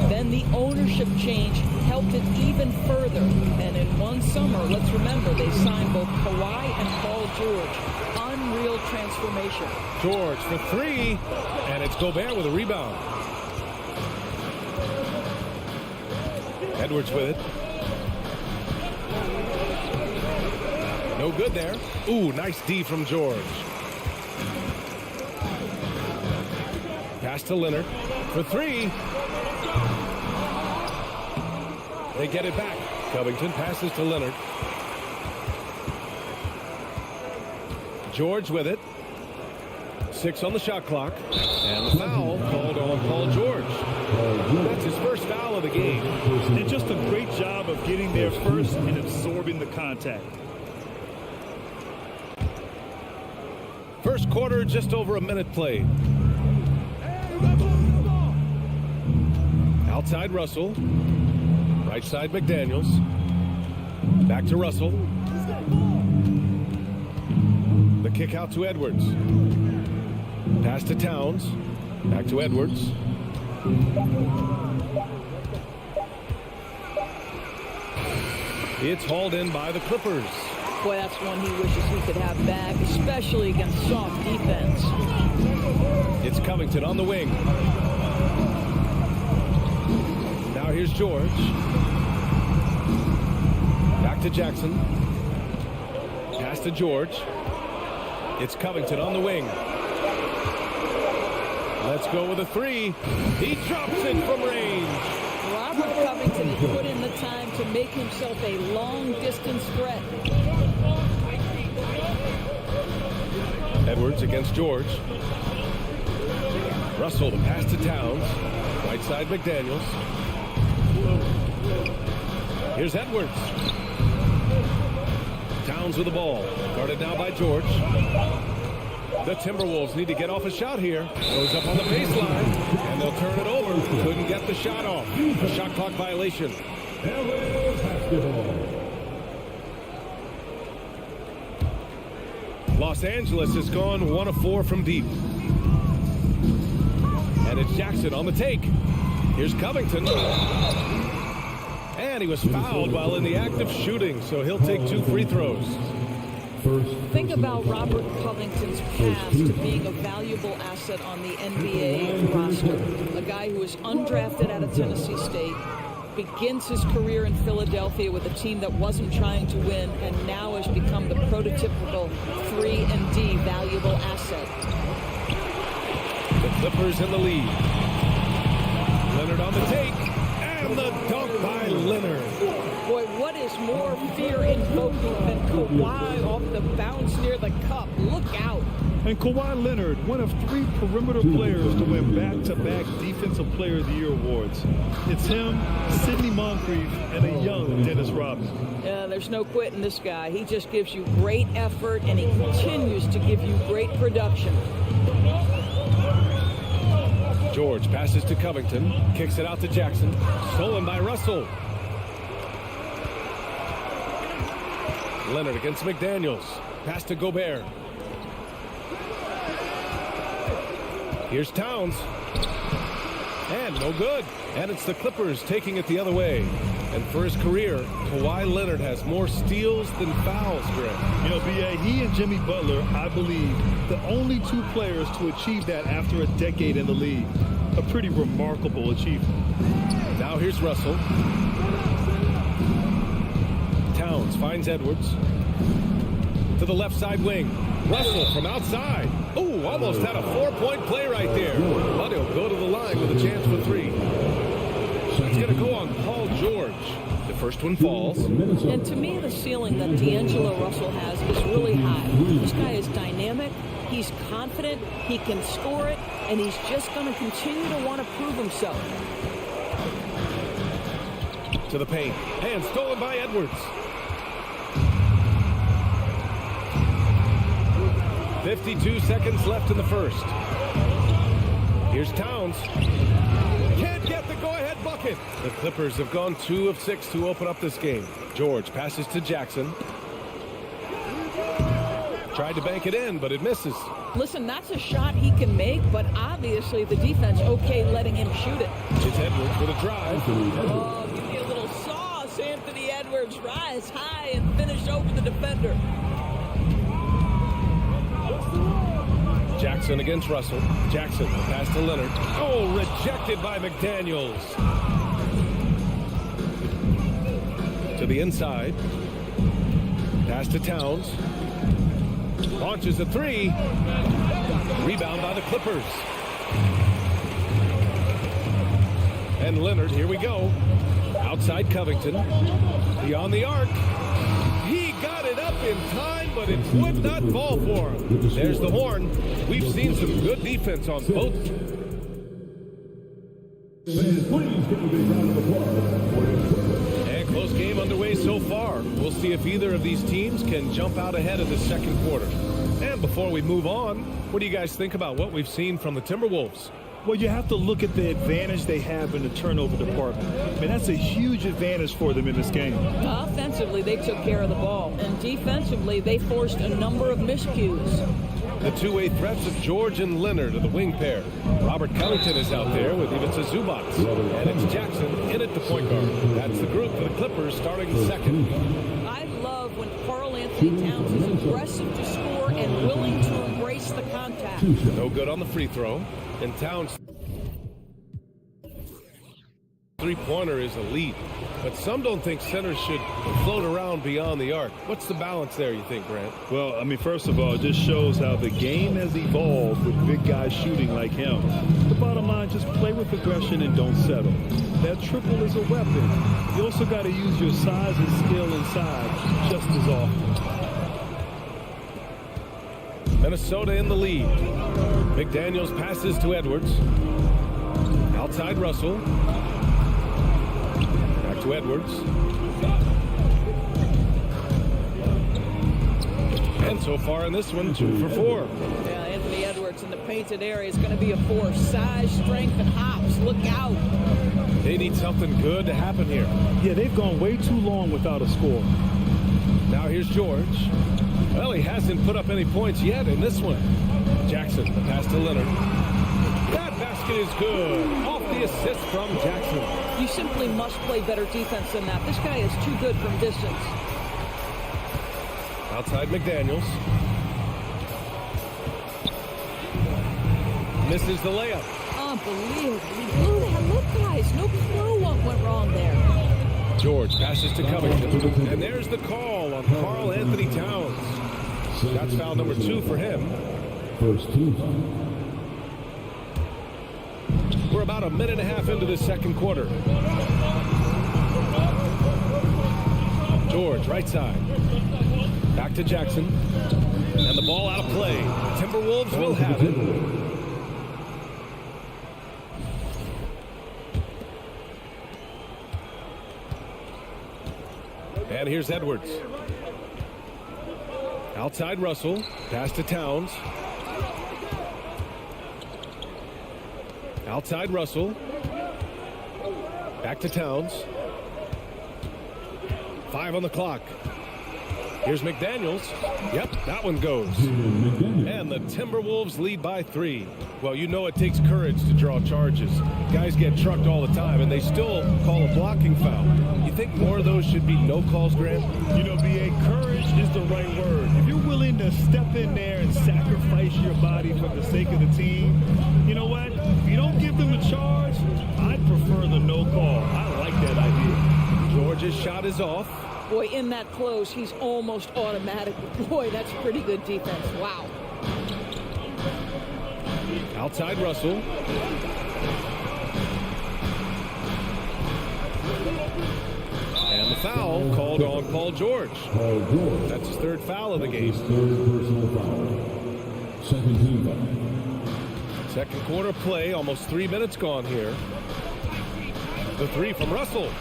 Then the ownership change helped it even further. And in one summer, let's remember, they signed both Kawhi and Paul George. Unreal transformation. George for 3, and it's Gobert with a rebound. Edwards with it. No good there. Ooh, nice D from George. Pass to Leonard for 3. They get it back. Covington passes to Leonard. George with it. 6 on the shot clock. And the foul called on Paul George. That's his first foul of the game. Did just a great job of getting there first and absorbing the contact. First quarter, just over a minute played. Outside Russell. Right side McDaniels. Back to Russell. The kick out to Edwards. Pass to Towns. Back to Edwards. It's hauled in by the Clippers. Boy, that's one he wishes he could have back, especially against soft defense. It's Covington on the wing. Now here's George. Back to Jackson. Pass to George. It's Covington on the wing. Let's go with a 3. He drops it from range. Robert Covington has put in the time to make himself a long-distance threat. Edwards against George. Russell, the pass to Towns. Right side McDaniels. Here's Edwards. Towns with the ball. Guarded now by George. The Timberwolves need to get off a shot here. Goes up on the baseline, and they'll turn it over. Couldn't get the shot off. A shot clock violation. Los Angeles has gone 1 of 4 from deep. And it's Jackson on the take. Here's Covington. And he was fouled while in the act of shooting, so he'll take 2 free throws. Think about Robert Covington's path to being a valuable asset on the NBA roster. A guy who was undrafted out of Tennessee State, begins his career in Philadelphia with a team that wasn't trying to win, and now has become the prototypical 3-and-D valuable asset. The Clippers in the lead. Leonard on the take, and the dunk by Leonard. Boy, what is more fear-invoking than Kawhi off the bounce near the cup? Look out. And Kawhi Leonard, one of 3 perimeter players to win back-to-back Defensive Player of the Year awards. It's him, Sidney Moncrief, and a young Dennis Rodman. Yeah, there's no quitting this guy. He just gives you great effort, and he continues to give you great production. George passes to Covington, kicks it out to Jackson. Stolen by Russell. Leonard against McDaniels. Pass to Gobert. Here's Towns. And no good. And it's the Clippers taking it the other way. And for his career, Kawhi Leonard has more steals than fouls, Greg. You know, B.A., he and Jimmy Butler, I believe, the only two players to achieve that after a decade in the league. A pretty remarkable achievement. Now here's Russell. Towns finds Edwards. To the left side wing. Russell from outside. Oh, almost had a 4-point play right there. But he'll go to the line with a chance for 3. It's going to go on Paul George. The first one falls. And to me, the ceiling that D'Angelo Russell has is really high. This guy is dynamic. He's confident. He can score it. And he's just going to continue to want to prove himself. To the paint. And stolen by Edwards. 52 seconds left in the first. Here's Towns. Can't get the go-ahead bucket. The Clippers have gone 2 of 6 to open up this game. George passes to Jackson. Tried to bank it in, but it misses. Listen, that's a shot he can make, but obviously the defense okay letting him shoot it. It's Edwards with a drive. Oh, give me a little sauce, Anthony Edwards. Rise high and finish over the defender. Jackson against Russell. Jackson, pass to Leonard. Oh, rejected by McDaniels. To the inside. Pass to Towns. Launches a 3. Rebound by the Clippers. And Leonard, here we go. Outside Covington. Beyond the arc. He got it up in time, but it would not fall for him. There's the horn. We've seen some good defense on both. And close game underway so far. We'll see if either of these teams can jump out ahead of the second quarter. And before we move on, what do you guys think about what we've seen from the Timberwolves? Well, you have to look at the advantage they have in the turnover department. I mean, that's a huge advantage for them in this game. Offensively, they took care of the ball. And defensively, they forced a number of miscues. The two-way threats of George and Leonard are the wing pair. Robert Covington is out there with Ivica Zubac. And it's Jackson in at the point guard. That's the group for the Clippers starting the second. I love when Karl Anthony Towns is aggressive to score and willing to embrace the contact. No good on the free throw. And Towns' three-pointer is elite. But some don't think centers should float around beyond the arc. What's the balance there, you think, Grant? Well, I mean, first of all, it just shows how the game has evolved with big guys shooting like him. The bottom line, just play with aggression and don't settle. That triple is a weapon. You also got to use your size and skill inside just as often. Minnesota in the lead. McDaniels passes to Edwards. Outside Russell. Back to Edwards. And so far in this one, 2 for 4. Yeah, Anthony Edwards in the painted area is going to be a force. Size, strength, and hops. Look out. They need something good to happen here. Yeah, they've gone way too long without a score. Now here's George. Well, he hasn't put up any points yet in this one. Jackson, the pass to Leonard. That basket is good. Off the assist from Jackson. You simply must play better defense than that. This guy is too good from distance. Outside McDaniels. Misses the layup. Unbelievable. He blew that. Look, guys, no clue what went wrong there. George passes to Covington. And there's the call on Karl Anthony Towns. That's foul number 2 for him. First team. We're about a minute and a half into the second quarter. George, right side. Back to Jackson. And the ball out of play. Timberwolves will have it. And here's Edwards. Outside Russell. Pass to Towns. Outside Russell. Back to Towns. 5 on the clock. Here's McDaniels. Yep, that one goes. And the Timberwolves lead by 3. Well, you know it takes courage to draw charges. Guys get trucked all the time, and they still call a blocking foul. You think more of those should be no calls, Grant? You know, B.A., courage is the right word. If you're willing to step in there and sacrifice your body for the sake of the team, you know what? If you don't give them a charge, I'd prefer the no call. I like that idea. George's shot is off. Boy, in that close, he's almost automatic. Boy, that's pretty good defense. Wow. Outside Russell. And the foul called on Paul George. That's his 3rd foul of the game. Third personal foul. Second team foul. Second quarter play, almost 3 minutes gone here. The 3 from Russell.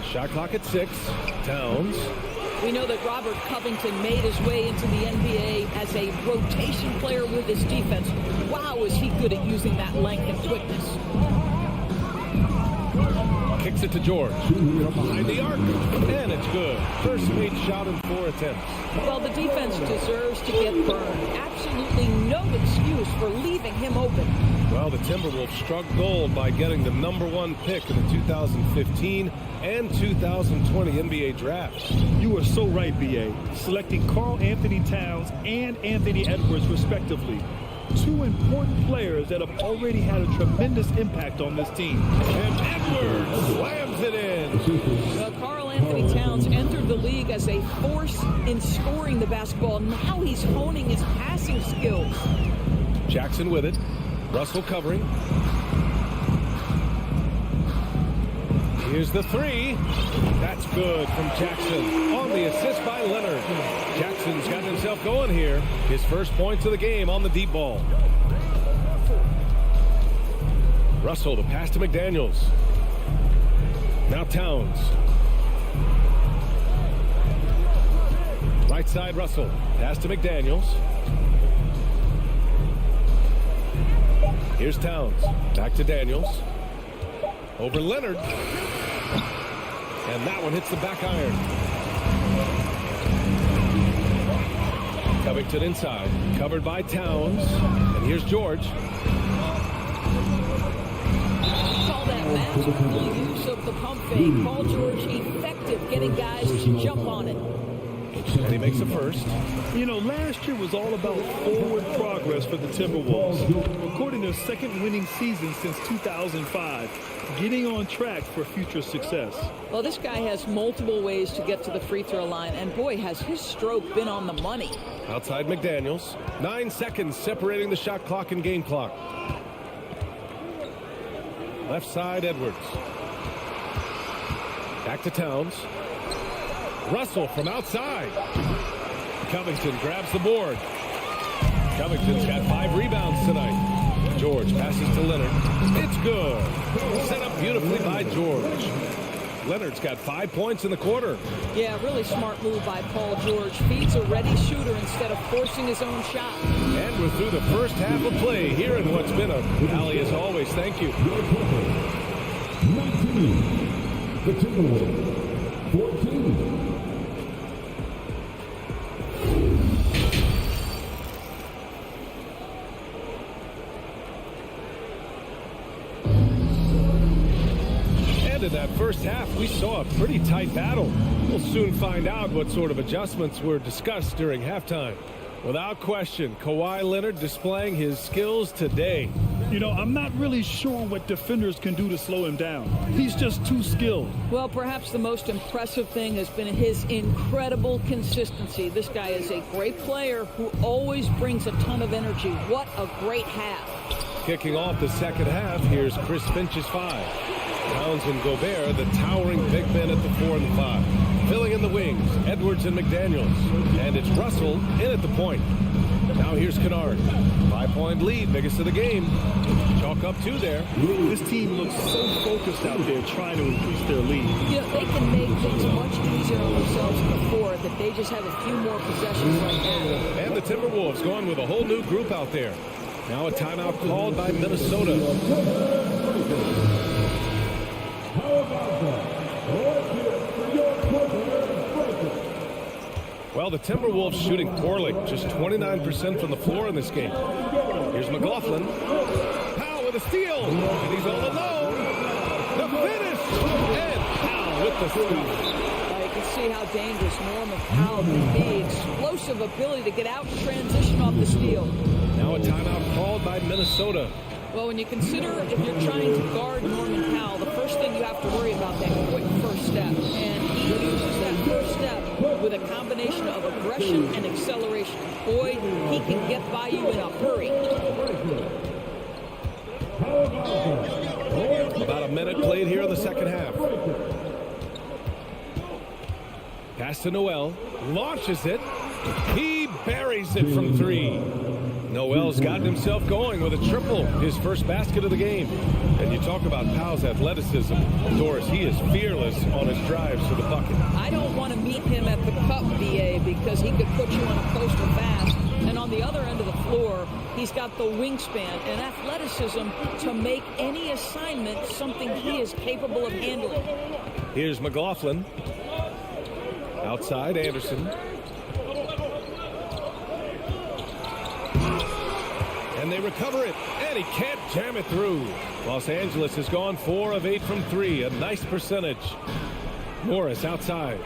Shot clock at 6. Towns. We know that Robert Covington made his way into the NBA as a rotation player with his defense. Wow, is he good at using that length and quickness. Kicks it to George. From behind the arc. And it's good. First made shot in 4 attempts. Well, the defense deserves to get burned. Absolutely no excuse for leaving him open. Well, the Timberwolves struck gold by getting the #1 pick in the 2015 and 2020 NBA drafts. You are so right, B.A. Selecting Karl Anthony Towns and Anthony Edwards, respectively. 2 important players that have already had a tremendous impact on this team. And Edwards slams it in. Well, Karl Anthony Towns entered the league as a force in scoring the basketball. Now he's honing his passing skills. Jackson with it. Russell covering. Here's the 3. That's good from Jackson on the assist by Leonard. Jackson's got himself going here. His first points of the game on the deep ball. Russell, the pass to McDaniels. Now Towns. Right side Russell. Pass to McDaniels. Here's Towns. Back to Daniels. Over Leonard. And that one hits the back iron. Covington inside. Covered by Towns. And here's George. Call that masterful use of the pump fake. Paul George effective getting guys to jump on it. And he makes the first. You know, last year was all about forward progress for the Timberwolves. Recording their 2nd winning season since 2005. Getting on track for future success. Well, this guy has multiple ways to get to the free throw line. And boy, has his stroke been on the money. Outside McDaniels. 9 seconds separating the shot clock and game clock. Left side Edwards. Back to Towns. Russell from outside. Covington grabs the board. Covington's got 5 rebounds tonight. George passes to Leonard. It's good. Set up beautifully by George. Leonard's got 5 points in the quarter. Yeah, really smart move by Paul George. Feeds a ready shooter instead of forcing his own shot. And we're through the first half of play here in what's been a rally as always. Thank you. 19. The Timberwolves. 14. In that first half, we saw a pretty tight battle. We'll soon find out what sort of adjustments were discussed during halftime. Without question, Kawhi Leonard displaying his skills today. You know, I'm not really sure what defenders can do to slow him down. He's just too skilled. Well, perhaps the most impressive thing has been his incredible consistency. This guy is a great player who always brings a ton of energy. What a great half. Kicking off the second half, here's Chris Finch's 5. Towns and Gobert, the towering big men at the 4 and the 5. Filling in the wings, Edwards and McDaniels. And it's Russell in at the point. Now here's Kennard. 5-point lead, biggest of the game. Chalk up 2 there. This team looks so focused out there trying to increase their lead. You know, they can make things much easier on themselves in the 4th if they just have a few more possessions right now. And the Timberwolves going with a whole new group out there. Now a timeout called by Minnesota. Well, the Timberwolves shooting poorly, just 29% from the floor in this game. Here's McLaughlin. Powell with a steal, and he's all alone. The finish, and Powell with the steal. You can see how dangerous Norman Powell can be. Explosive ability to get out and transition off the steal. Now a timeout called by Minnesota. Well, when you consider if you're trying to guard Norman Powell, the first thing you have to worry about that quick first step. And he uses that first step with a combination of aggression and acceleration. Boy, he can get by you in a hurry. About a minute played here in the second half. Pass to Noel. Launches it. He buries it from three. Noel's gotten himself going with a triple, his first basket of the game. And you talk about Powell's athleticism. Doris, he is fearless on his drives to the bucket. I don't want to meet him at the cup, BA, because he could put you on a poster fast. And on the other end of the floor, he's got the wingspan and athleticism to make any assignment something he is capable of handling. Here's McLaughlin. Outside, Anderson. And they recover it, and he can't jam it through. Los Angeles has gone 4 of 8 from 3, a nice percentage. Morris outside.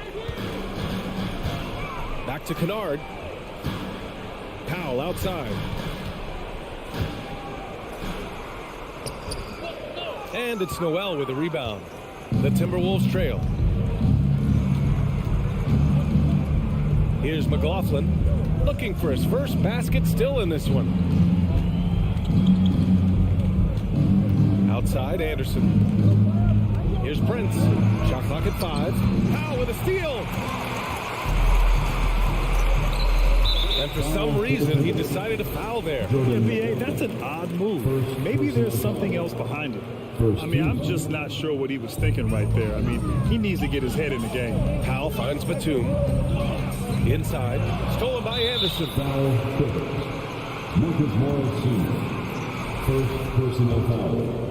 Back to Kennard. Powell outside. And it's Noel with a rebound. The Timberwolves trail. Here's McLaughlin, looking for his first basket, still in this one. Outside, Anderson. Here's Prince. Shot clock at 5. Powell with a steal. And for some reason, he decided to foul there. Yeah, B.A., that's an odd move. Maybe there's something else behind it. I mean, I'm just not sure what he was thinking right there. I mean, he needs to get his head in the game. Powell finds Batum. Inside. Stolen by Anderson. Foul. Memphis Morris Sr. First personal foul.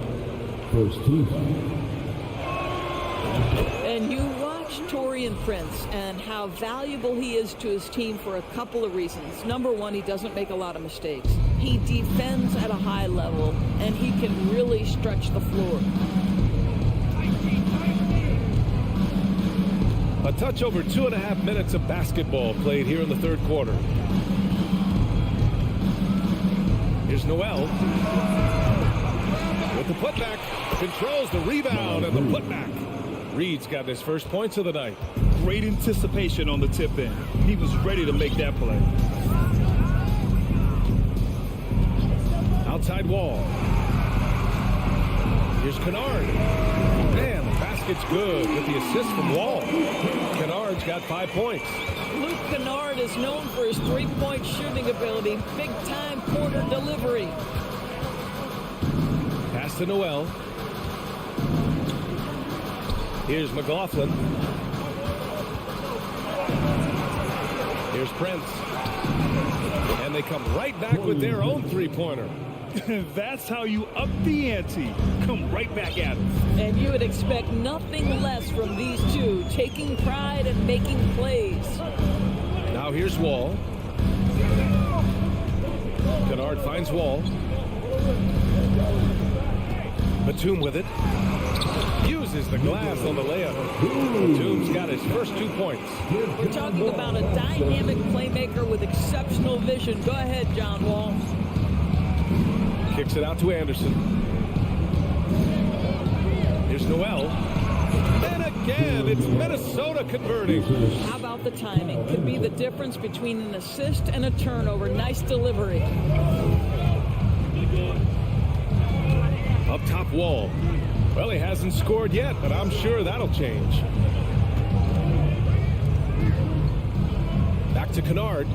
First team foul. And you watch Taurean Prince and how valuable he is to his team for a couple of reasons. Number one, he doesn't make a lot of mistakes. He defends at a high level, and he can really stretch the floor. A touch over 2.5 minutes of basketball played here in the third quarter. Here's Noel. With the putback. Controls the rebound and the putback. Reed's got his first points of the night. Great anticipation on the tip in. He was ready to make that play. Outside wall. Here's Kennard. Man, the basket's good with the assist from Wall. Kennard's got 5 points. Luke Kennard is known for his three-point shooting ability. Big-time corner delivery. Pass to Noel. Here's McLaughlin. Here's Prince. And they come right back with their own three-pointer. That's how you up the ante. Come right back at him. And you would expect nothing less from these two, taking pride and making plays. Now here's Wall. Kennard finds Wall. Batum with it. Uses the glass on the layup. Batum's got his first 2 points. We're talking about a dynamic playmaker with exceptional vision. Go ahead, John Wall. Kicks it out to Anderson. Here's Noel. And again, it's Minnesota converting. How about the timing? Could be the difference between an assist and a turnover. Nice delivery. Up top Wall. Well, he hasn't scored yet, but I'm sure that'll change. Back to Kennard.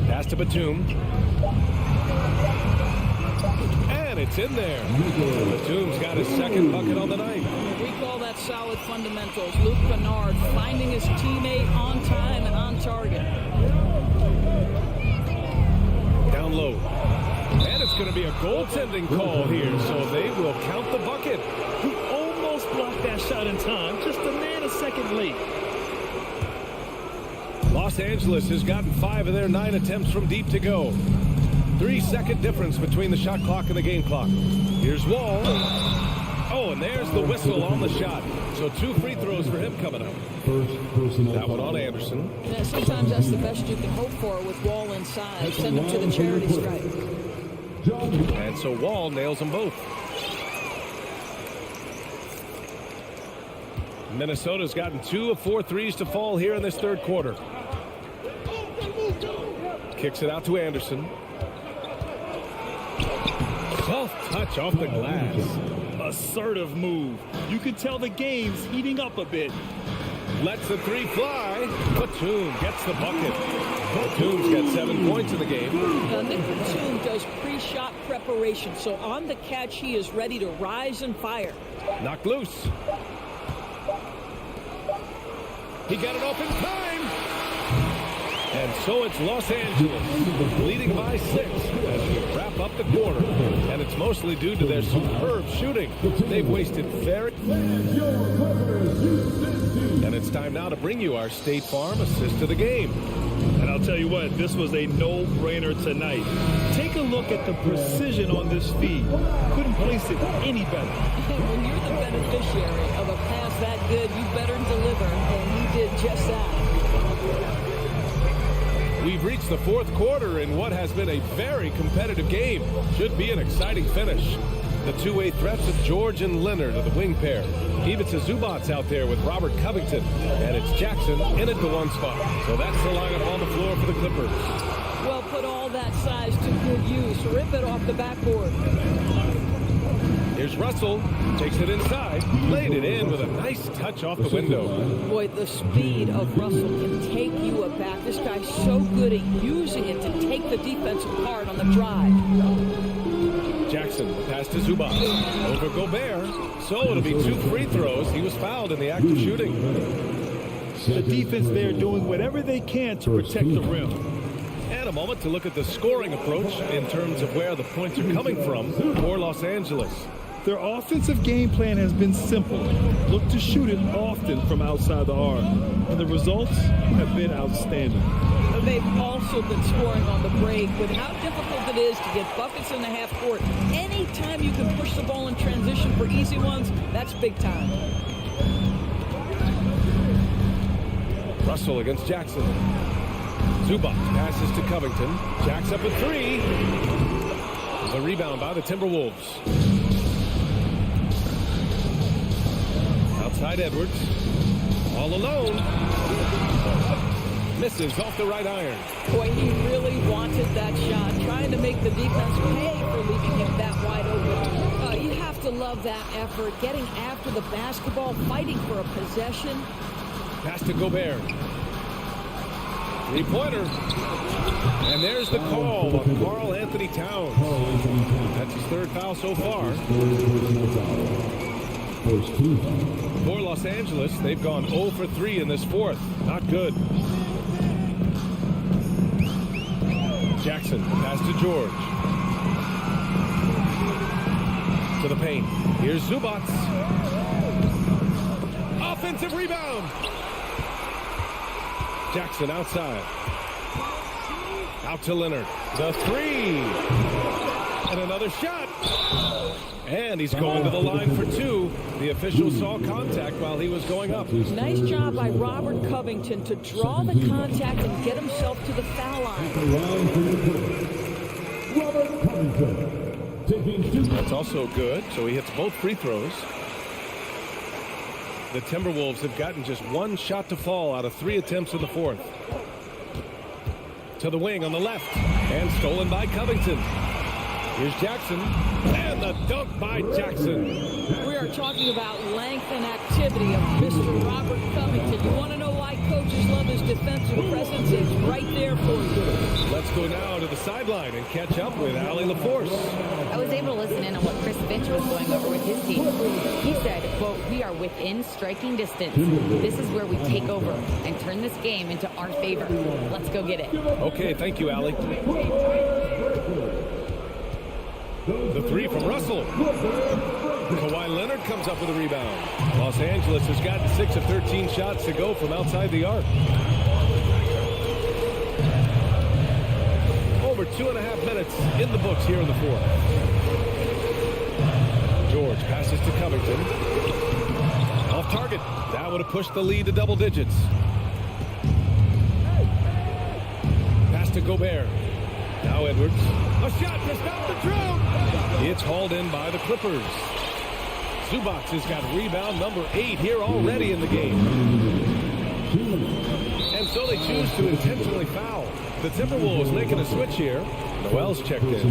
Pass to Batum. And it's in there. Batum's got his second bucket on the night. We call that solid fundamentals. Luke Kennard finding his teammate on time and on target. Down low. And it's going to be a goaltending call here, so they will count the bucket. He almost blocked that shot in time, just a man a second late. Los Angeles has gotten 5 of their 9 attempts from deep to go. 3-second difference between the shot clock and the game clock. Here's Wall. Oh, and there's the whistle on the shot. So 2 free throws for him coming up. That one on Anderson. Yeah, sometimes that's the best you can hope for with Wall inside. Send him to the charity stripe. And so Wall nails them both. Minnesota's gotten 2 of 4 threes to fall here in this third quarter. Kicks it out to Anderson. Soft touch off the glass. Assertive move. You can tell the game's heating up a bit. Lets the 3 fly. Batum gets the bucket. Batum's got 7 points in the game. Nick Batum does pre-shot preparation, so on the catch he is ready to rise and fire. Knocked loose. He got it off in time. And so it's Los Angeles leading by 6 as we wrap up the quarter. And it's mostly due to their superb shooting. They've wasted very... And it's time now to bring you our State Farm assist of the game. And I'll tell you what, this was a no-brainer tonight. Take a look at the precision on this feed. Couldn't place it any better. When you're the beneficiary of a pass that good, you better deliver, and he did just that. We've reached the fourth quarter in what has been a very competitive game. Should be an exciting finish. The two-way threats of George and Leonard are the wing pair. Ivica Zubac's out there with Robert Covington. And it's Jackson in at the 1 spot. So that's the lineup on the floor for the Clippers. Well, put all that size to good use. Rip it off the backboard. Here's Russell. Takes it inside. Played it in with a nice touch off the window. Boy, the speed of Russell can take you aback. This guy's so good at using it to take the defense apart on the drive. Jackson pass to Zubac. Over Gobert. So it'll be 2 free throws. He was fouled in the act of shooting. The defense there doing whatever they can to protect the rim. And a moment to look at the scoring approach in terms of where the points are coming from for Los Angeles. Their offensive game plan has been simple. Look to shoot it often from outside the arc. And the results have been outstanding. They've also been scoring on the break with how difficult it is to get buckets in the half court. Anytime you can push the ball in transition for easy ones, that's big time. Russell against Jackson. Zubac passes to Covington. Jacks up a 3. The rebound by the Timberwolves. Outside Edwards. All alone. Misses off the right iron. Boy, he really wanted that shot, trying to make the defense pay for leaving him that wide open. You have to love that effort, getting after the basketball, fighting for a possession. Pass to Gobert. 3-pointer. And there's the call on Karl Anthony Towns. That's his 3rd foul so far. For Los Angeles, they've gone 0 for 3 in this 4th. Not good. Jackson, pass to George. To the paint. Here's Zubac. Offensive rebound. Jackson outside. Out to Leonard. The 3. And another shot. And he's going to the line for 2. The official saw contact while he was going up. Nice job by Robert Covington to draw the contact and get himself to the foul line. That's also good. So he hits both free throws. The Timberwolves have gotten just 1 shot to fall out of 3 attempts in the 4th. To the wing on the left. And stolen by Covington. Here's Jackson. And the dunk by Jackson. We are talking about length and activity of Mr. Robert Covington. You want to know why coaches love his defensive presence? It's right there for you. Let's go now to the sideline and catch up with Allie LaForce. I was able to listen in on what Chris Finch was going over with his team. He said, quote, "We are within striking distance. This is where we take over and turn this game into our favor. Let's go get it." Okay, thank you, Allie. The 3 from Russell. Kawhi Leonard comes up with a rebound. Los Angeles has gotten 6 of 13 shots to go from outside the arc. 2.5 minutes in the books here in the fourth. George passes to Covington. Off target. That would have pushed the lead to double digits. Pass to Gobert. Now Edwards. A shot to stop the drought. It's hauled in by the Clippers. Zubac has got rebound number 8 here already in the game. And so they choose to intentionally foul. The Timberwolves making a switch here. Noel's checked in.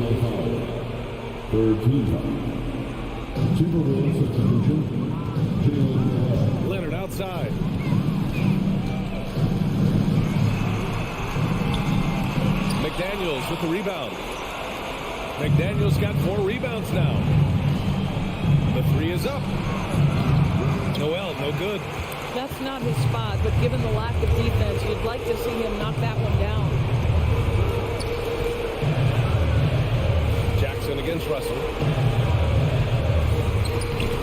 Third team foul. Timberwolves substitution. Leonard outside. McDaniels with the rebound. McDaniels got 4 rebounds now. The 3 is up. Noel, no good. That's not his spot, but given the lack of defense, you'd like to see him knock that one down. Jackson against Russell.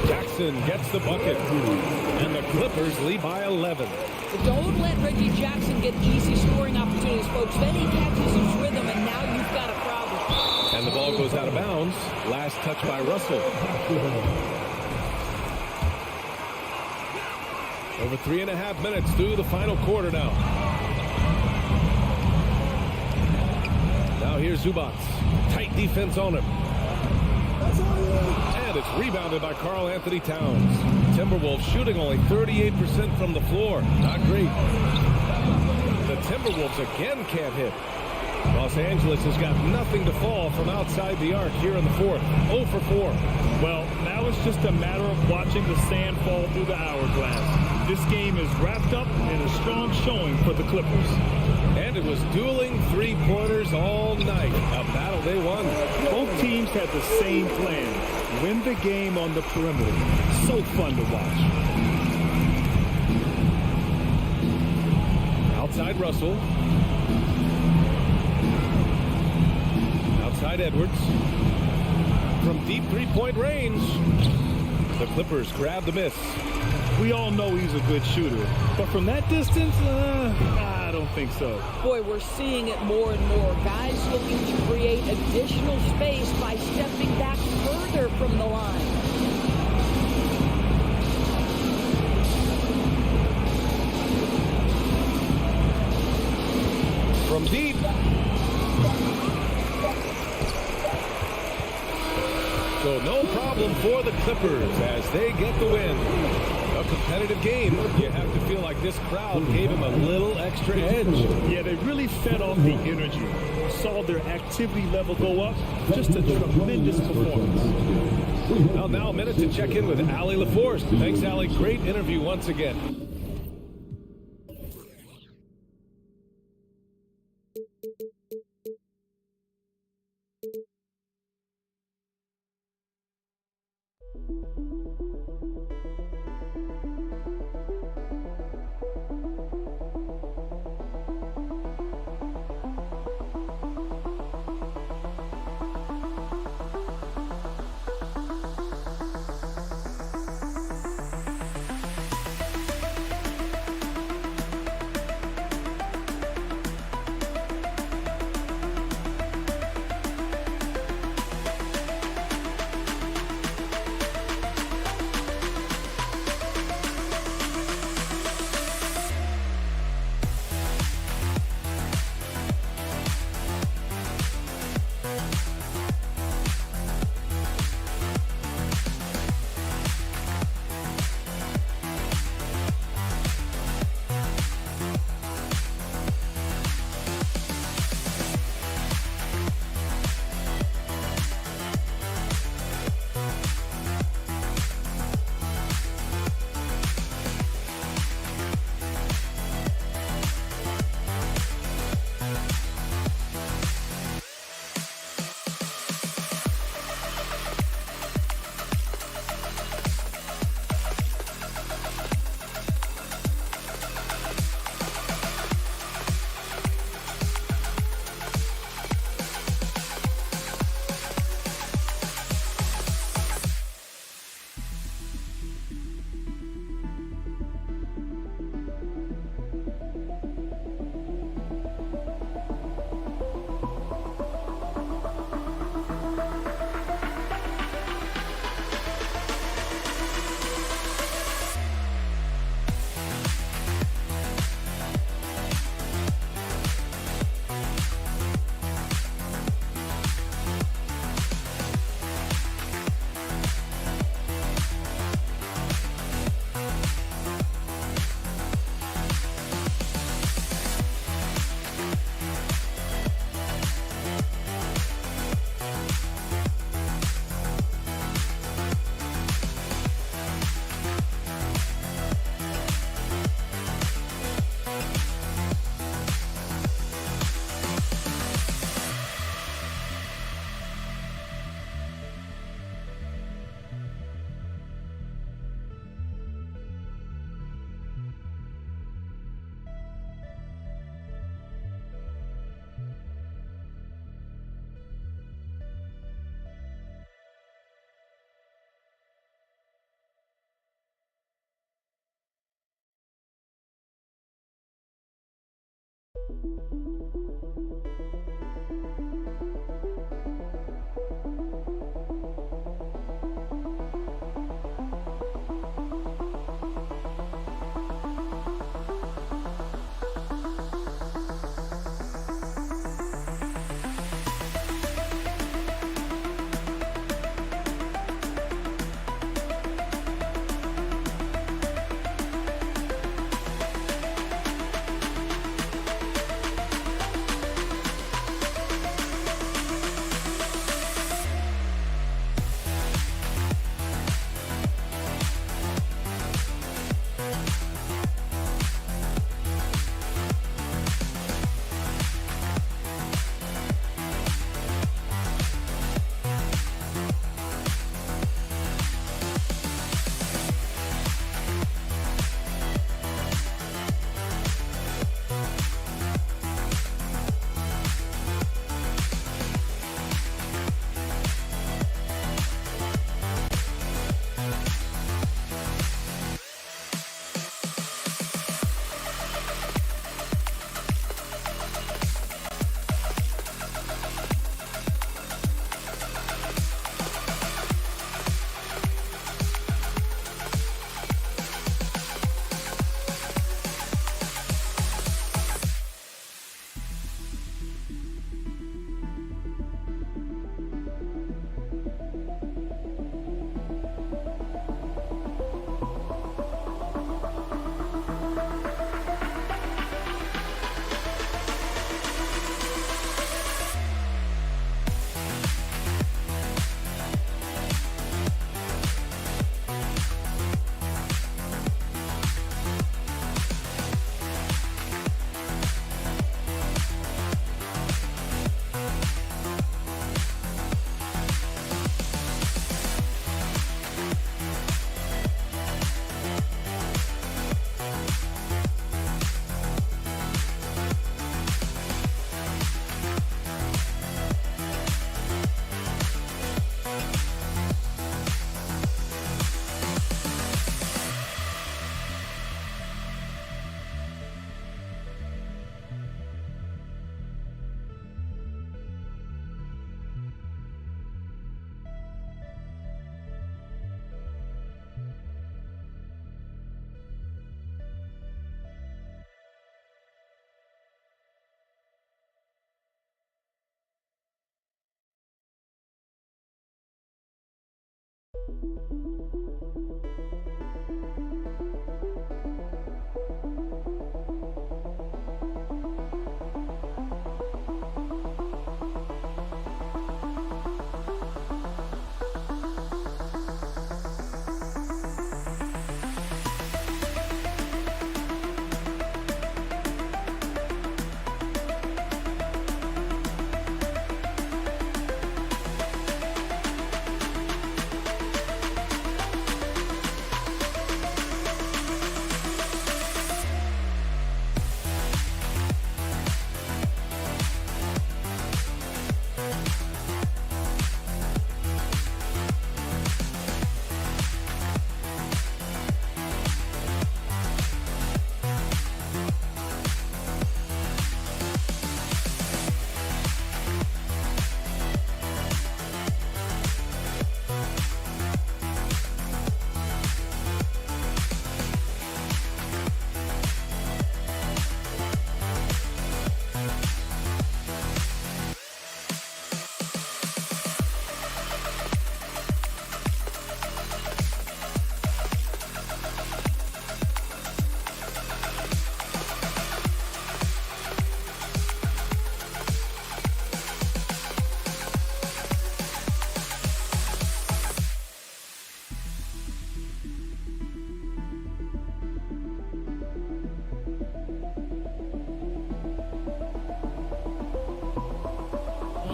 Jackson gets the bucket. And the Clippers lead by 11. But don't let Reggie Jackson get easy scoring opportunities, folks. Then he catches his rhythm, and now you've got a problem. And the ball goes out of bounds. Last touch by Russell. Over 3.5 minutes through the final quarter now. Now here's Zubac. Tight defense on him. And it's rebounded by Karl Anthony Towns. Timberwolves shooting only 38% from the floor. Not great. The Timberwolves again can't hit. Los Angeles has got nothing to fall from outside the arc here in the fourth. 0 for 4. Well, now it's just a matter of watching the sand fall through the hourglass. This game is wrapped up in a strong showing for the Clippers. And it was dueling three-pointers all night. A battle they won. Both teams had the same plan. Win the game on the perimeter. So fun to watch. Outside Russell. Outside Edwards. From deep three-point range. The Clippers grab the miss. We all know he's a good shooter. But from that distance, I don't think so. Boy, we're seeing it more and more. Guys looking to create additional space by stepping back further from the line. From deep. So no problem for the Clippers as they get the win. A competitive game. You have to feel like this crowd gave them a little extra edge. Yeah, they really fed off the energy. Saw their activity level go up. Just a tremendous performance. Well, now a minute to check in with Allie LaForce. Thanks, Allie. Great interview once again.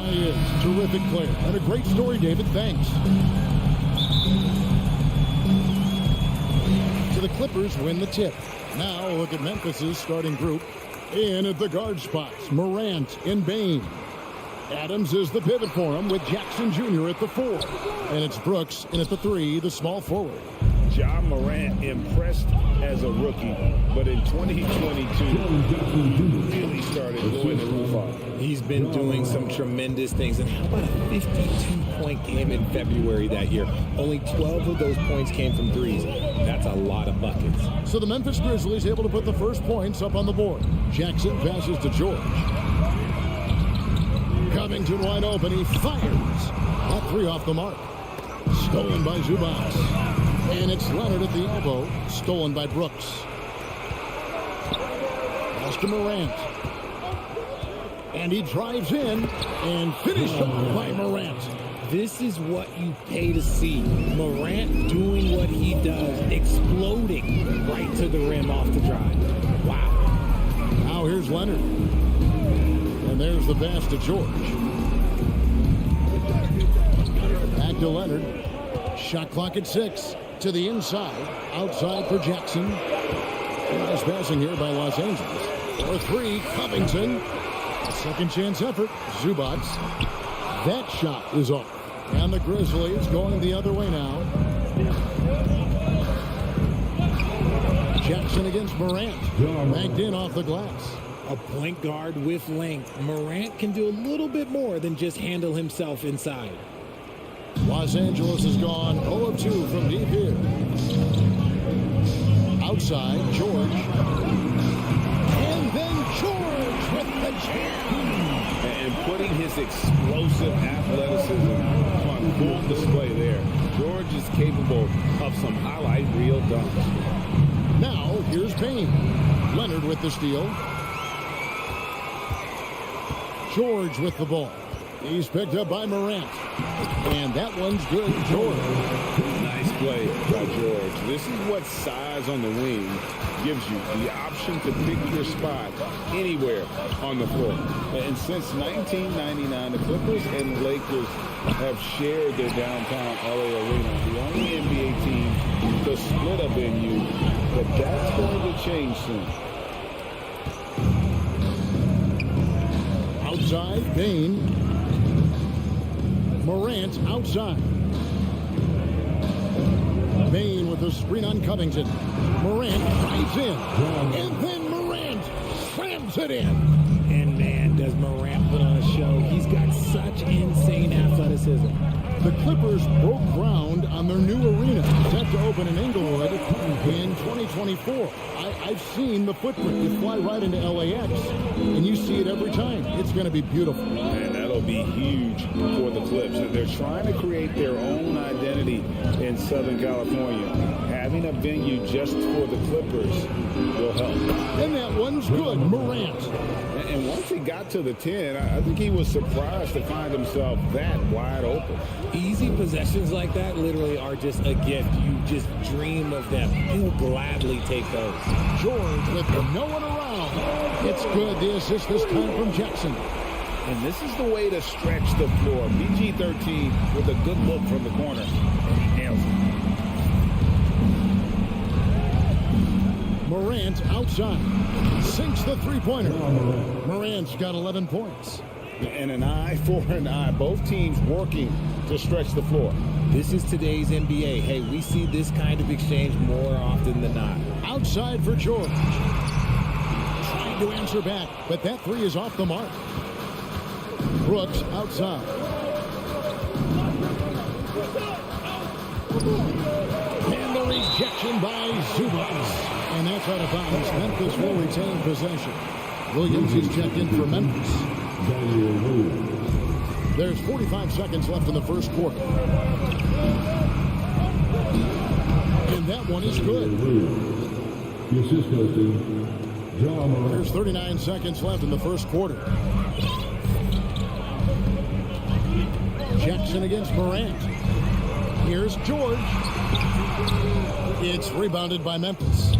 He is. Terrific player. And a great story, David. Thanks. So the Clippers win the tip. Now look at Memphis's starting group. In at the guard spots, Morant and Bain. Adams is the pivot for him with Jackson Jr. at the 4. And it's Brooks in at the 3, the small forward. Ja Morant impressed as a rookie, but in 2022, really started blowing the roof off. He's been doing some tremendous things. And how about a 52-point game in February that year? Only 12 of those points came from threes. That's a lot of buckets. So the Memphis Grizzlies able to put the first points up on the board. Jackson passes to George. Covington wide open. He fires. That three off the mark. Stolen by Zubac. And it's Leonard at the elbow. Stolen by Brooks. Pass to Morant. And he drives in and finished off by Morant. This is what you pay to see. Morant doing what he does, exploding right to the rim off the drive. Wow. Now here's Leonard. And there's the pass to George. Back to Leonard. Shot clock at 6. To the inside. Outside for Jackson. Nice passing here by Los Angeles. For three, Covington. A second chance effort. Zubac. That shot is off. And the Grizzlies going the other way now. Jackson against Morant. Banked in off the glass. A point guard with length. Morant can do a little bit more than just handle himself inside. Los Angeles has gone 0 of 2 from deep here. Outside, George. And then George with the jam. And putting his explosive athleticism on full display there. George is capable of some highlight reel dunks. Now, here's Payne. Leonard with the steal. George with the ball. He's picked up by Morant. And that one's good, George. Nice play by George. This is what size on the wing gives you. The option to pick your spot anywhere on the floor. And since 1999, the Clippers and the Lakers have shared their downtown LA arena. The only NBA team to split a venue. But that's going to change soon. Outside, Payne. Morant outside. Payne with the screen on Covington. Morant drives in. And then Morant slams it in. And man, does Morant put on a show. He's got such insane athleticism. The Clippers broke ground on their new arena, set to open in Inglewood in 2024. I've seen the footprint. You fly right into LAX, and you see it every time. It's going to be beautiful. And that'll be huge for the Clips. And they're trying to create their own identity in Southern California. Having a venue just for the Clippers will help. And that one's good, Morant. And once he got to the 10, I think he was surprised to find himself that wide open. Easy possessions like that literally are just a gift. You just dream of them. He'll gladly take those. George with no one around. It's good. The assist this time from Jackson. And this is the way to stretch the floor. PG-13 with a good look from the corner. And he nails it. Morant outside. Sinks the three-pointer. Morant's got 11 points. And an eye for an eye. Both teams working to stretch the floor. This is today's NBA. Hey, we see this kind of exchange more often than not. Outside for George. Trying to answer back, but that three is off the mark. Brooks outside. And the rejection by Zubac. And that's out of bounds. Memphis will retain possession. Williams is checked in for Memphis. There's 45 seconds left in the first quarter. And that one is good. There's 39 seconds left in the first quarter. Jackson against Morant. Here's George. It's rebounded by Memphis.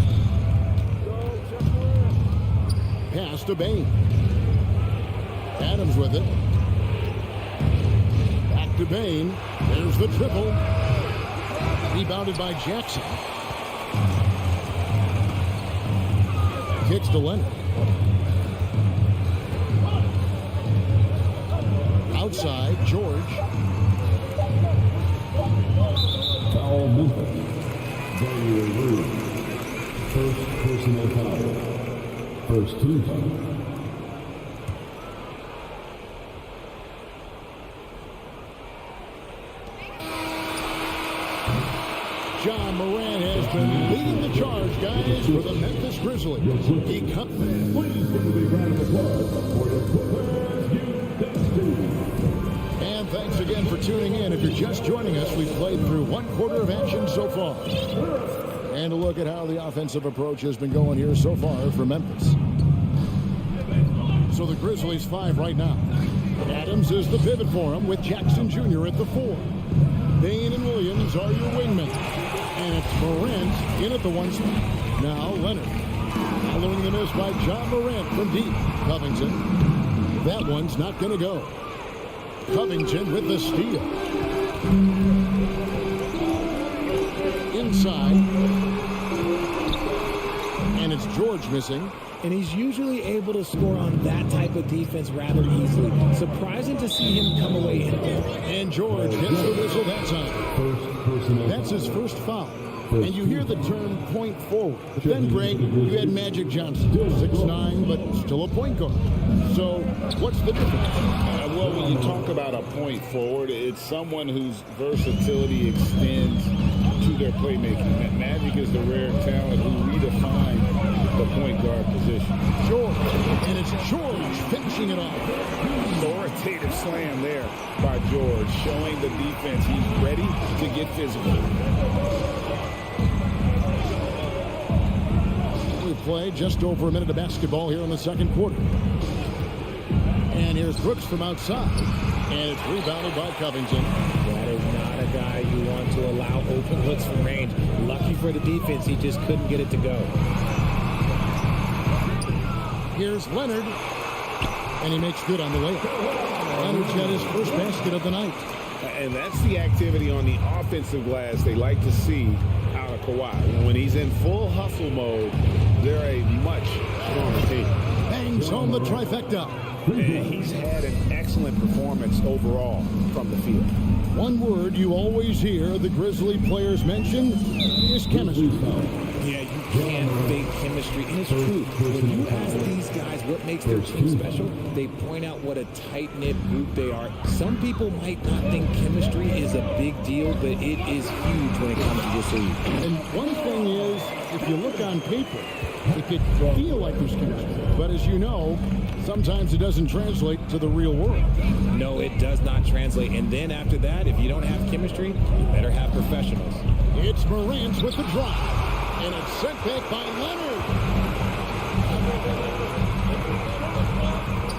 Pass to Bain. Adams with it. Back to Bain. There's the triple. Rebounded by Jackson. Kicks to Leonard. Outside, George. Foul Memphis. First personal foul. First team foul. John Moran has been leading the charge, guys, for the Memphis Grizzlies. He comes. Please give a big round of applause for the Clippers, And thanks again for tuning in. If you're just joining us, we've played through one quarter of action so far. And a look at how the offensive approach has been going here so far for Memphis. So the Grizzlies 5 right now. Adams is the pivot for him with Jackson Jr. at the 4. Bain and Williams are your wingmen. And it's Morant in at the 1 spot. Now Leonard. Following the miss by John Morant from deep. Covington. That one's not going to go. Covington with the steal. Inside. And it's George missing. And he's usually able to score on that type of defense rather easily. Surprising to see him come away empty. And George gets the whistle that time. That's his first foul. And you hear the term point forward. But then, Greg, you had Magic Johnson, 6'9", but still a point guard. So what's the difference? Well, when you talk about a point forward, it's someone whose versatility extends to their playmaking. Magic is the rare talent who redefined the point guard position. George, and it's George finishing it off. Authoritative slam there by George, showing the defense he's ready to get physical. We played just over a minute of basketball here in the second quarter. And here's Brooks from outside. And it's rebounded by Covington. That is not a guy you want to allow open looks from range. Lucky for the defense, he just couldn't get it to go. Here's Leonard. And he makes good on the layup. Leonard's got his first basket of the night. And that's the activity on the offensive glass they like to see out of Kawhi. When he's in full hustle mode, they're a much stronger team. Bangs home the trifecta. And he's had an excellent performance overall from the field. One word you always hear the Grizzly players mention is chemistry. Yeah, you can't fake chemistry. And it's true. When you ask these guys what makes their team special, they point out what a tight-knit group they are. Some people might not think chemistry is a big deal, but it is huge when it comes to this league. And one thing is, if you look on paper, it could feel like there's chemistry. But as you know, sometimes it doesn't translate to the real world. No, it does not translate. And then after that, if you don't have chemistry, you better have professionals. It's Morant with the drop. And it's sent back by Leonard.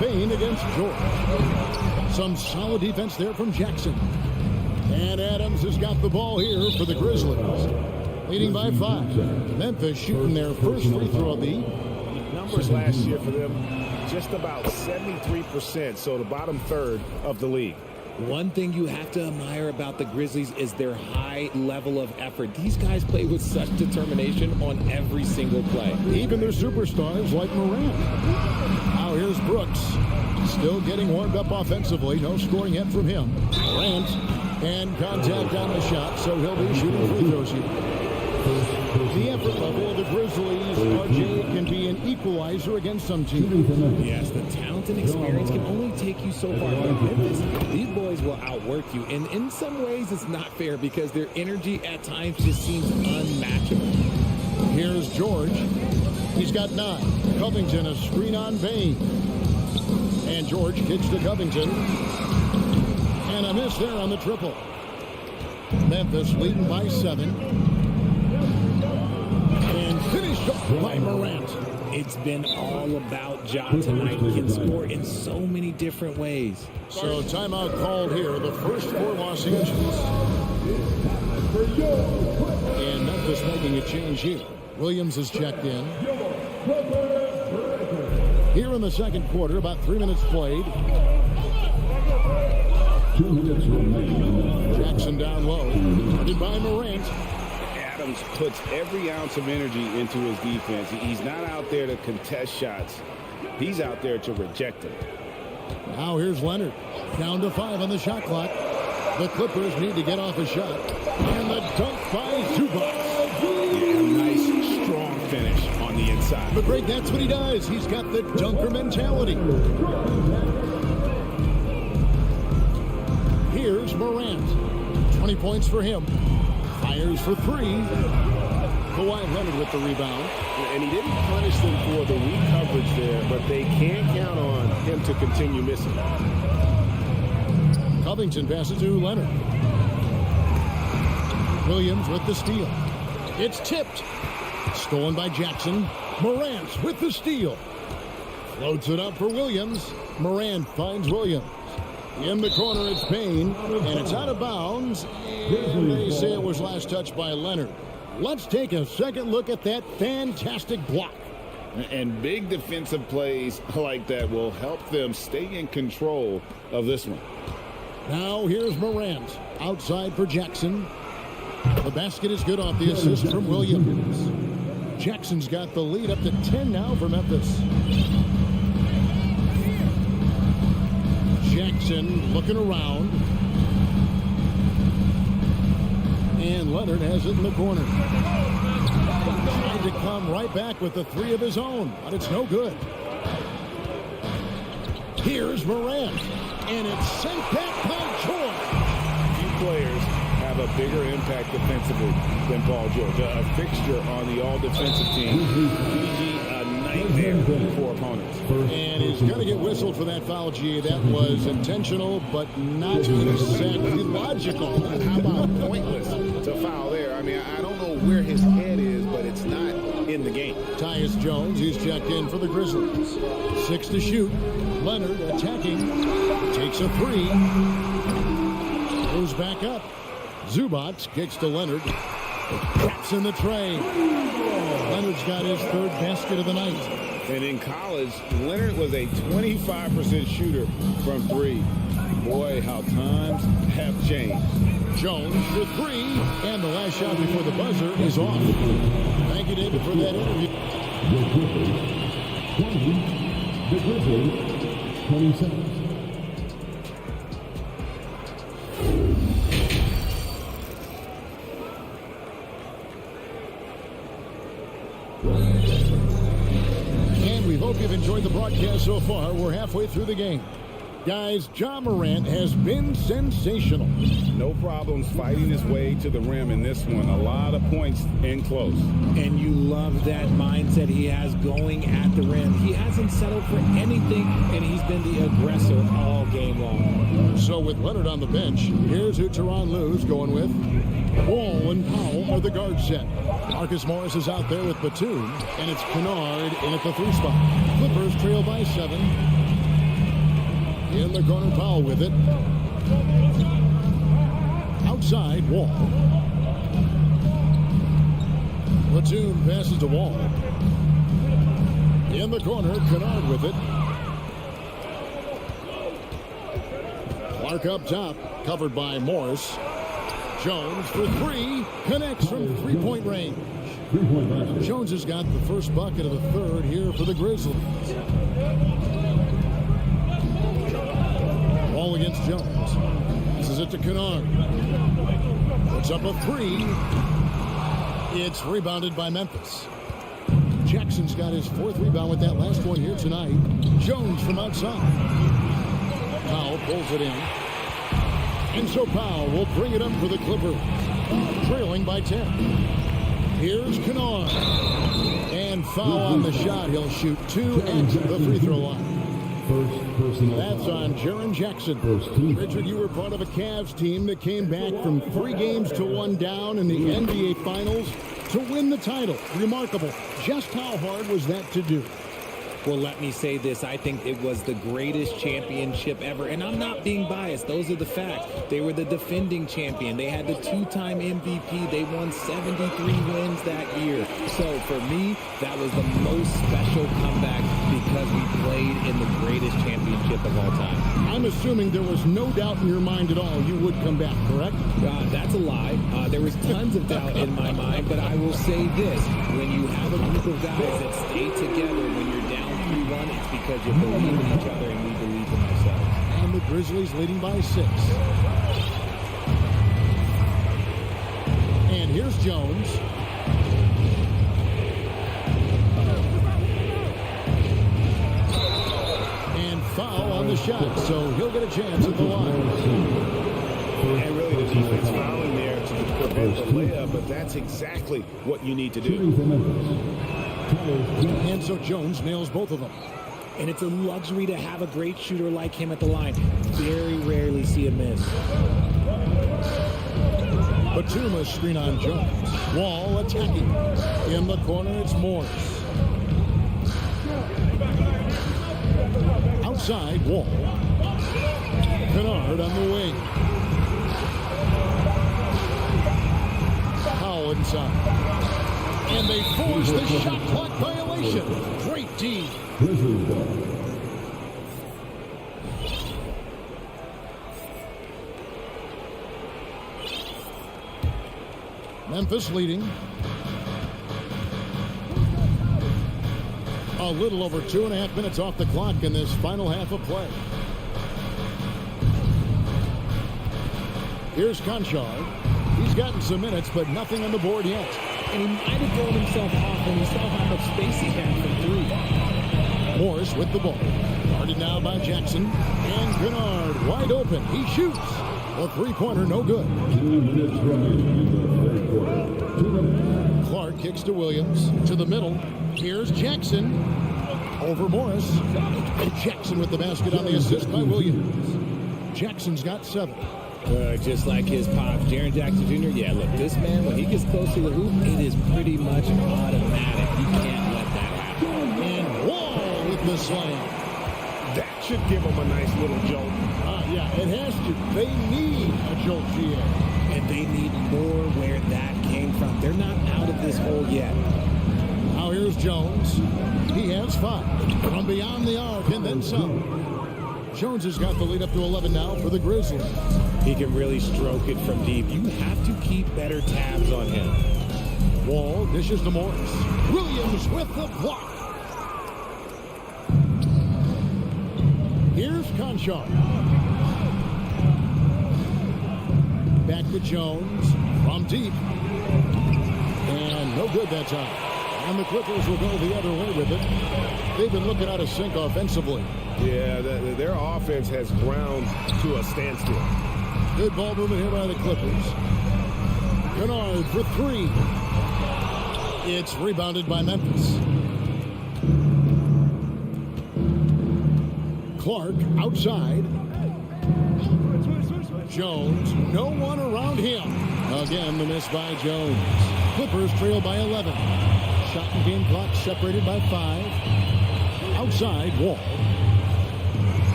Bain against George. Some solid defense there from Jackson. And Adams has got the ball here for the Grizzlies. Leading by 5. Memphis shooting their first free throw of the Numbers last year for them, just about 73%, so the bottom third of the league. One thing you have to admire about the Grizzlies is their high level of effort. These guys play with such determination on every single play. Even their superstars like Morant. Now here's Brooks. Still getting warmed up offensively. No scoring yet from him. Morant and contact on the shot, so he'll be shooting free throws here. The effort level of the Grizzlies, RJ, can be an equalizer against some teams. Yes, the talent and experience can only take you so far. But Memphis, these boys will outwork you. And in some ways, it's not fair because their energy at times just seems unmatchable. Here's George. He's got 9. Covington, a screen on Bain. And George kicks to Covington. And a miss there on the triple. Memphis leading by 7. And finished off by Morant. It's been all about Ja tonight. He can score in so many different ways. So timeout called here. The first for Los Angeles. And Memphis making a change here. Williams has checked in. Here in the second quarter, about 3 minutes played. 2 minutes remaining. Jackson down low. Guarded by Morant. Adams puts every ounce of energy into his defense. He's not out there to contest shots. He's out there to reject them. Now here's Leonard. Down to 5 on the shot clock. The Clippers need to get off a shot. And the dunk by Zubac. finish on the inside. But great, that's what he does. He's got the dunker mentality. Here's Morant. 20 points for him. Fires for three. Kawhi Leonard with the rebound. And he didn't punish them for the weak coverage there, but they can't count on him to continue missing. Covington passes to Leonard. Williams with the steal. It's tipped. Stolen by Jackson. Morant with the steal. Floats it up for Williams. Morant finds Williams. In the corner, it's Payne, and it's out of bounds. And they say it was last touched by Leonard. Let's take a second look at that fantastic block. And big defensive plays like that will help them stay in control of this one. Now here's Morant. Outside for Jackson. The basket is good off the assist from Williams. Jackson's got the lead up to 10 now for Memphis. Jackson looking around. And Leonard has it in the corner. Trying to come right back with the three of his own, but it's no good. Here's Morant. And it's sent back by George. Few players have a bigger impact defensively than Paul George. A fixture on the all-defensive team. PG, a nightmare for opponents. And he's going to get whistled for that foul, G. That was intentional, but not exactly logical. How about pointless to foul there? I mean, I don't know where his head is, but it's not in the game. Tyus Jones, he's checked in for the Grizzlies. 6 to shoot. Leonard attacking. Takes a three. Goes back up. Zubac kicks to Leonard. Traps in the tray. Leonard's got his third basket of the night. And in college, Leonard was a 25% shooter from three. Boy, how times have changed. Jones for three. And the last shot before the buzzer is off. Thank you, David, for that interview. The Grizzlies 20. The Grizzlies 27. And we hope you've enjoyed the broadcast so far. We're halfway through the game. Guys, Ja Morant has been sensational. No problems fighting his way to the rim in this one. A lot of points and close. And you love that mindset he has going at the rim. He hasn't settled for anything, and he's been the aggressor all game long. So with Leonard on the bench, here's who Tyronn Lue's going with. Wall and Powell are the guard set. Marcus Morris is out there with Batum, and it's Kennard in at the 3 spot. Clippers trail by 7. In the corner, Powell with it. Outside, Wall. Batum passes to Wall. In the corner, Kennard with it. Clark up top, covered by Morris. Jones for three, connects from three-point range. Jones has got the first bucket of the third here for the Grizzlies. Ball against Jones. This is it to Kennard. Puts up a three. It's rebounded by Memphis. Jackson's got his 4th rebound with that last one here tonight. Jones from outside. Powell pulls it in. And so Powell will bring it up for the Clippers. Trailing by 10. Here's Kennard. And foul on the shot. He'll shoot 2 at the free throw line. That's on Jaren Jackson. Richard, you were part of a Cavs team that came back from 3 games to 1 down in the NBA Finals to win the title. Remarkable. Just how hard was that to do? Well, let me say this. I think it was the greatest championship ever. And I'm not being biased. Those are the facts. They were the defending champion. They had the 2-time MVP. They won 73 wins that year. So for me, that was the most special comeback because we played in the greatest championship of all time. I'm assuming there was no doubt in your mind at all you would come back, correct? That's a lie. There was tons of doubt in my mind, but I will say this. When you have a group of guys that stay together when you're down 3-1, it's because you believe in each other and we believe in ourselves. And the Grizzlies leading by 6. And here's Jones. the shot, so he'll get a chance at the line. And really the defense fouling there to prevent the layup, but that's exactly what you need to do. And so Jones nails both of them. And it's a luxury to have a great shooter like him at the line. Very rarely see a miss. Batum screen on Jones. Wall attacking. In the corner, it's Morris. Outside, Wall. Kennard on the wing. Powell inside. And they force the shot clock violation. Great D. Memphis leading. A little over 2.5 minutes off the clock in this final half of play. Here's Conchard. He's gotten some minutes, but nothing on the board yet. And he might have thrown himself off when he saw how much space he had for three. Morris with the ball. Guarded now by Jackson. And Kennard wide open. He shoots. A three-pointer, no good. 2 minutes remaining in the third quarter. Clark kicks to Williams. To the middle. Here's Jackson. Over Morris. And Jackson with the basket on the assist by Williams. Jackson's got 7. Just like his pops, Jaren Jackson Jr. Yeah, look, this man, when he gets close to the hoop, it is pretty much automatic. You can't let that happen. And Wall with the slam. That should give them a nice little jolt. Yeah, it has to. They need a jolt, GA. And they need more where that came from. They're not out of this hole yet. Now here's Jones. He has 5 from beyond the arc and then some. Jones has got the lead up to 11 now for the Grizzlies. He can really stroke it from deep. You have to keep better tabs on him. Wall dishes to Morris. Williams with the block. Here's Conchard. Back to Jones from deep. And no good that time. And the Clippers will go the other way with it. They've been looking out of sync offensively. Yeah, their offense has ground to a standstill. Good ball movement here by the Clippers. Kennard for 3. It's rebounded by Memphis. Clark outside. Jones, no one around him. Again, the miss by Jones. Clippers trail by 11. Shot and game clock separated by 5. Outside, Wall.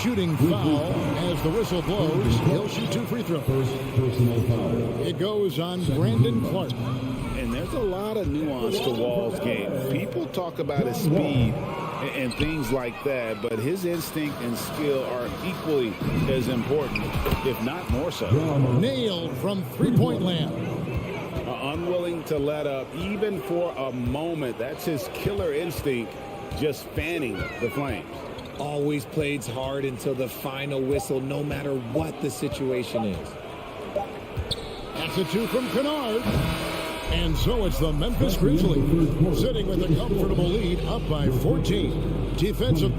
Shooting foul as the whistle blows. He'll shoot 2 free throws. Personal foul. It goes on Brandon Clark. And there's a lot of nuance to Wall's game. People talk about his speed and things like that, but his instinct and skill are equally as important, if not more so. Nailed from three-point land. Unwilling to let up even for a moment. That's his killer instinct, just fanning the flames. Always plays hard until the final whistle, no matter what the situation is. That's a 2 from Kennard. And so it's the Memphis Grizzlies sitting with a comfortable lead up by 14. Defensive.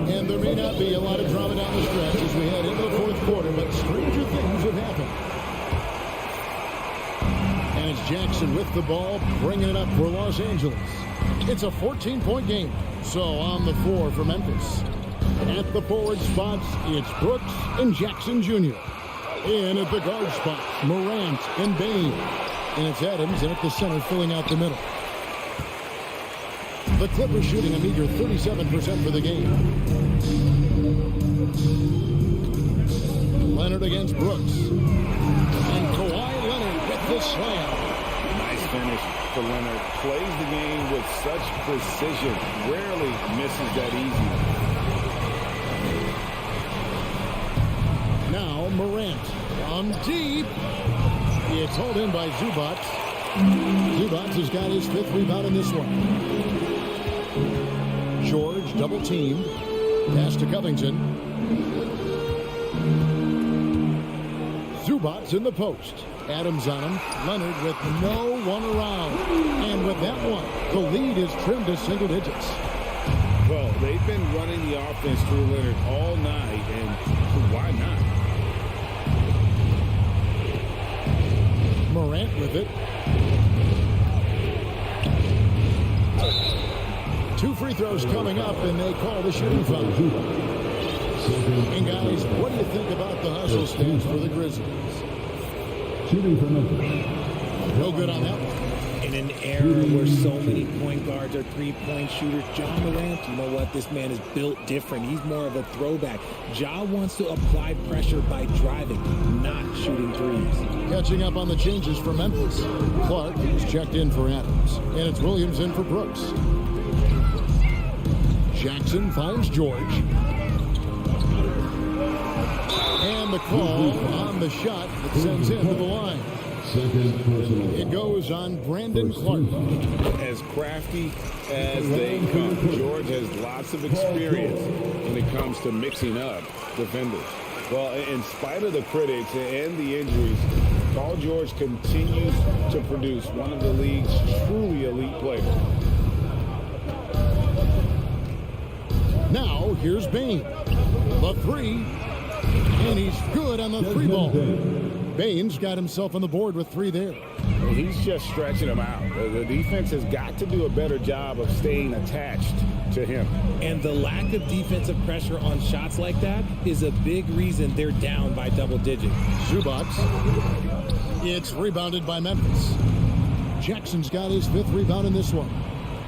And there may not be a lot of drama down the stretch as we head into the fourth quarter, but stranger things have happened. And it's Jackson with the ball, bringing it up for Los Angeles. It's a 14-point game. So on the floor for Memphis. At the forward spots, it's Brooks and Jackson Jr. In at the guard spots, Morant and Bain. And it's Adams at the center filling out the middle. The Clippers shooting a meager 37% for the game. Leonard against Brooks. And Kawhi Leonard with the slam. Nice finish for Leonard. Plays the game with such precision. Rarely misses that easy. Now Morant from deep. It's hauled in by Zubac. Zubac has got his 5th rebound in this one. George double teamed. Pass to Covington. Zubac in the post. Adams on him. Leonard with no one around. And with that one, the lead is trimmed to single digits. Well, they've been running the offense through Leonard all night, and why not? Morant with it. 2 free throws coming up, and they call the shooting foul. And guys, what do you think about the hustle stance for the Grizzlies? Shooting for Memphis. No good on that one. In an era where so many point guards are three-point shooters, Ja Morant, you know what? This man is built different. He's more of a throwback. Ja wants to apply pressure by driving, not shooting threes. Catching up on the changes for Memphis. Clark is checked in for Adams, and it's Williams in for Brooks. Jackson finds George. And the call on the shot that sends him to the line. It goes on Brandon Clark. As crafty as they come, George has lots of experience when it comes to mixing up defenders. Well, in spite of the critics and the injuries, Paul George continues to produce one of the league's truly elite players. Now, here's Bane. The three. And he's good on the three ball. Bane's got himself on the board with 3 there. He's just stretching them out. The defense has got to do a better job of staying attached to him. And the lack of defensive pressure on shots like that is a big reason they're down by double digits. Zubac. It's rebounded by Memphis. Jackson's got his 5th rebound in this one.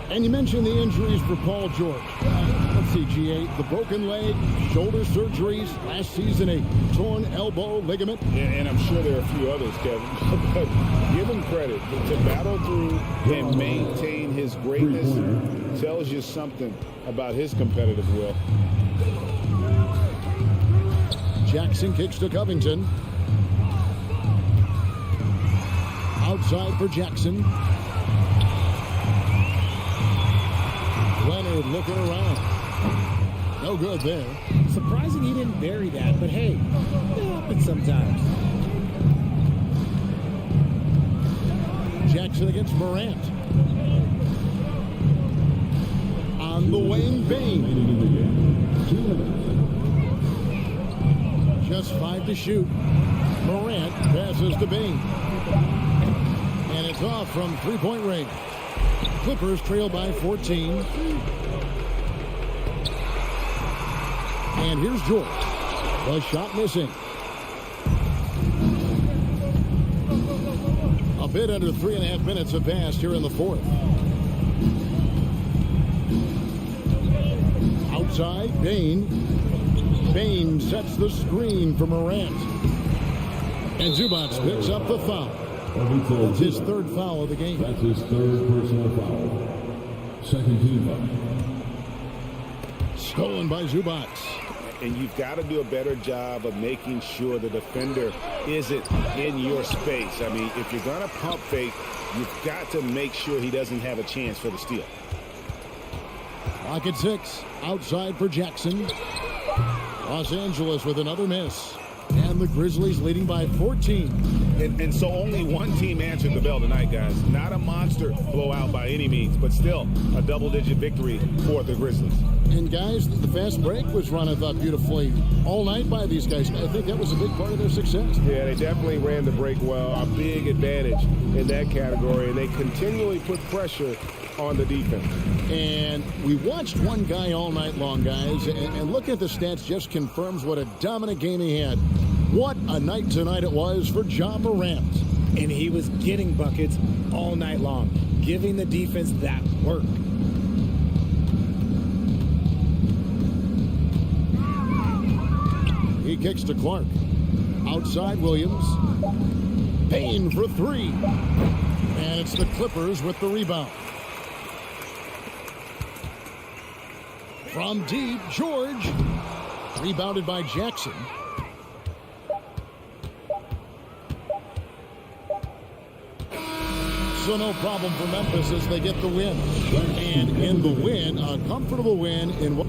And you mentioned the injuries for Paul George. Let's see, G8, the broken leg, shoulder surgeries, last season a torn elbow ligament. And I'm sure there are a few others, Kevin. But give him credit. To battle through and maintain his greatness tells you something about his competitive will. Jackson kicks to Covington. Outside for Jackson. Leonard looking around. No good there. Surprising he didn't bury that, but hey, it happens sometimes. Jackson against Morant. On the wing, Bane. Just 5 to shoot. Morant passes to Bane. And it's off from 3-point range. Clippers trail by 14. And here's George. The shot missing. A bit under 3.5 minutes have passed here in the 4th. Outside, Bane. Bane sets the screen for Morant. And Zubac picks up the foul. That's his 3rd foul of the game. That's his 3rd personal foul. 2nd team foul. Stolen by Zubac. And you've got to do a better job of making sure the defender isn't in your space. I mean, if you're going to pump fake, you've got to make sure he doesn't have a chance for the steal. Clock at 6. Outside for Jackson. Los Angeles with another miss. And the Grizzlies leading by 14. And so only one team answered the bell tonight, guys. Not a monster blowout by any means, but still a double-digit victory for the Grizzlies. And guys, the fast break was run, I thought, beautifully all night by these guys. I think that was a big part of their success. Yeah, they definitely ran the break well. A big advantage in that category, and they continually put pressure on the defense. And we watched one guy all night long, guys, and looking at the stats just confirms what a dominant game he had. What a night tonight it was for Ja Morant. And he was getting buckets all night long, giving the defense that work. He kicks to Clark. Outside Williams. Payne for 3. And it's the Clippers with the rebound. From deep, George. Rebounded by Jackson. So no problem for Memphis as they get the win. And in the win, a comfortable win in what